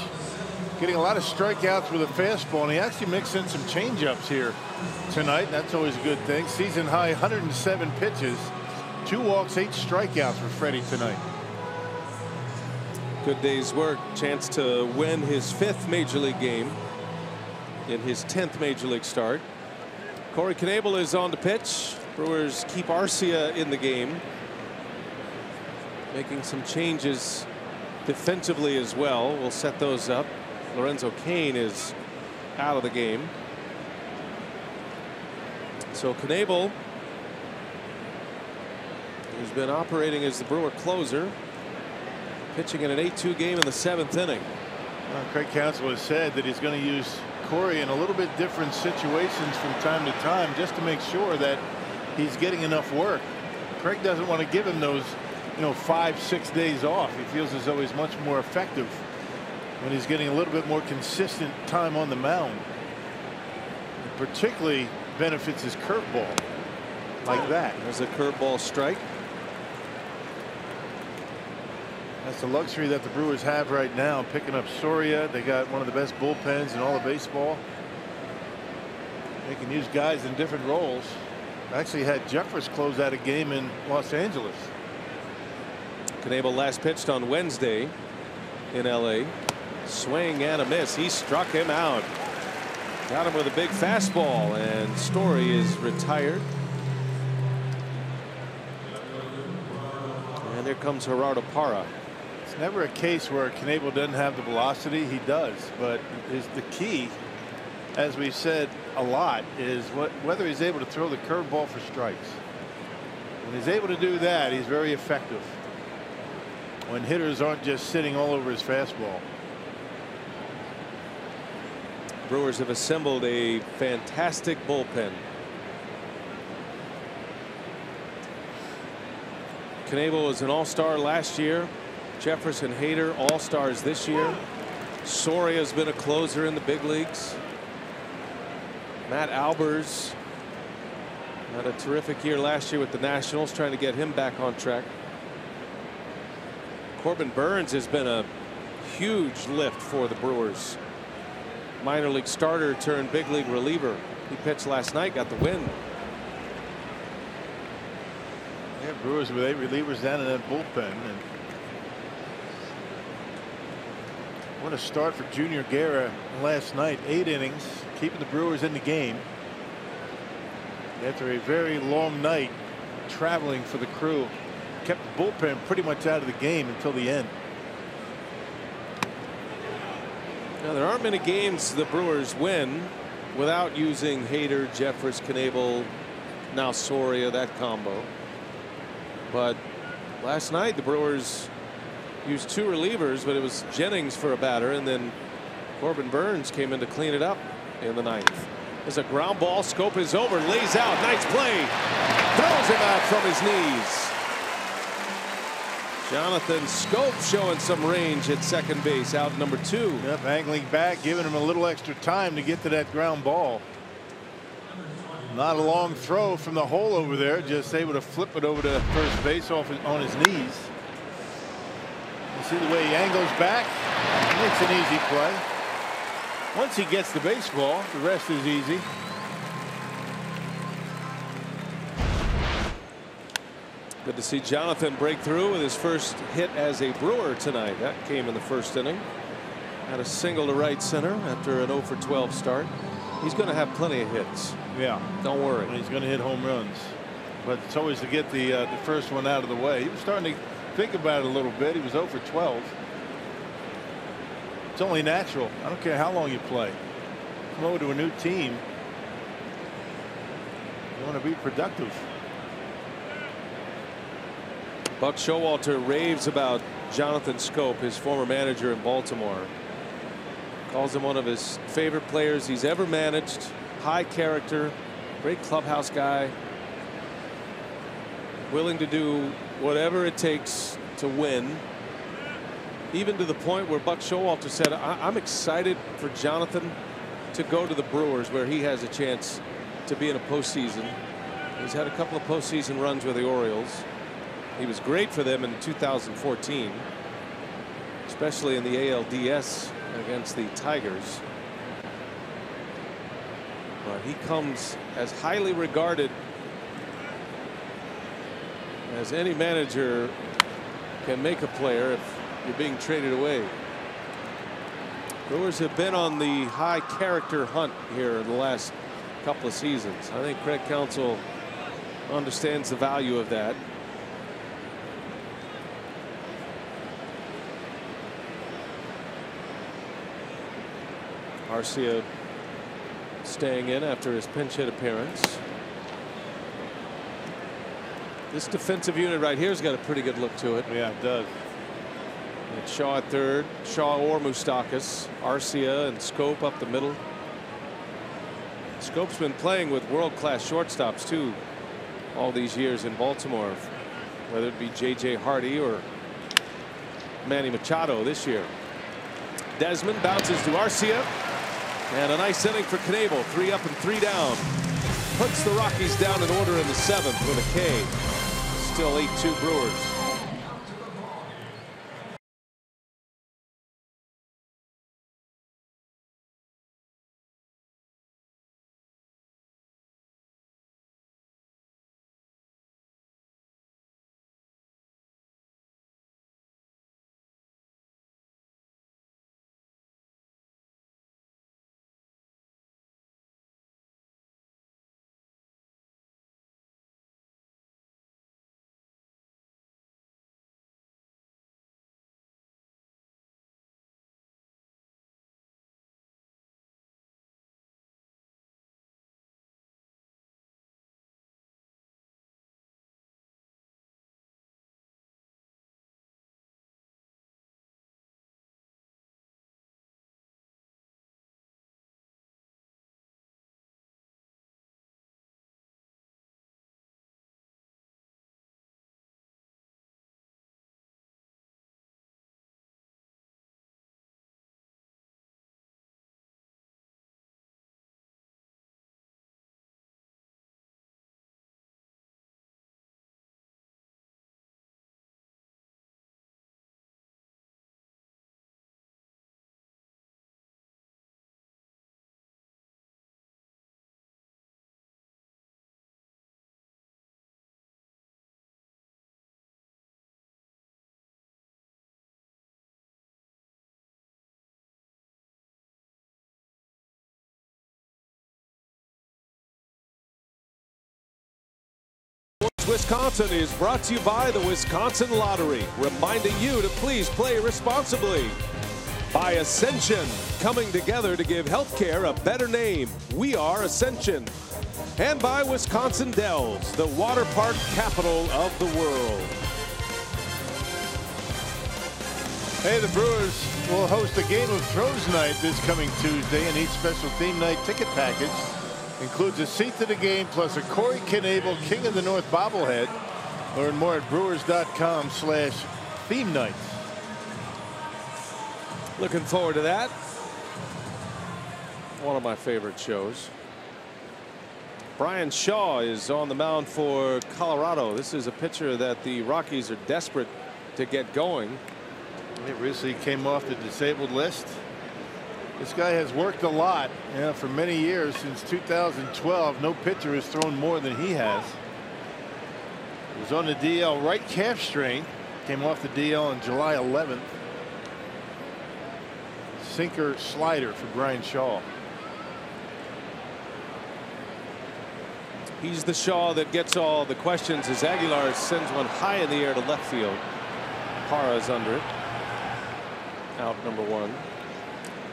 Getting a lot of strikeouts with a fastball, and he actually mixed in some changeups here tonight. That's always a good thing. Season high 107 pitches, 2 walks, 8 strikeouts for Freddie tonight. Good day's work. Chance to win his 5th major league game in his 10th major league start. Corey Knebel is on the pitch. Brewers keep Arcia in the game, making some changes defensively as well. We'll set those up. Lorenzo Cain is out of the game. So Knebel, who's been operating as the Brewer closer, pitching in an 8-2 game in the 7th inning. Well, Craig Counsell has said that he's going to use Corey in a little bit different situations from time to time just to make sure that he's getting enough work. Craig doesn't want to give him those 5-6 days off. He feels as though he's much more effective when he's getting a little bit more consistent time on the mound. It particularly benefits his curveball like that. There's a curveball strike. That's the luxury that the Brewers have right now, picking up Soria. They got one of the best bullpens in all of baseball. They can use guys in different roles. Actually had Jeffers close out a game in Los Angeles. Knebel last pitched on Wednesday in LA. Swing and a miss. He struck him out. Got him with a big fastball, and Story is retired. And here comes Gerardo Parra. It's never a case where Knebel doesn't have the velocity. He does, but the key, as we've said a lot, is whether he's able to throw the curveball for strikes. When he's able to do that, he's very effective. When hitters aren't just sitting all over his fastball. Brewers have assembled a fantastic bullpen. Knebel was an all-star last year. Jefferson, Hader, all-stars this year. Soria has been a closer in the big leagues. Matt Albers had a terrific year last year with the Nationals, trying to get him back on track. Corbin Burns has been a huge lift for the Brewers. Minor league starter turned big league reliever. He pitched last night, got the win. Yeah, Brewers with 8 relievers down in that bullpen. And what a start for Junior Guerra last night. 8 innings, keeping the Brewers in the game. After a very long night traveling for the crew, kept the bullpen pretty much out of the game until the end. Now, there aren't many games the Brewers win without using Hader, Jeffers, Knebel, now Soria, that combo. But last night the Brewers used 2 relievers, but it was Jennings for a batter, and then Corbin Burns came in to clean it up in the 9th. There's a ground ball. Scope is over, lays out. Nice play. Throws him out from his knees. Jonathan Scope showing some range at second base, out number 2. Yep, angling back, giving him a little extra time to get to that ground ball. Not a long throw from the hole over there, just able to flip it over to first base on his knees. You see the way he angles back? He makes an easy play. Once he gets the baseball, the rest is easy. Good to see Jonathan break through with his first hit as a Brewer tonight. That came in the first inning. Had a single to right center after an 0 for 12 start. He's going to have plenty of hits. Yeah, don't worry. And he's going to hit home runs. But it's always to get the first one out of the way. He was starting to think about it a little bit. He was 0 for 12. It's only natural. I don't care how long you play. Come over to a new team. You want to be productive. Buck Showalter raves about Jonathan Scope, his former manager in Baltimore. Calls him one of his favorite players he's ever managed. High character, great clubhouse guy. Willing to do whatever it takes to win. Even to the point where Buck Showalter said, I'm excited for Jonathan to go to the Brewers, where he has a chance to be in a postseason. He's had a couple of postseason runs with the Orioles. He was great for them in 2014, especially in the ALDS against the Tigers. But he comes as highly regarded as any manager can make a player if you're being traded away. Brewers have been on the high character hunt here in the last couple of seasons. I think Craig Counsell understands the value of that. Arcia staying in after his pinch hit appearance. This defensive unit right here has got a pretty good look to it. Yeah, it does. It's Shaw at third, Shaw or Moustakas, Arcia and Scope up the middle. Scope's been playing with world-class shortstops too all these years in Baltimore, whether it be J.J. Hardy or Manny Machado this year. Desmond bounces to Arcia, and a nice inning for Knebel. 3 up and 3 down. Puts the Rockies down in order in the 7th with a K. Still 8-2 Brewers. Wisconsin is brought to you by the Wisconsin Lottery, reminding you to please play responsibly. By Ascension, coming together to give healthcare a better name. We are Ascension. And by Wisconsin Dells, the water park capital of the world. Hey, the Brewers will host a Game of Thrones night this coming Tuesday, and each special theme night ticket package includes a seat to the game plus a Corey Knebel King of the North bobblehead. Learn more at brewers.com/theme nights. Looking forward to that. One of my favorite shows. Brian Shaw is on the mound for Colorado. This is a pitcher that the Rockies are desperate to get going. He recently came off the disabled list. This guy has worked a lot, for many years. Since 2012, no pitcher has thrown more than he has. He was on the DL right calf strain. Came off the DL on July 11th. Sinker slider for Brian Shaw. He's the Shaw that gets all the questions as Aguilar sends one high in the air to left field. Parra's under it. Out number 1.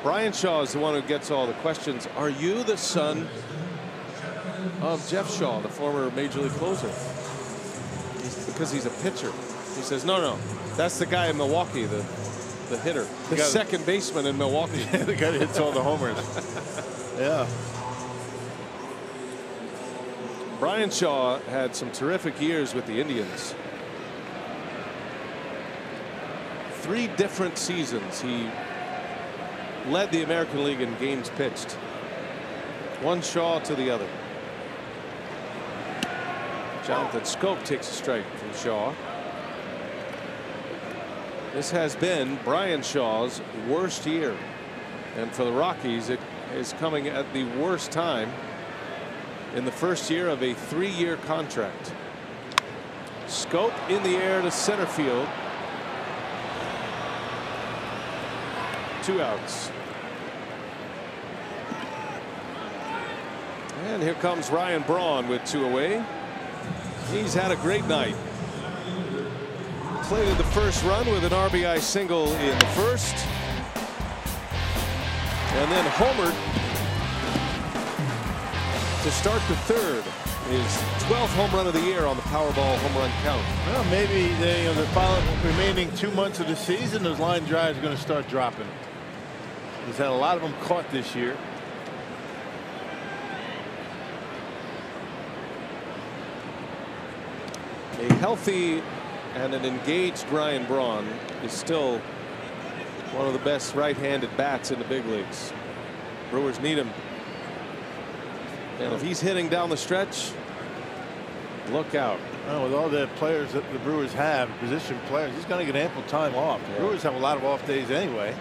Brian Shaw is the one who gets all the questions. Are you the son of Jeff Shaw, the former major league closer? Because he's a pitcher. He says, no, that's the guy in Milwaukee, the hitter, the second baseman in Milwaukee. The guy that hits all the homers. Yeah. Brian Shaw had some terrific years with the Indians. 3 different seasons he led the American League in games pitched. One Shaw to the other. Jonathan Scope takes a strike from Shaw. This has been Brian Shaw's worst year, and for the Rockies it is coming at the worst time in the first year of a 3-year contract. Scope in the air to center field. 2 outs. And here comes Ryan Braun with 2 away. He's had a great night. Plated the first run with an RBI single in the first, and then homered to start the third. His 12th home run of the year on the Powerball home run count. Well, maybe the remaining 2 months of the season, those line drives are going to start dropping. He's had a lot of them caught this year. A healthy and an engaged Ryan Braun is still one of the best right-handed bats in the big leagues. Brewers need him. And if he's hitting down the stretch, look out. Well, with all the players that the Brewers have, position players, he's going to get ample time off. The Brewers have a lot of off days anyway.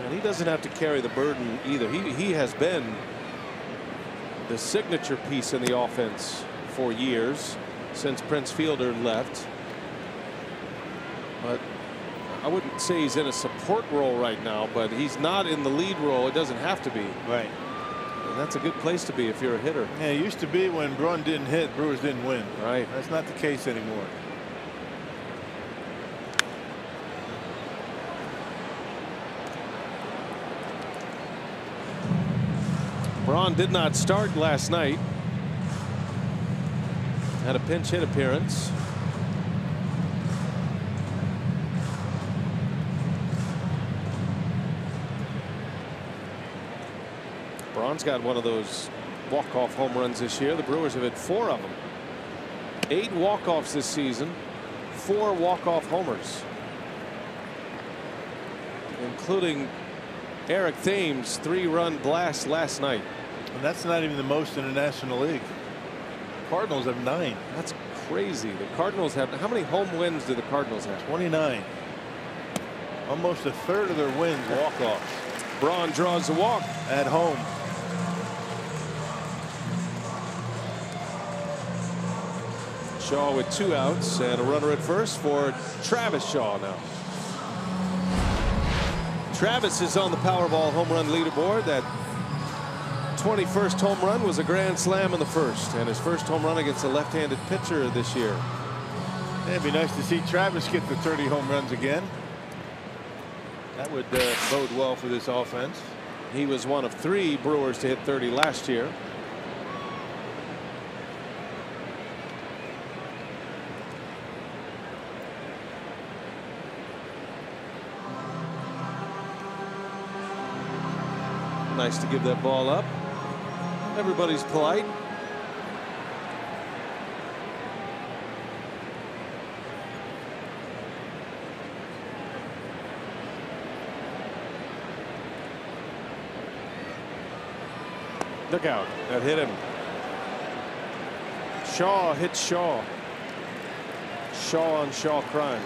And he doesn't have to carry the burden either. He has been the signature piece in the offense for years, since Prince Fielder left. But I wouldn't say he's in a support role right now, but he's not in the lead role. It doesn't have to be. Right. And that's a good place to be if you're a hitter. Yeah, it used to be when Braun didn't hit, Brewers didn't win. Right. That's not the case anymore. Braun did not start last night. Had a pinch hit appearance. Braun's got one of those walk-off home runs this year. The Brewers have hit 4 of them. 8 walk-offs this season, 4 walk-off homers, including Eric Thames' 3-run blast last night. And that's not even the most in the National League. Cardinals have 9. That's crazy. The Cardinals have, how many home wins do the Cardinals have? 29. Almost a third of their wins walk-offs. Braun draws a walk at home. Shaw with 2 outs and a runner at first for Travis Shaw now. Travis is on the Powerball home run leaderboard. That 21st home run was a grand slam in the first, and his first home run against a left-handed pitcher this year. It'd be nice to see Travis get the 30 home runs again. That would bode well for this offense. He was one of 3 Brewers to hit 30 last year. Nice to give that ball up. Everybody's polite. Look out. That hit him. Shaw hits Shaw. Shaw on Shaw crime.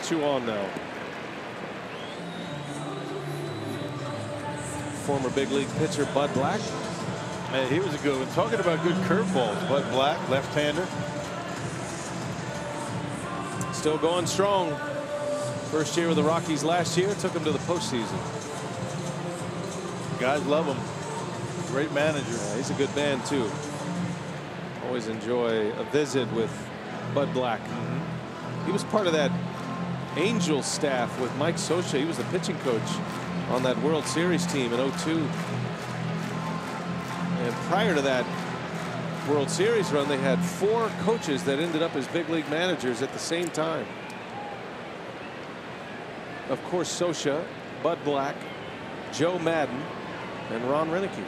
2 on now. Former big league pitcher Bud Black. Man, he was a good one. Talking about good curveballs. Bud Black, left-hander. Still going strong. First year with the Rockies last year, took him to the postseason. Guys love him. Great manager. Yeah, he's a good man too. Always enjoy a visit with Bud Black. He was part of that Angels staff with Mike Scioscia. He was the pitching coach on that World Series team in '02. And prior to that World Series run, they had 4 coaches that ended up as big league managers at the same time. Of course, Scioscia, Bud Black, Joe Madden, and Ron Renicky.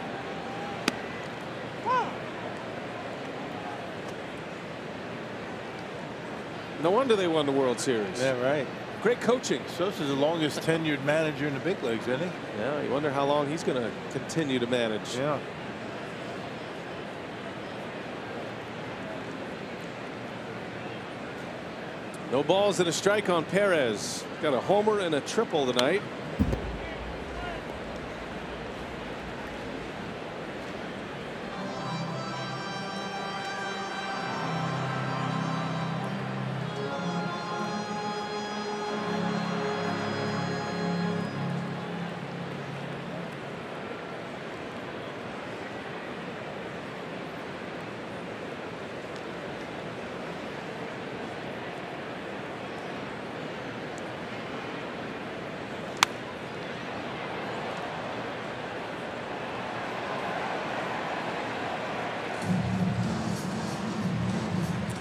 No wonder they won the World Series. Yeah, right. Great coaching. Scioscia's the longest tenured manager in the big leagues, isn't he? Yeah, you wonder how long he's going to continue to manage. Yeah. No balls and a strike on Perez. Got a homer and a triple tonight.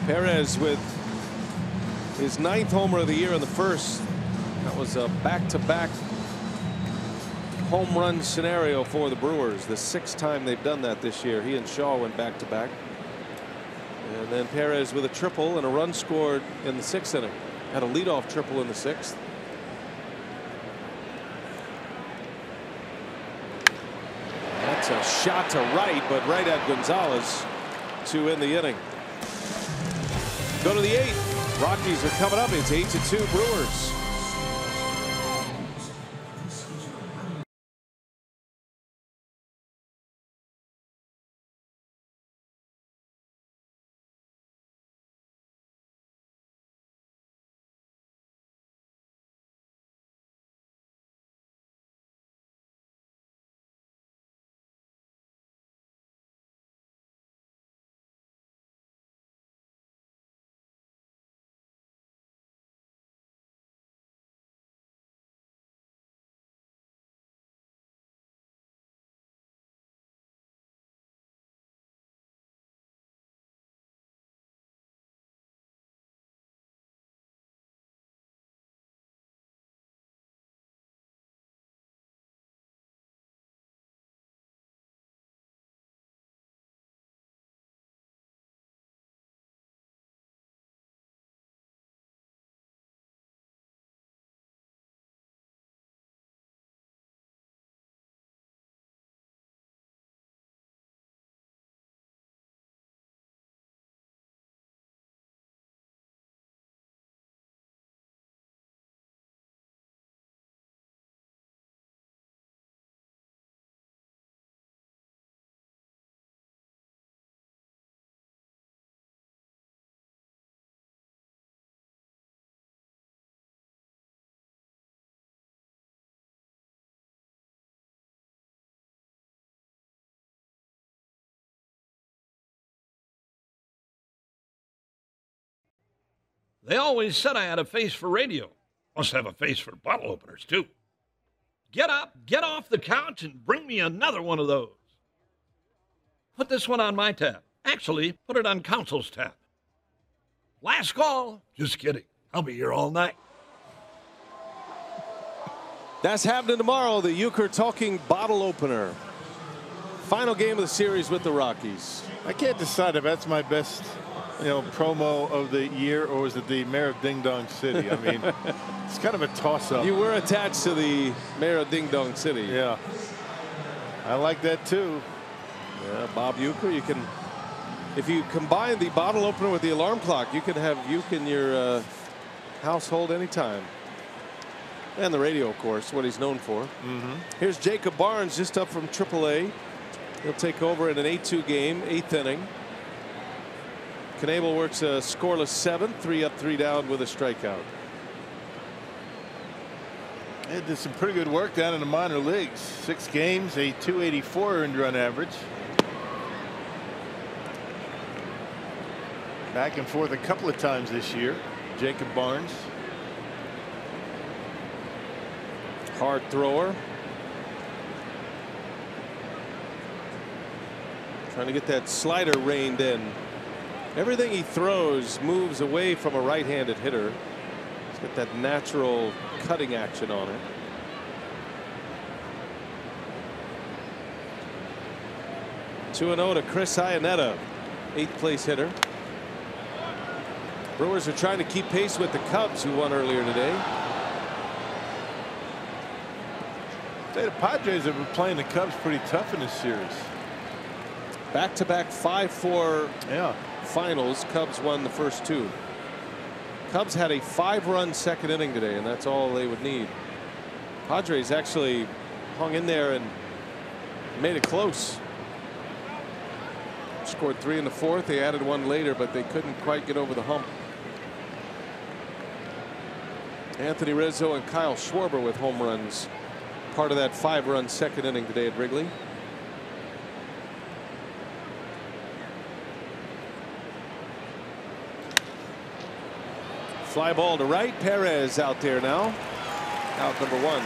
Perez with his 9th homer of the year in the first. That was a back-to-back home run scenario for the Brewers. The 6th time they've done that this year. He and Shaw went back-to-back. And then Perez with a triple and a run scored in the 6th inning. Had a leadoff triple in the 6th. That's a shot to right, but right at Gonzalez to end the inning. Go to the 8th. Rockies are coming up. It's 8-2 Brewers. They always said I had a face for radio. Must have a face for bottle openers, too. Get up, get off the couch, and bring me another one of those. Put this one on my tab. Actually, put it on Council's tab. Last call. Just kidding. I'll be here all night. That's happening tomorrow. The Euchre Talking Bottle Opener. Final game of the series with the Rockies. I can't decide if that's my best, promo of the year, or is it the Mayor of Ding Dong City? I mean, it's kind of a toss-up. You were attached to the Mayor of Ding Dong City. Yeah, I like that too. Yeah, Bob Euchre. You can, if you combine the bottle opener with the alarm clock, you can have Euchre in your household anytime. And the radio, of course, what he's known for. Here's Jacob Barnes, just up from AAA. He'll take over in an 8-2 game, 8th inning. Knebel works a scoreless 7th, 3 up, 3 down with a strikeout. They did some pretty good work down in the minor leagues. 6 games, a .284 earned run average. Back and forth a couple of times this year. Jacob Barnes. Hard thrower. Trying to get that slider reined in. Everything he throws moves away from a right-handed hitter. He's got that natural cutting action on it. (2-0) to Chris Iannetta, 8th place hitter. Brewers are trying to keep pace with the Cubs, who won earlier today. The Padres have been playing the Cubs pretty tough in this series. Back-to-back 5-4 finals. Cubs won the first 2. Cubs had a 5-run second inning today, and that's all they would need. Padres actually hung in there and made it close. Scored 3 in the 4th. They added 1 later, but they couldn't quite get over the hump. Anthony Rizzo and Kyle Schwarber with home runs. Part of that 5-run second inning today at Wrigley. Fly ball to right. Perez out there now. Out number 1.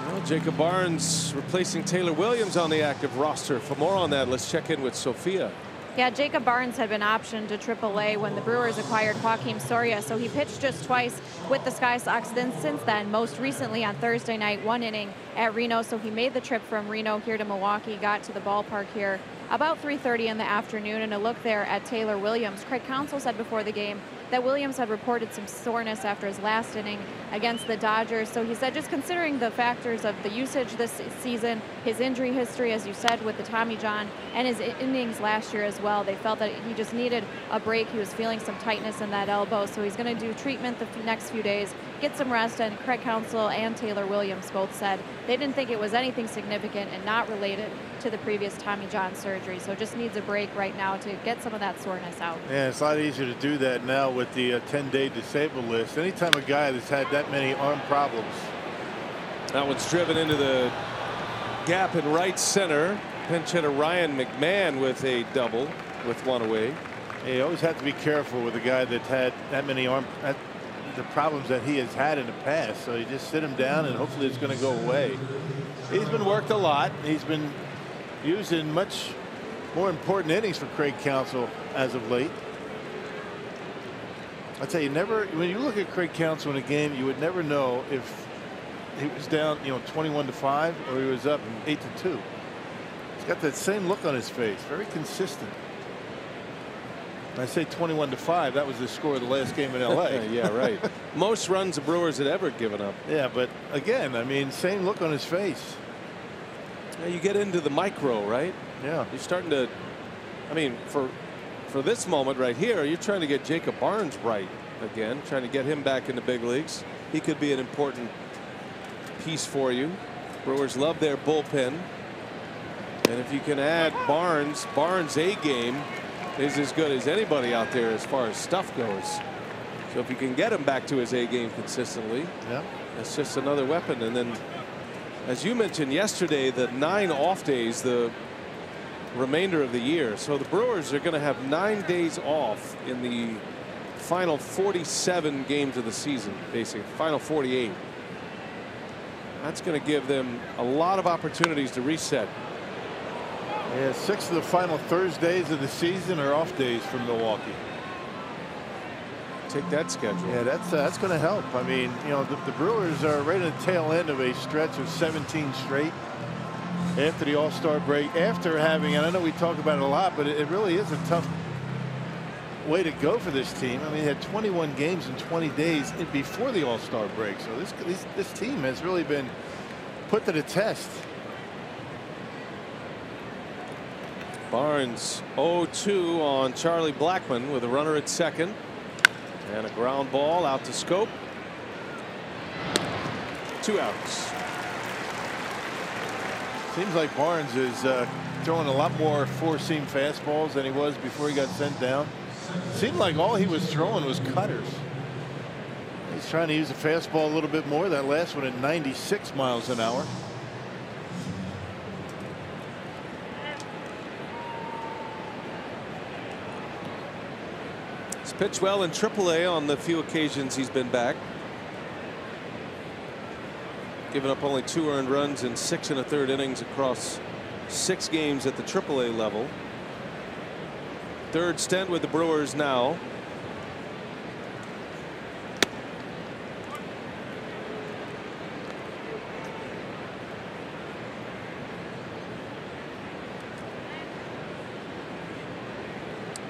Well, Jacob Barnes replacing Taylor Williams on the active roster. For more on that, let's check in with Sophia. Yeah, Jacob Barnes had been optioned to AAA when the Brewers acquired Joakim Soria, so he pitched just twice with the Sky Sox. Then since then, most recently on Thursday night, 1 inning at Reno, so he made the trip from Reno here to Milwaukee, got to the ballpark here about 3:30 in the afternoon, and a look there at Taylor Williams. Craig Counsell said before the game that Williams had reported some soreness after his last inning against the Dodgers. So he said just considering the factors of the usage this season, his injury history, as you said, with the Tommy John, and his innings last year as well, they felt that he just needed a break. He was feeling some tightness in that elbow, so he's going to do treatment the next few days, get some rest, and Craig Counsell and Taylor Williams both said they didn't think it was anything significant and not related to the previous Tommy John surgery. So just needs a break right now to get some of that soreness out. Yeah, it's a lot easier to do that now with the 10-day disabled list. Anytime a guy that's had that many arm problems. That one's driven into the gap in right center. Pinch hitter Ryan McMahon with a double with one away. Yeah, you always have to be careful with a guy that's had that many the problems that he has had in the past. So you just sit him down and hopefully it's going to go away. He's been worked a lot. He's been used in much more important innings for Craig Counsell as of late. I tell you, when you look at Craig Counsell in a game, you would never know if he was down, 21-5, or he was up 8-2. He's got that same look on his face, very consistent. When I say 21-5, that was the score of the last game in LA. Yeah, right. Most runs the Brewers had ever given up. Yeah, but again, I mean, same look on his face. Yeah, you get into the micro, right? Yeah. You're starting to, I mean, for this moment right here, you're trying to get Jacob Barnes right again, trying to get him back in the big leagues. He could be an important piece for you. Brewers love their bullpen. And if you can add Barnes' A game is as good as anybody out there as far as stuff goes. So if you can get him back to his A game consistently, yeah, that's just another weapon. And then, as you mentioned yesterday, the 9 off days, the remainder of the year. So the Brewers are going to have 9 days off in the final 47 games of the season, basically final 48. That's going to give them a lot of opportunities to reset. Yeah, 6 of the final Thursdays of the season are off days for Milwaukee. Take that schedule. Yeah, that's going to help. I mean, the Brewers are right at the tail end of a stretch of 17 straight after the All-Star break. After having, and I know we talk about it a lot, but it really is a tough way to go for this team. I mean, they had 21 games in 20 days before the All-Star break. So this team has really been put to the test. Barnes 0-2 on Charlie Blackmon with a runner at second. And a ground ball out to Scope. 2 outs. Seems like Barnes is throwing a lot more four-seam fastballs than he was before he got sent down. Seemed like all he was throwing was cutters. He's trying to use the fastball a little bit more. That last one at 96 miles an hour. He's pitched well in AAA on the few occasions he's been back. Given up only 2 earned runs in 6 1/3 innings across 6 games at the AAA level. 3rd stint with the Brewers now.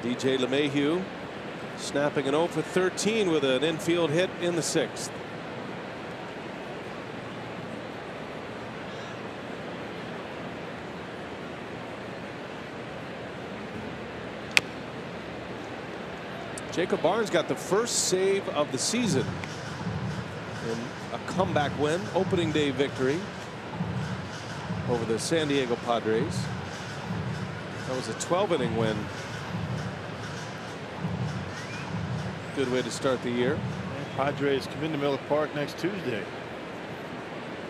DJ LeMahieu snapping an 0 for 13 with an infield hit in the 6th. Jacob Barnes got the first save of the season in a comeback win, opening day victory over the San Diego Padres. That was a 12-inning win. Good way to start the year. Padres come into Miller Park next Tuesday.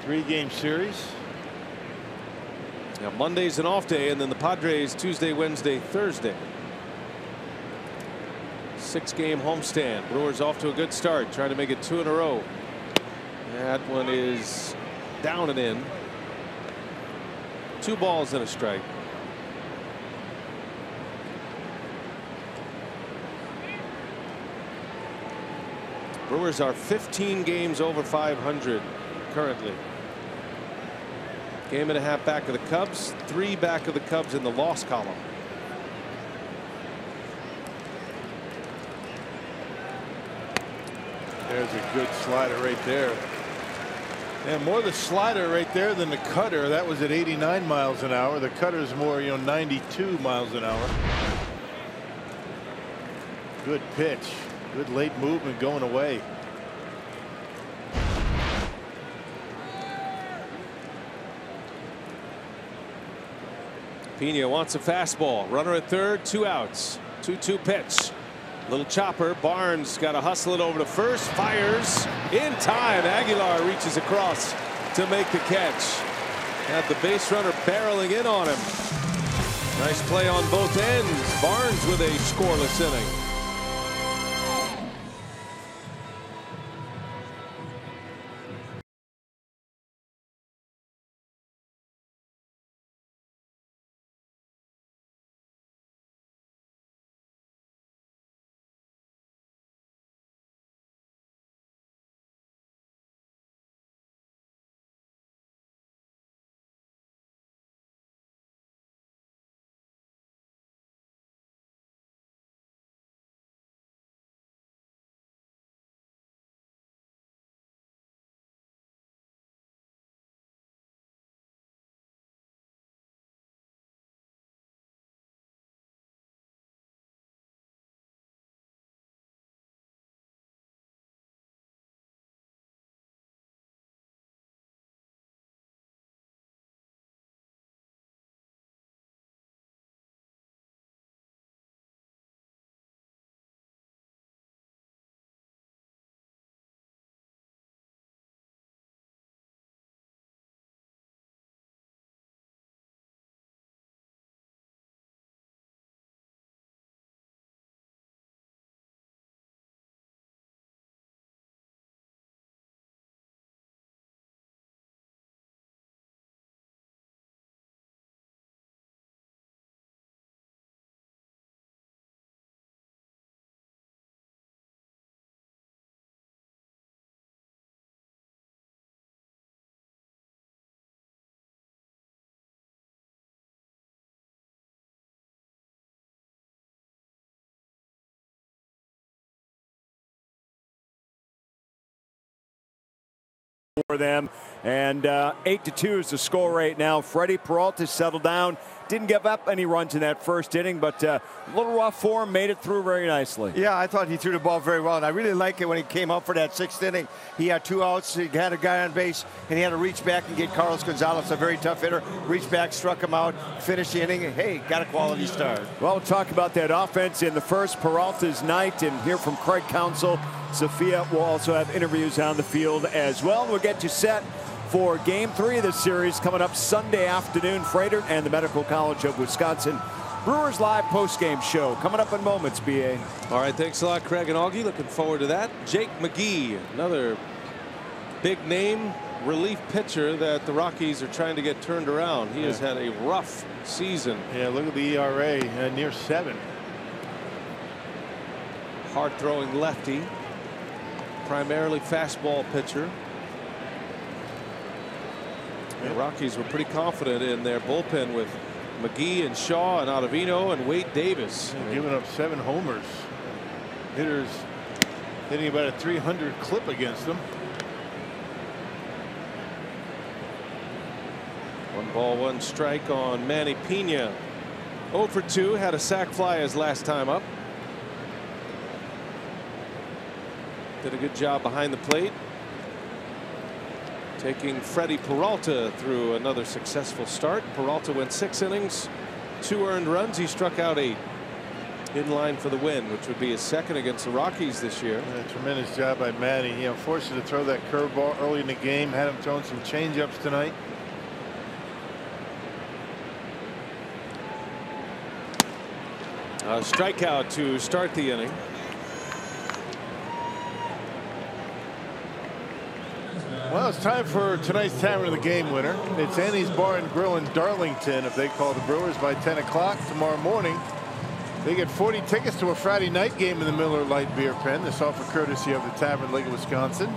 3-game series. Now Monday's an off day, and then the Padres Tuesday, Wednesday, Thursday. 6-game homestand. Brewers off to a good start, trying to make it 2 in a row. That one is down and in. 2 balls and a strike. Brewers are 15 games over 500 currently. Game and a half back of the Cubs, 3 back of the Cubs in the loss column. There's a good slider right there. And more the slider right there than the cutter. That was at 89 miles an hour. The cutter's more, 92 miles an hour. Good pitch. Good late movement going away. Pena wants a fastball. Runner at third, 2 outs. 2-2 pitch. Little chopper. Barnes got to hustle it over to first. Fires in time. Aguilar reaches across to make the catch. Had the base runner barreling in on him. Nice play on both ends. Barnes with a scoreless inning. For them, and 8-2 is the score right now. Freddie Peralta settled down, didn't give up any runs in that first inning, but a little rough for him, made it through very nicely. Yeah, I thought he threw the ball very well, and I really like it when he came up for that 6th inning. He had 2 outs, he had a guy on base, and he had to reach back and get Carlos Gonzalez, a very tough hitter, reached back, struck him out, finished the inning. Hey, got a quality start. Well, we'll talk about that offense in the first, Peralta's night, and hear from Craig Counsell. Sophia will also have interviews on the field as well. We'll get you set for Game 3 of this series coming up Sunday afternoon. Freighter and the Medical College of Wisconsin. Brewers Live postgame show coming up in moments, B.A. All right, thanks a lot, Craig and Augie. Looking forward to that. Jake McGee, another big name relief pitcher that the Rockies are trying to get turned around. He has had a rough season. Yeah, look at the ERA, near 7. Hard-throwing lefty. Primarily fastball pitcher. The Rockies were pretty confident in their bullpen with McGee and Shaw and Ottavino and Wade Davis. Giving up 7 homers. Hitters hitting about a 300 clip against them. 1 ball, 1 strike on Manny Pena. 0 for 2, had a sac fly his last time up. Did a good job behind the plate. Taking Freddie Peralta through another successful start. Peralta went 6 innings, 2 earned runs. He struck out 8. In line for the win, which would be his 2nd against the Rockies this year. Tremendous job by Manny. Forced him to throw that curveball early in the game. Had him throwing some changeups tonight. A strikeout to start the inning. Well, it's time for tonight's Tavern of the Game winner. It's Annie's Bar and Grill in Darlington, if they call the Brewers by 10 o'clock tomorrow morning. They get 40 tickets to a Friday night game in the Miller Lite Beer Pen. This offer courtesy of the Tavern Lake of Wisconsin.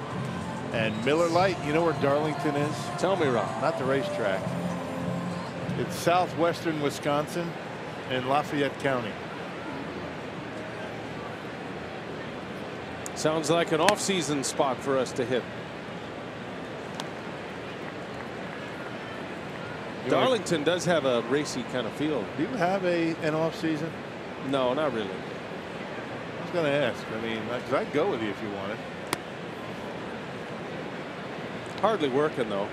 And Miller Lite, you know where Darlington is? Tell me, Rob. Not the racetrack. It's southwestern Wisconsin in Lafayette County. Sounds like an off-season spot for us to hit. Darlington does have a racy kind of field. Do you have an off-season? No, not really. I was going to ask. I mean, because I'd go with you if you wanted. Hardly working, though.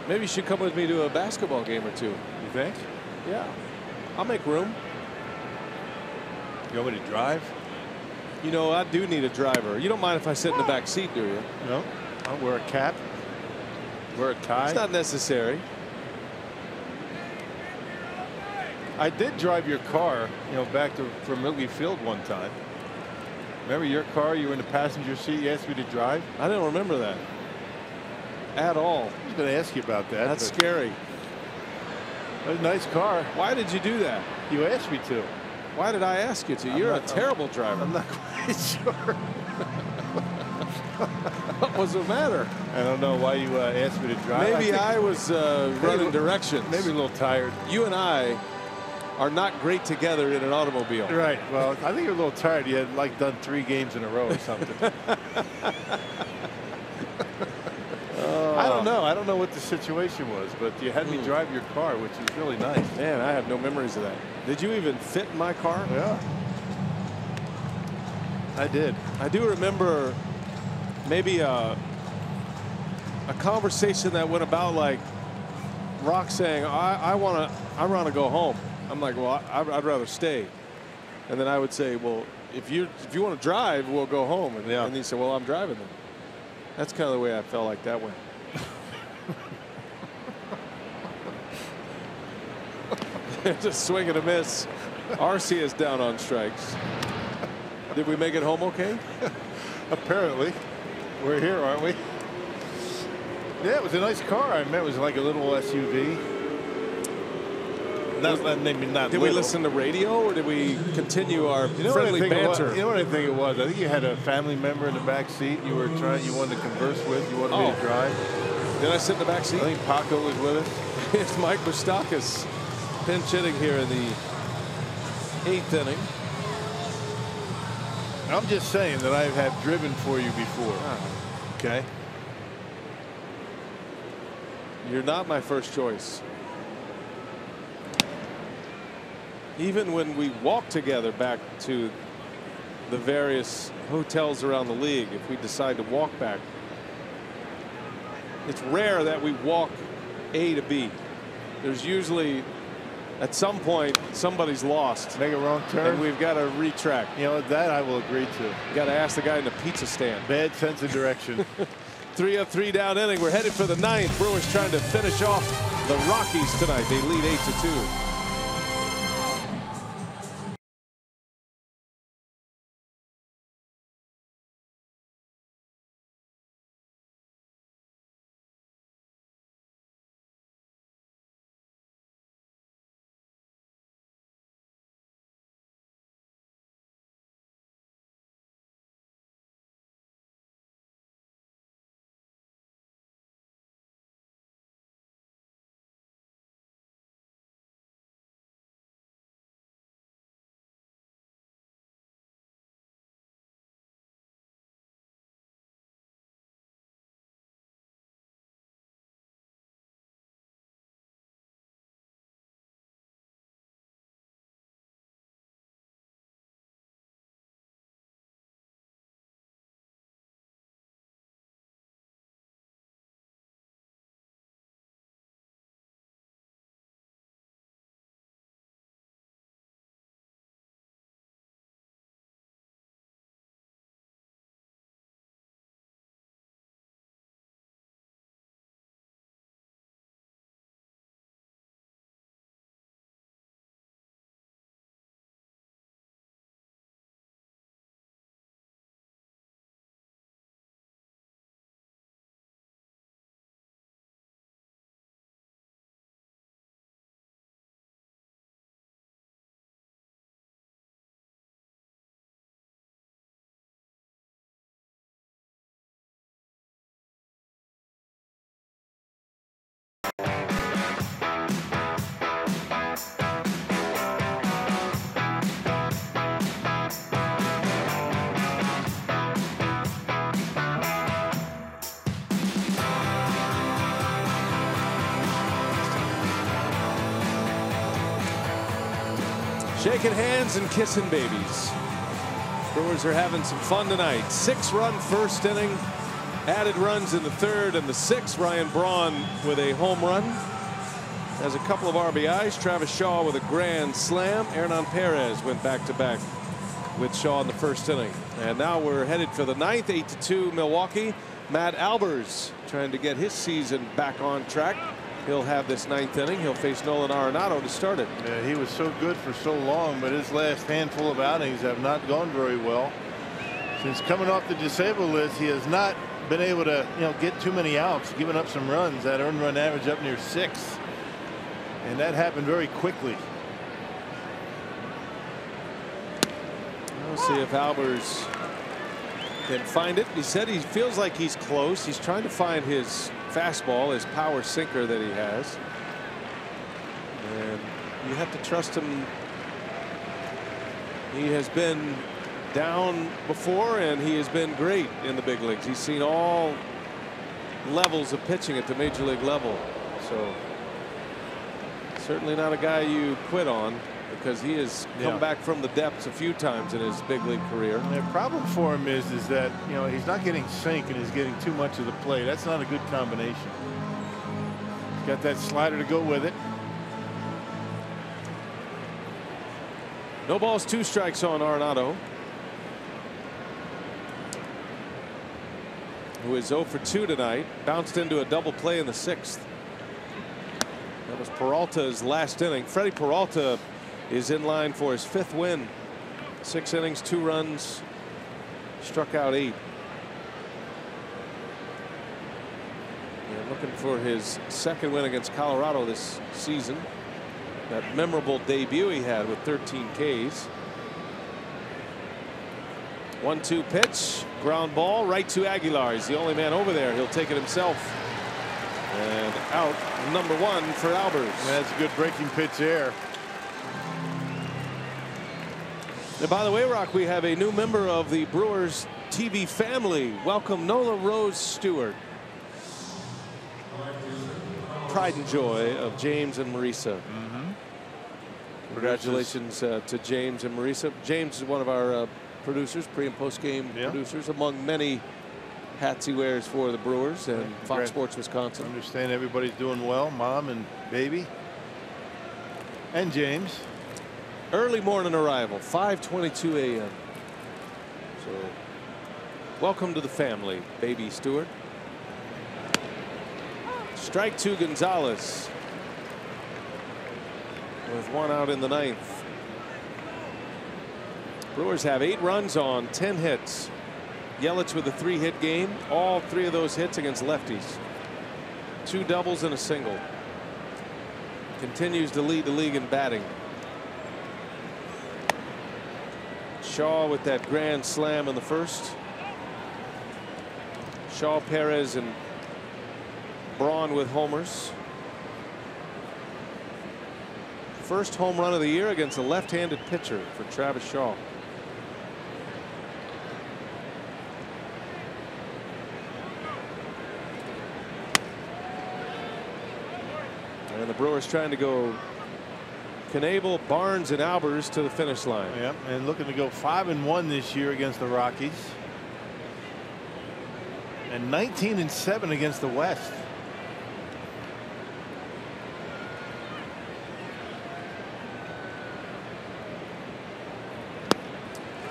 Maybe you should come with me to a basketball game or two. You think? Yeah. I'll make room. You want me to drive? You know, I do need a driver. You don't mind if I sit in the back seat, do you? No. I'll wear a cap. Wear a tie. It's not necessary. I did drive your car, you know, back to from Wrigley Field one time. Remember your car? You were in the passenger seat. You asked me to drive. I don't remember that at all. I was going to ask you about that. That's scary. A nice car. Why did you do that? You asked me to. Why did I ask you to? You're a terrible driver. I'm not quite sure. What was the matter? I don't know why you asked me to drive. Maybe I was running directions. Maybe a little tired. You and I are not great together in an automobile. Right. Well, I think you're a little tired. You had like done 3 games in a row or something. I don't know. I don't know what the situation was, but you had me drive your car, which is really nice. Man, I have no memories of that. Did you even fit in my car? Yeah. I did. I do remember maybe a conversation that went about like Rock saying, I want to go home. I'm like, well, I'd rather stay. And then I would say, well, if you want to drive, we'll go home. And he said, well, I'm driving then. That's kind of the way I felt like that went. Just swing and a miss. RC is down on strikes. Did we make it home okay? Apparently. We're here, aren't we? Yeah, it was a nice car. I remember it was like a little SUV. Maybe not. Did we listen to radio or did we continue our friendly banter? You know what I think it was? I think you had a family member in the back seat. You wanted to converse with. You wanted me to drive. Did I sit in the back seat? I think Paco was with us. It's Mike Moustakas pinch hitting here in the 8th inning. I'm just saying that I have driven for you before. Okay. You're not my first choice. Even when we walk together back to the various hotels around the league, if we decide to walk back, it's rare that we walk A to B. There's usually at some point somebody's lost. Make a wrong turn. And we've got to retract. You know, that I will agree to. Got to ask the guy in the pizza stand. Bad sense of direction. 3 up, 3 down inning. We're headed for the 9th. Brewers trying to finish off the Rockies tonight. They lead 8-2. Shaking hands and kissing babies. Brewers are having some fun tonight. 6-run first inning. Added runs in the third, and the sixth, Ryan Braun with a home run. Has a couple of RBIs. Travis Shaw with a grand slam. Hernan Perez went back-to-back with Shaw in the first inning. And now we're headed for the ninth. 8-2 Milwaukee. Matt Albers trying to get his season back on track. He'll have this ninth inning. He'll face Nolan Arenado to start it. Yeah, he was so good for so long, but his last handful of outings have not gone very well. Since coming off the disabled list, he has not been able to, get too many outs, giving up some runs. That earned run average up near 6. And that happened very quickly. We'll see if Albers can find it. He said he feels like he's close. He's trying to find his fastball, his power sinker that he has. And you have to trust him. He has been down before, and he has been great in the big leagues. He's seen all levels of pitching at the major league level. So certainly not a guy you quit on, because he has come back from the depths a few times in his big league career. The problem for him is that he's not getting sink and he's getting too much of the play. That's not a good combination. He's got that slider to go with it. No balls, 2 strikes on Arenado, who is 0 for 2 tonight. Bounced into a double play in the 6th. That was Peralta's last inning. Freddie Peralta is in line for his 5th win. 6 innings, 2 runs, struck out 8. And looking for his 2nd win against Colorado this season. That memorable debut he had with 13 Ks. 1-2 pitch, ground ball right to Aguilar. He's the only man over there. He'll take it himself. And out, number 1 for Albers. That's a good breaking pitch there. And by the way, Rock, we have a new member of the Brewers TV family. Welcome, Nola Rose Stewart. Pride and joy of James and Marisa. Congratulations to James and Marisa. James is one of our producers, pre and post game producers, among many hats he wears for the Brewers and Fox Sports Wisconsin. I understand everybody's doing well, mom and baby. And James. Early morning arrival, 5:22 a.m. So welcome to the family, baby Stewart. Strike 2 Gonzalez with 1 out in the 9th. Brewers have 8 runs on 10 hits. Yelich with a 3-hit game. All 3 of those hits against lefties. 2 doubles and a single. Continues to lead the league in batting. Shaw with that grand slam in the first. Shaw, Perez, and Braun with homers. First home run of the year against a left-handed pitcher for Travis Shaw. And the Brewers trying to go Knebel, Barnes, and Albers to the finish line. Yep, and looking to go 5-1 this year against the Rockies. And 19-7 against the West.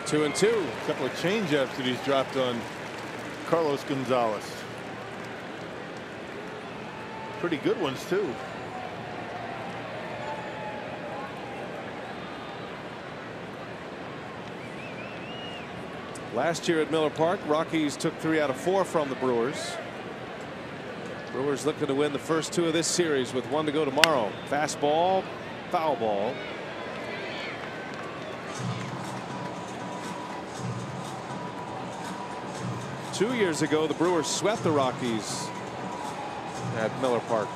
Two and two. A couple of changeups that he's dropped on Carlos Gonzalez. Pretty good ones too. Last year at Miller Park, Rockies took 3 out of 4 from the Brewers. Brewers looking to win the first 2 of this series with 1 to go tomorrow. Fastball, foul ball. Two years ago, the Brewers swept the Rockies at Miller Park.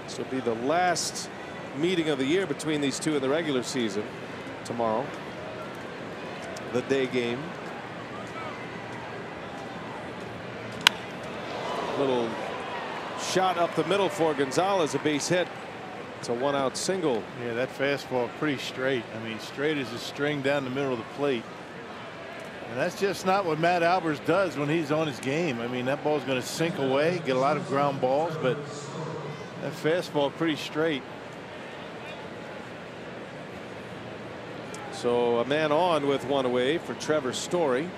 This will be the last meeting of the year between these 2 in the regular season tomorrow. The day game. shot up the middle for Gonzalez, a base hit. It's a 1-out single. Yeah, that fastball pretty straight. I mean, straight as a string down the middle of the plate. And that's just not what Matt Albers does when he's on his game. I mean, that ball's going to sink away, get a lot of ground balls, but that fastball pretty straight. So a man on with one away for Trevor Story.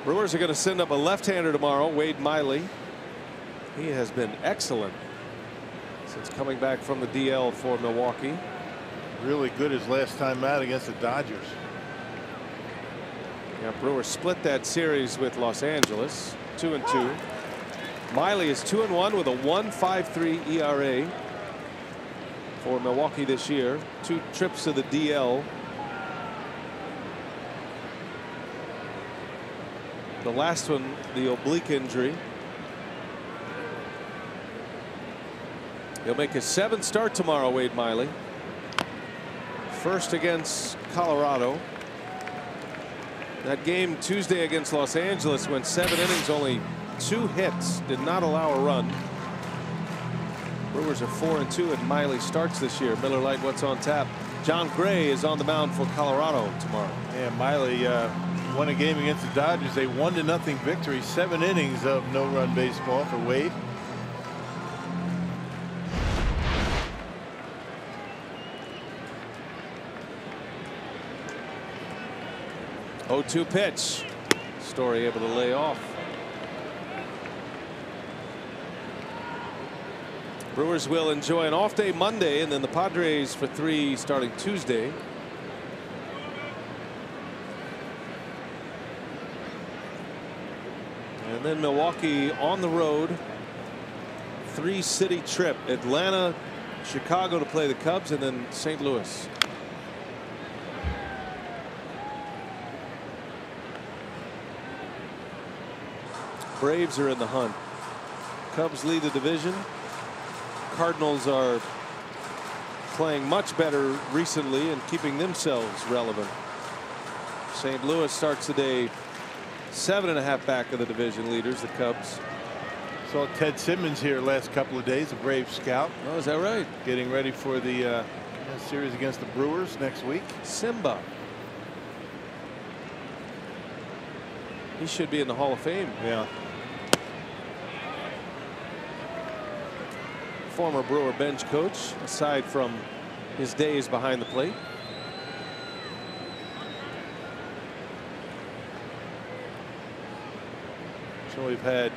Brewers are going to send up a left-hander tomorrow, Wade Miley. He has been excellent since coming back from the DL for Milwaukee. Really good his last time out against the Dodgers. Yeah, Brewers split that series with Los Angeles, 2-2. Miley is 2-1 with a 1.53 ERA for Milwaukee this year. 2 trips to the DL. The last one, the oblique injury. He'll make his 7th start tomorrow, Wade Miley. First against Colorado. That game Tuesday against Los Angeles went 7 innings, only 2 hits, did not allow a run. Brewers are 4-2 and Miley starts this year. Miller Lite, what's on tap? John Gray is on the mound for Colorado tomorrow. Yeah, Miley won a game against the Dodgers. They 1-0 victory. 7 innings of no-run baseball for Wade. Oh, 2 pitch. Story able to lay off. Brewers will enjoy an off day Monday and then the Padres for 3 starting Tuesday. And then Milwaukee on the road. 3-city trip. Atlanta, Chicago to play the Cubs, and then St. Louis. Braves are in the hunt. Cubs lead the division. Cardinals are playing much better recently and keeping themselves relevant. St. Louis starts the day 7.5 back of the division leaders, the Cubs. Saw Ted Simmons here last couple of days, a Brave scout. Oh, is that right? Getting ready for the series against the Brewers next week. Simba. He should be in the Hall of Fame. Yeah. Former Brewer bench coach, aside from his days behind the plate. So we've had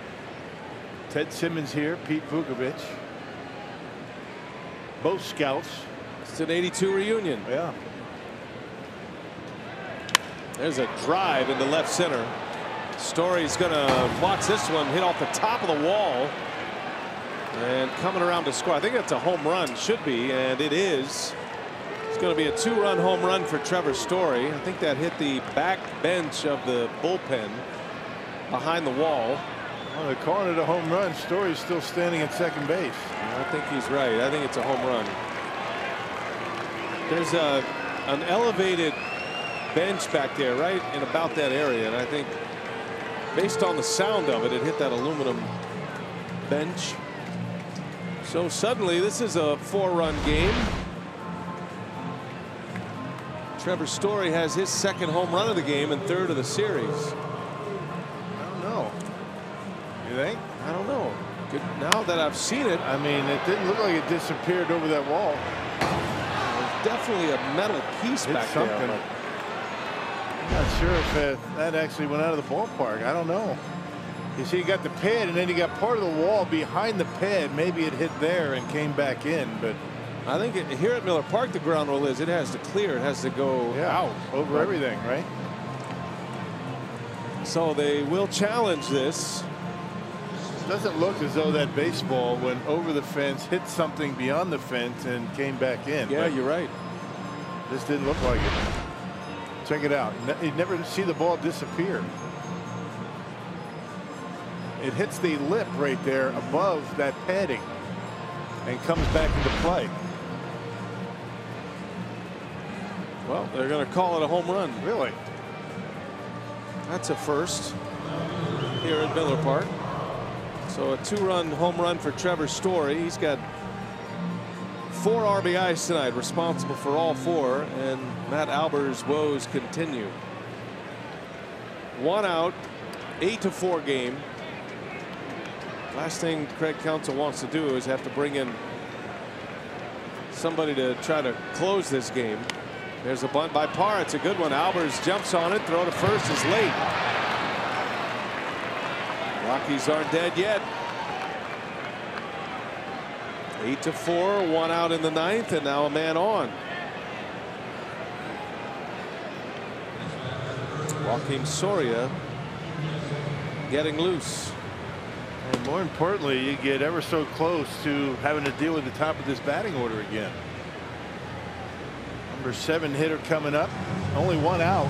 Ted Simmons here, Pete Vukovich, both scouts. It's an '82 reunion. Yeah. There's a drive into left center. Story's gonna watch this one hit off the top of the wall and coming around to score. I think that's a home run, should be, and it is. It's going to be a 2-run home run for Trevor Story. I think that hit the back bench of the bullpen behind the wall. Well, they're calling it a home run. Story's still standing at second base. I think he's right. I think it's a home run. There's an elevated bench back there right in about that area, and I think based on the sound of it, it hit that aluminum bench. So suddenly this is a 4-run game. Trevor Story has his 2nd home run of the game and 3rd of the series. I don't know. You think? I don't know. Good. Now that I've seen it, I mean, it didn't look like it disappeared over that wall. There's definitely a metal piece back there. I'm not sure if that actually went out of the ballpark. I don't know. You see, you got the pad, and then you got part of the wall behind the pad. Maybe it hit there and came back in, but I think here at Miller Park, the ground rule is it has to clear. It has to go out over everything, right? So they will challenge this. It doesn't look as though that baseball went over the fence, hit something beyond the fence, and came back in. Yeah, you're right. This didn't look like it. Check it out. You never see the ball disappear. It hits the lip right there above that padding and comes back into play. Well, they're going to call it a home run. Really? That's a first. here at Miller Park. So a 2-run home run for Trevor Story. He's got 4 RBIs tonight, responsible for all 4, and Matt Albert's woes continue. 1 out, 8-4 game. Last thing Craig Counsell wants to do is have to bring in somebody to try to close this game. There's a bunt by Parr. It's a good one. Albers jumps on it. Throw to first is late. Rockies aren't dead yet. 8-4, 1 out in the 9th, and now a man on. Joakim Soria getting loose. And more importantly, you get ever so close to having to deal with the top of this batting order again. Number 7 hitter coming up. Only 1 out.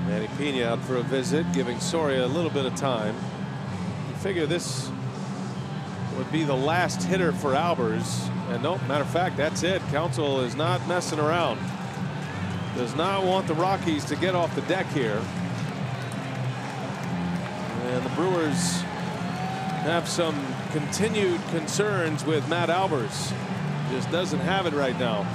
Manny Pena out for a visit, giving Soria a little bit of time. You figure this would be the last hitter for Albers. And no, matter of fact, that's it. Counsell is not messing around. Does not want the Rockies to get off the deck here. And the Brewers have some continued concerns with Matt Albers. Just doesn't have it right now.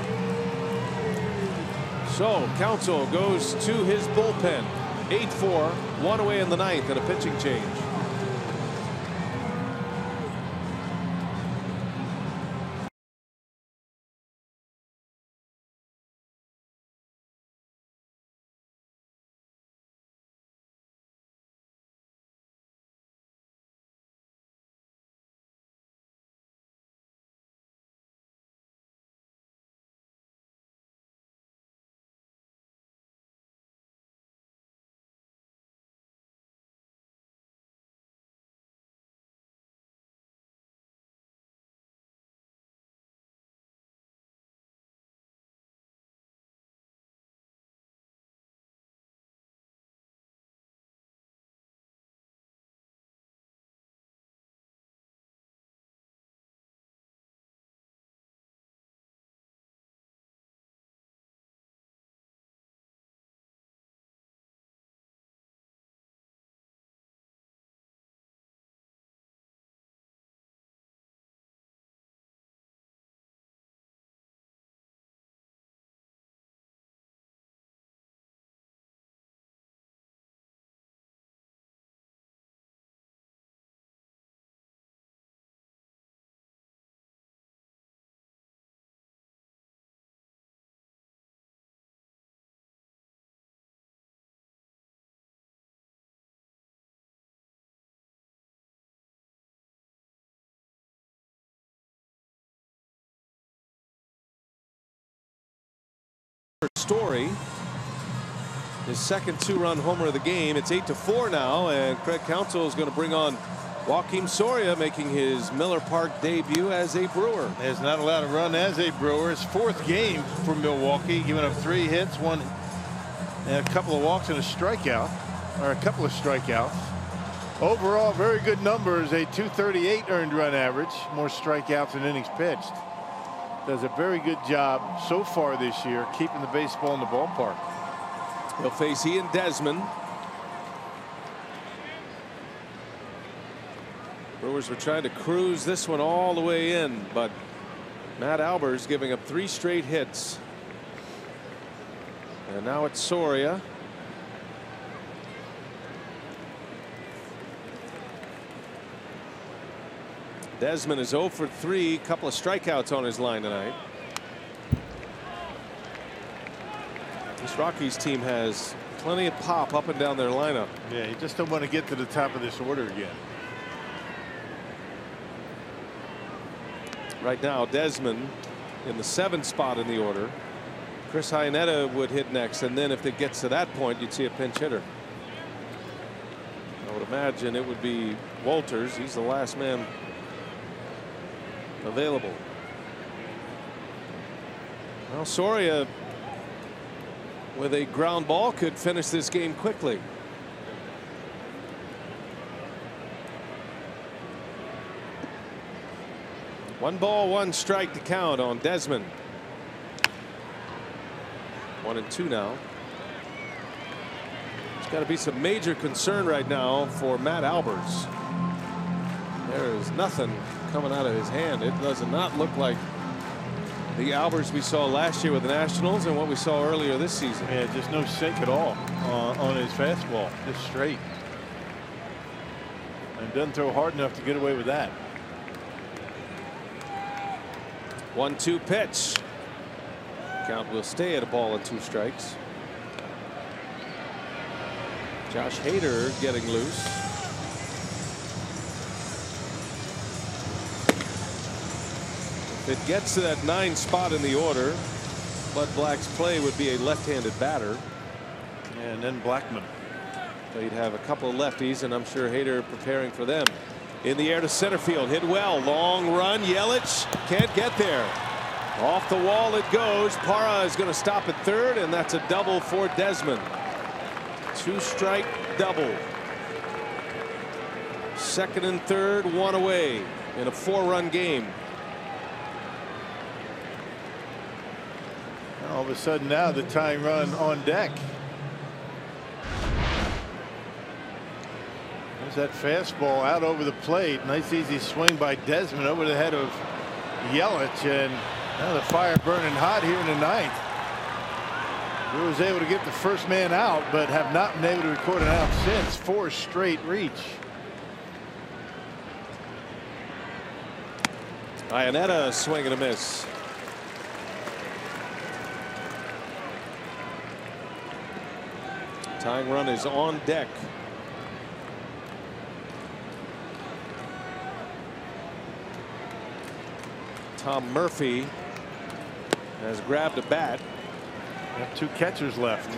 So Counsell goes to his bullpen. 8-4, 1 away in the 9th, and a pitching change. Story, his second 2-run homer of the game. It's 8-4 now, and Craig Counsell is going to bring on Joakim Soria, making his Miller Park debut as a Brewer. Has not allowed a run as a Brewer. His 4th game for Milwaukee, giving up 3 hits, 1 and a couple of walks and a strikeout, or a couple of strikeouts. Overall, very good numbers. A .238 earned run average, more strikeouts than innings pitched. Does a very good job so far this year keeping the baseball in the ballpark. He'll face Ian Desmond. Brewers were trying to cruise this one all the way in, but Matt Albers giving up 3 straight hits. And now it's Soria. Desmond is 0 for 3, couple of strikeouts on his line tonight. This Rockies team has plenty of pop up and down their lineup. Yeah, you just don't want to get to the top of this order again. Right now, Desmond in the 7th spot in the order. Chris Iannetta would hit next, and then if it gets to that point, you'd see a pinch hitter. I would imagine it would be Walters. He's the last man available. Well, Soria with a ground ball could finish this game quickly. 1 ball, 1 strike to count on Desmond. 1-2 now. There's got to be some major concern right now for Matt Albers. There is nothing coming out of his hand. It does not look like the Albers we saw last year with the Nationals and what we saw earlier this season. Yeah, just no sink at all on his fastball, just straight. And doesn't throw hard enough to get away with that. 1-2 pitch. Count will stay at 1 ball and 2 strikes. Josh Hader getting loose. If it gets to that 9 spot in the order, Bud Black's play would be a left-handed batter. And then Blackman. So you'd have a couple of lefties, and I'm sure Hader preparing for them. In the air to center field, hit well, long run. Yelich can't get there. Off the wall it goes. Parra is going to stop at third, and that's a double for Desmond. 2-strike double. Second and third, 1 away in a 4-run game. All of a sudden now the tying run on deck. There's that fastball out over the plate. Nice easy swing by Desmond over the head of Yelich, and now the fire burning hot here in the 9th. Brewers able to get the first man out, but have not been able to record an out since. 4 straight reach. Iannetta swing and a miss. Tying run is on deck. Tom Murphy has grabbed a bat. We have 2 catchers left.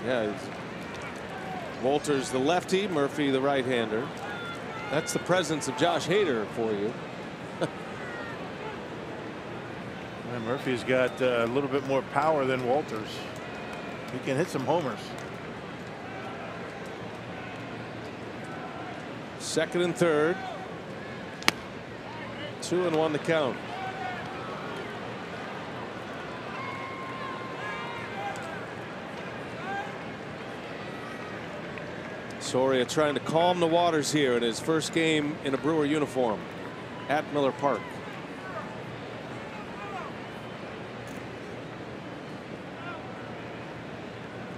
Yeah, Walters the lefty, Murphy the right-hander. That's the presence of Josh Hader for you. And Murphy's got a little bit more power than Walters. He can hit some homers. Second and third. 2-1 to count. Soria trying to calm the waters here in his first game in a Brewer uniform at Miller Park.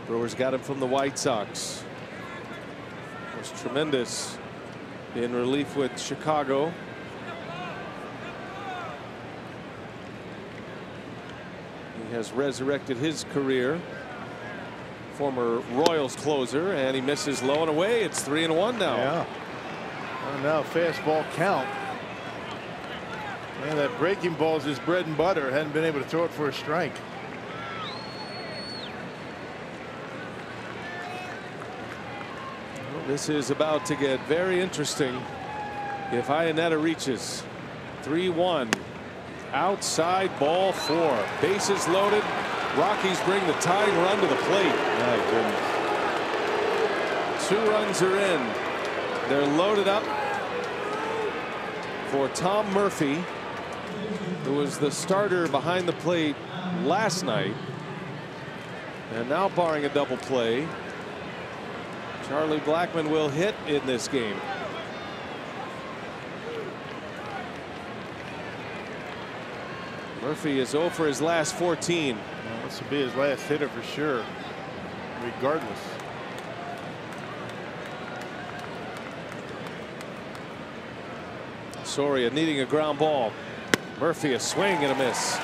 Brewers got him from the White Sox. Was tremendous in relief with Chicago. He has resurrected his career. Former Royals closer, and he misses low and away. It's 3-1 now. Yeah. Well, now fastball count. Man, that breaking ball is his bread and butter. Hadn't been able to throw it for a strike. Well, this is about to get very interesting if Iannetta reaches. 3-1. Outside ball 4. Bases loaded. Rockies bring the tying run to the plate. My goodness. 2 runs are in. They're loaded up for Tom Murphy, who was the starter behind the plate last night. And now, barring a double play, Charlie Blackmon will hit in this game. Murphy is 0 for his last 14. Well, this will be his last hitter for sure, regardless. Soria needing a ground ball. Murphy a swing and a miss.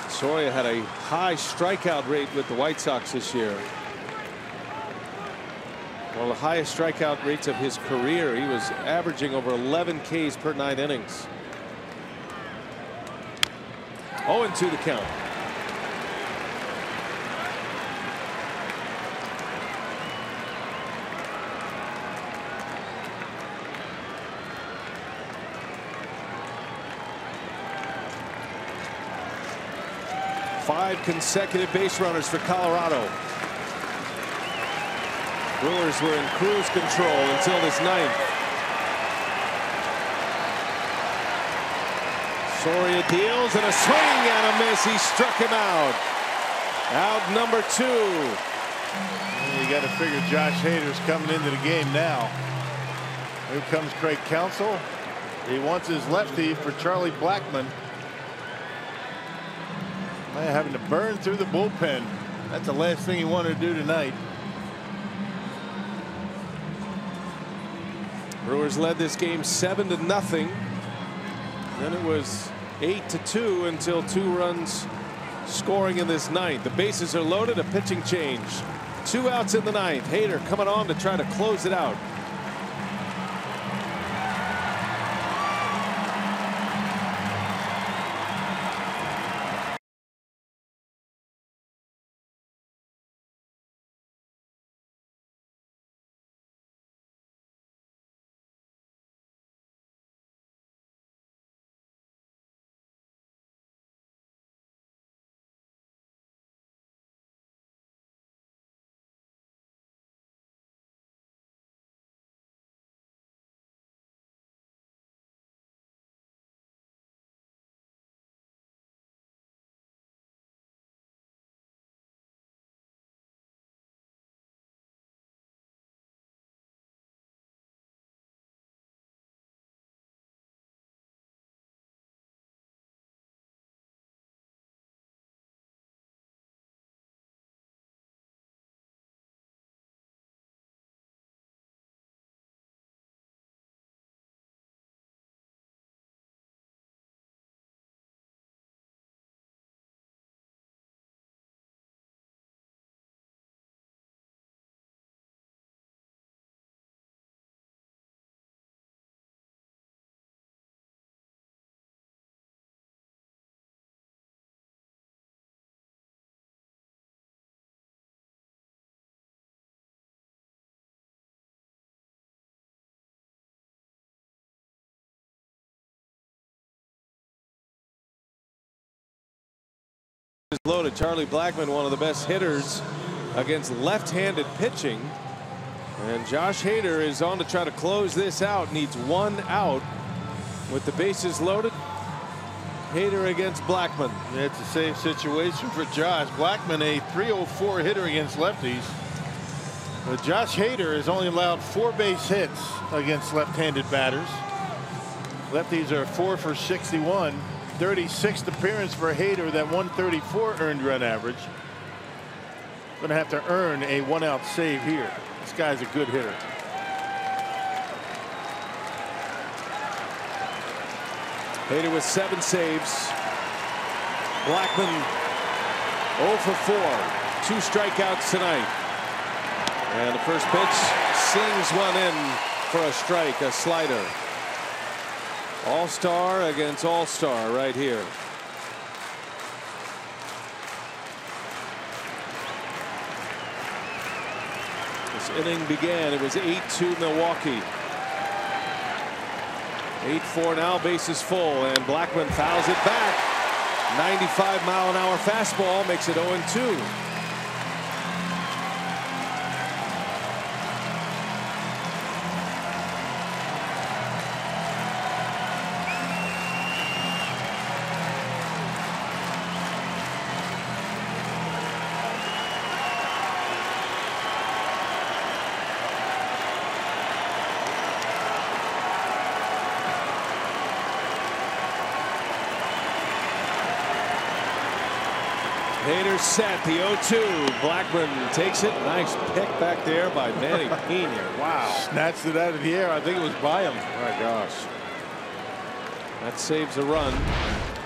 Soria had a high strikeout rate with the White Sox this year. One of the highest strikeout rates of his career. He was averaging over 11 Ks per 9 innings. 0-2 to count. Five consecutive base runners for Colorado. Brewers were in cruise control until this ninth. Soria deals and a swing and a miss. He struck him out. Out number 2. You got to figure Josh Hader's coming into the game now. Here comes Craig Counsell. He wants his lefty for Charlie Blackmon. Man, having to burn through the bullpen. That's the last thing he wanted to do tonight. Brewers led this game 7-0. Then it was 8-2 until 2 runs scoring in this ninth. The bases are loaded. A pitching change. 2 outs in the ninth. Hader coming on to try to close it out. Loaded. Charlie Blackmon, one of the best hitters against left-handed pitching, and Josh Hader is on to try to close this out. Needs 1 out with the bases loaded. Hader against Blackmon. It's the same situation for Josh. Blackmon, a .304 hitter against lefties. But Josh Hader has only allowed 4 base hits against left-handed batters. Lefties are 4 for 61. 36th appearance for Hader, that 134 earned run average. Going to have to earn a 1-out save here. This guy's a good hitter. Hader with 7 saves. Blackmon 0 for 4. 2 strikeouts tonight. And the first pitch slings one in for a strike, a slider. All-star against all-star right here. This inning began. It was 8-2 Milwaukee. 8-4 now, bases full, and Blackmon fouls it back. 95-mile-an-hour fastball makes it 0-2. Hader set, the 0-2. Blackmon takes it. Nice pick back there by Manny Pena. Wow. Snatched it out of the air. I think it was by him. My gosh. That saves a run.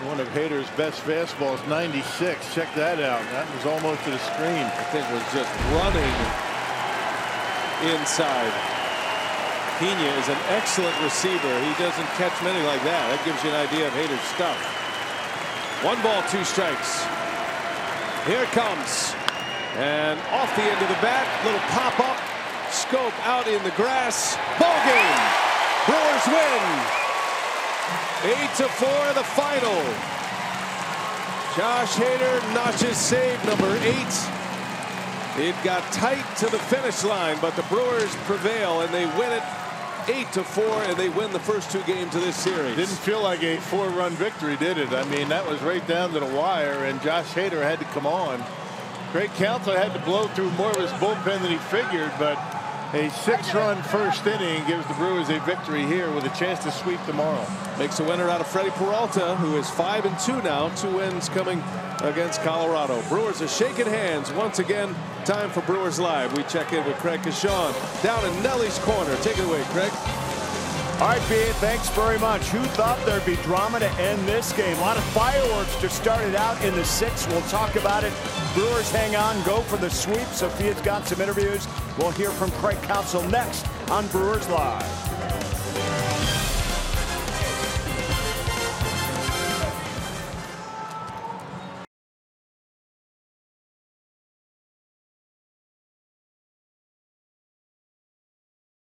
One of Hader's best fastballs, 96. Check that out. That was almost to the screen. I think it was just running inside. Pena is an excellent receiver. He doesn't catch many like that. That gives you an idea of Hader's stuff. 1 ball, 2 strikes. Here it comes, and off the end of the bat, little pop-up, scope out in the grass. Ball game. Brewers win. 8-4 the final. Josh Hader notches save number 8 It got tight to the finish line, but the Brewers prevail, and they win it 8-4, and they win the first 2 games of this series. Didn't feel like a 4-run victory, did it? I mean, that was right down to the wire, and Josh Hader had to come on. Craig Counsell had to blow through more of his bullpen than he figured, but a 6-run first inning gives the Brewers a victory here with a chance to sweep tomorrow. Makes a winner out of Freddie Peralta, who is 5-2 now, 2 wins coming against Colorado. Brewers are shaking hands once again. Time for Brewers Live. We check in with Craig Kashawn down in Nelly's Corner. Take it away, Craig. All right, B, thanks very much. Who thought there'd be drama to end this game? A lot of fireworks to start it out in the 6th. We'll talk about it. Brewers hang on, go for the sweep. Sophia's got some interviews. We'll hear from Craig Counsell next on Brewers Live.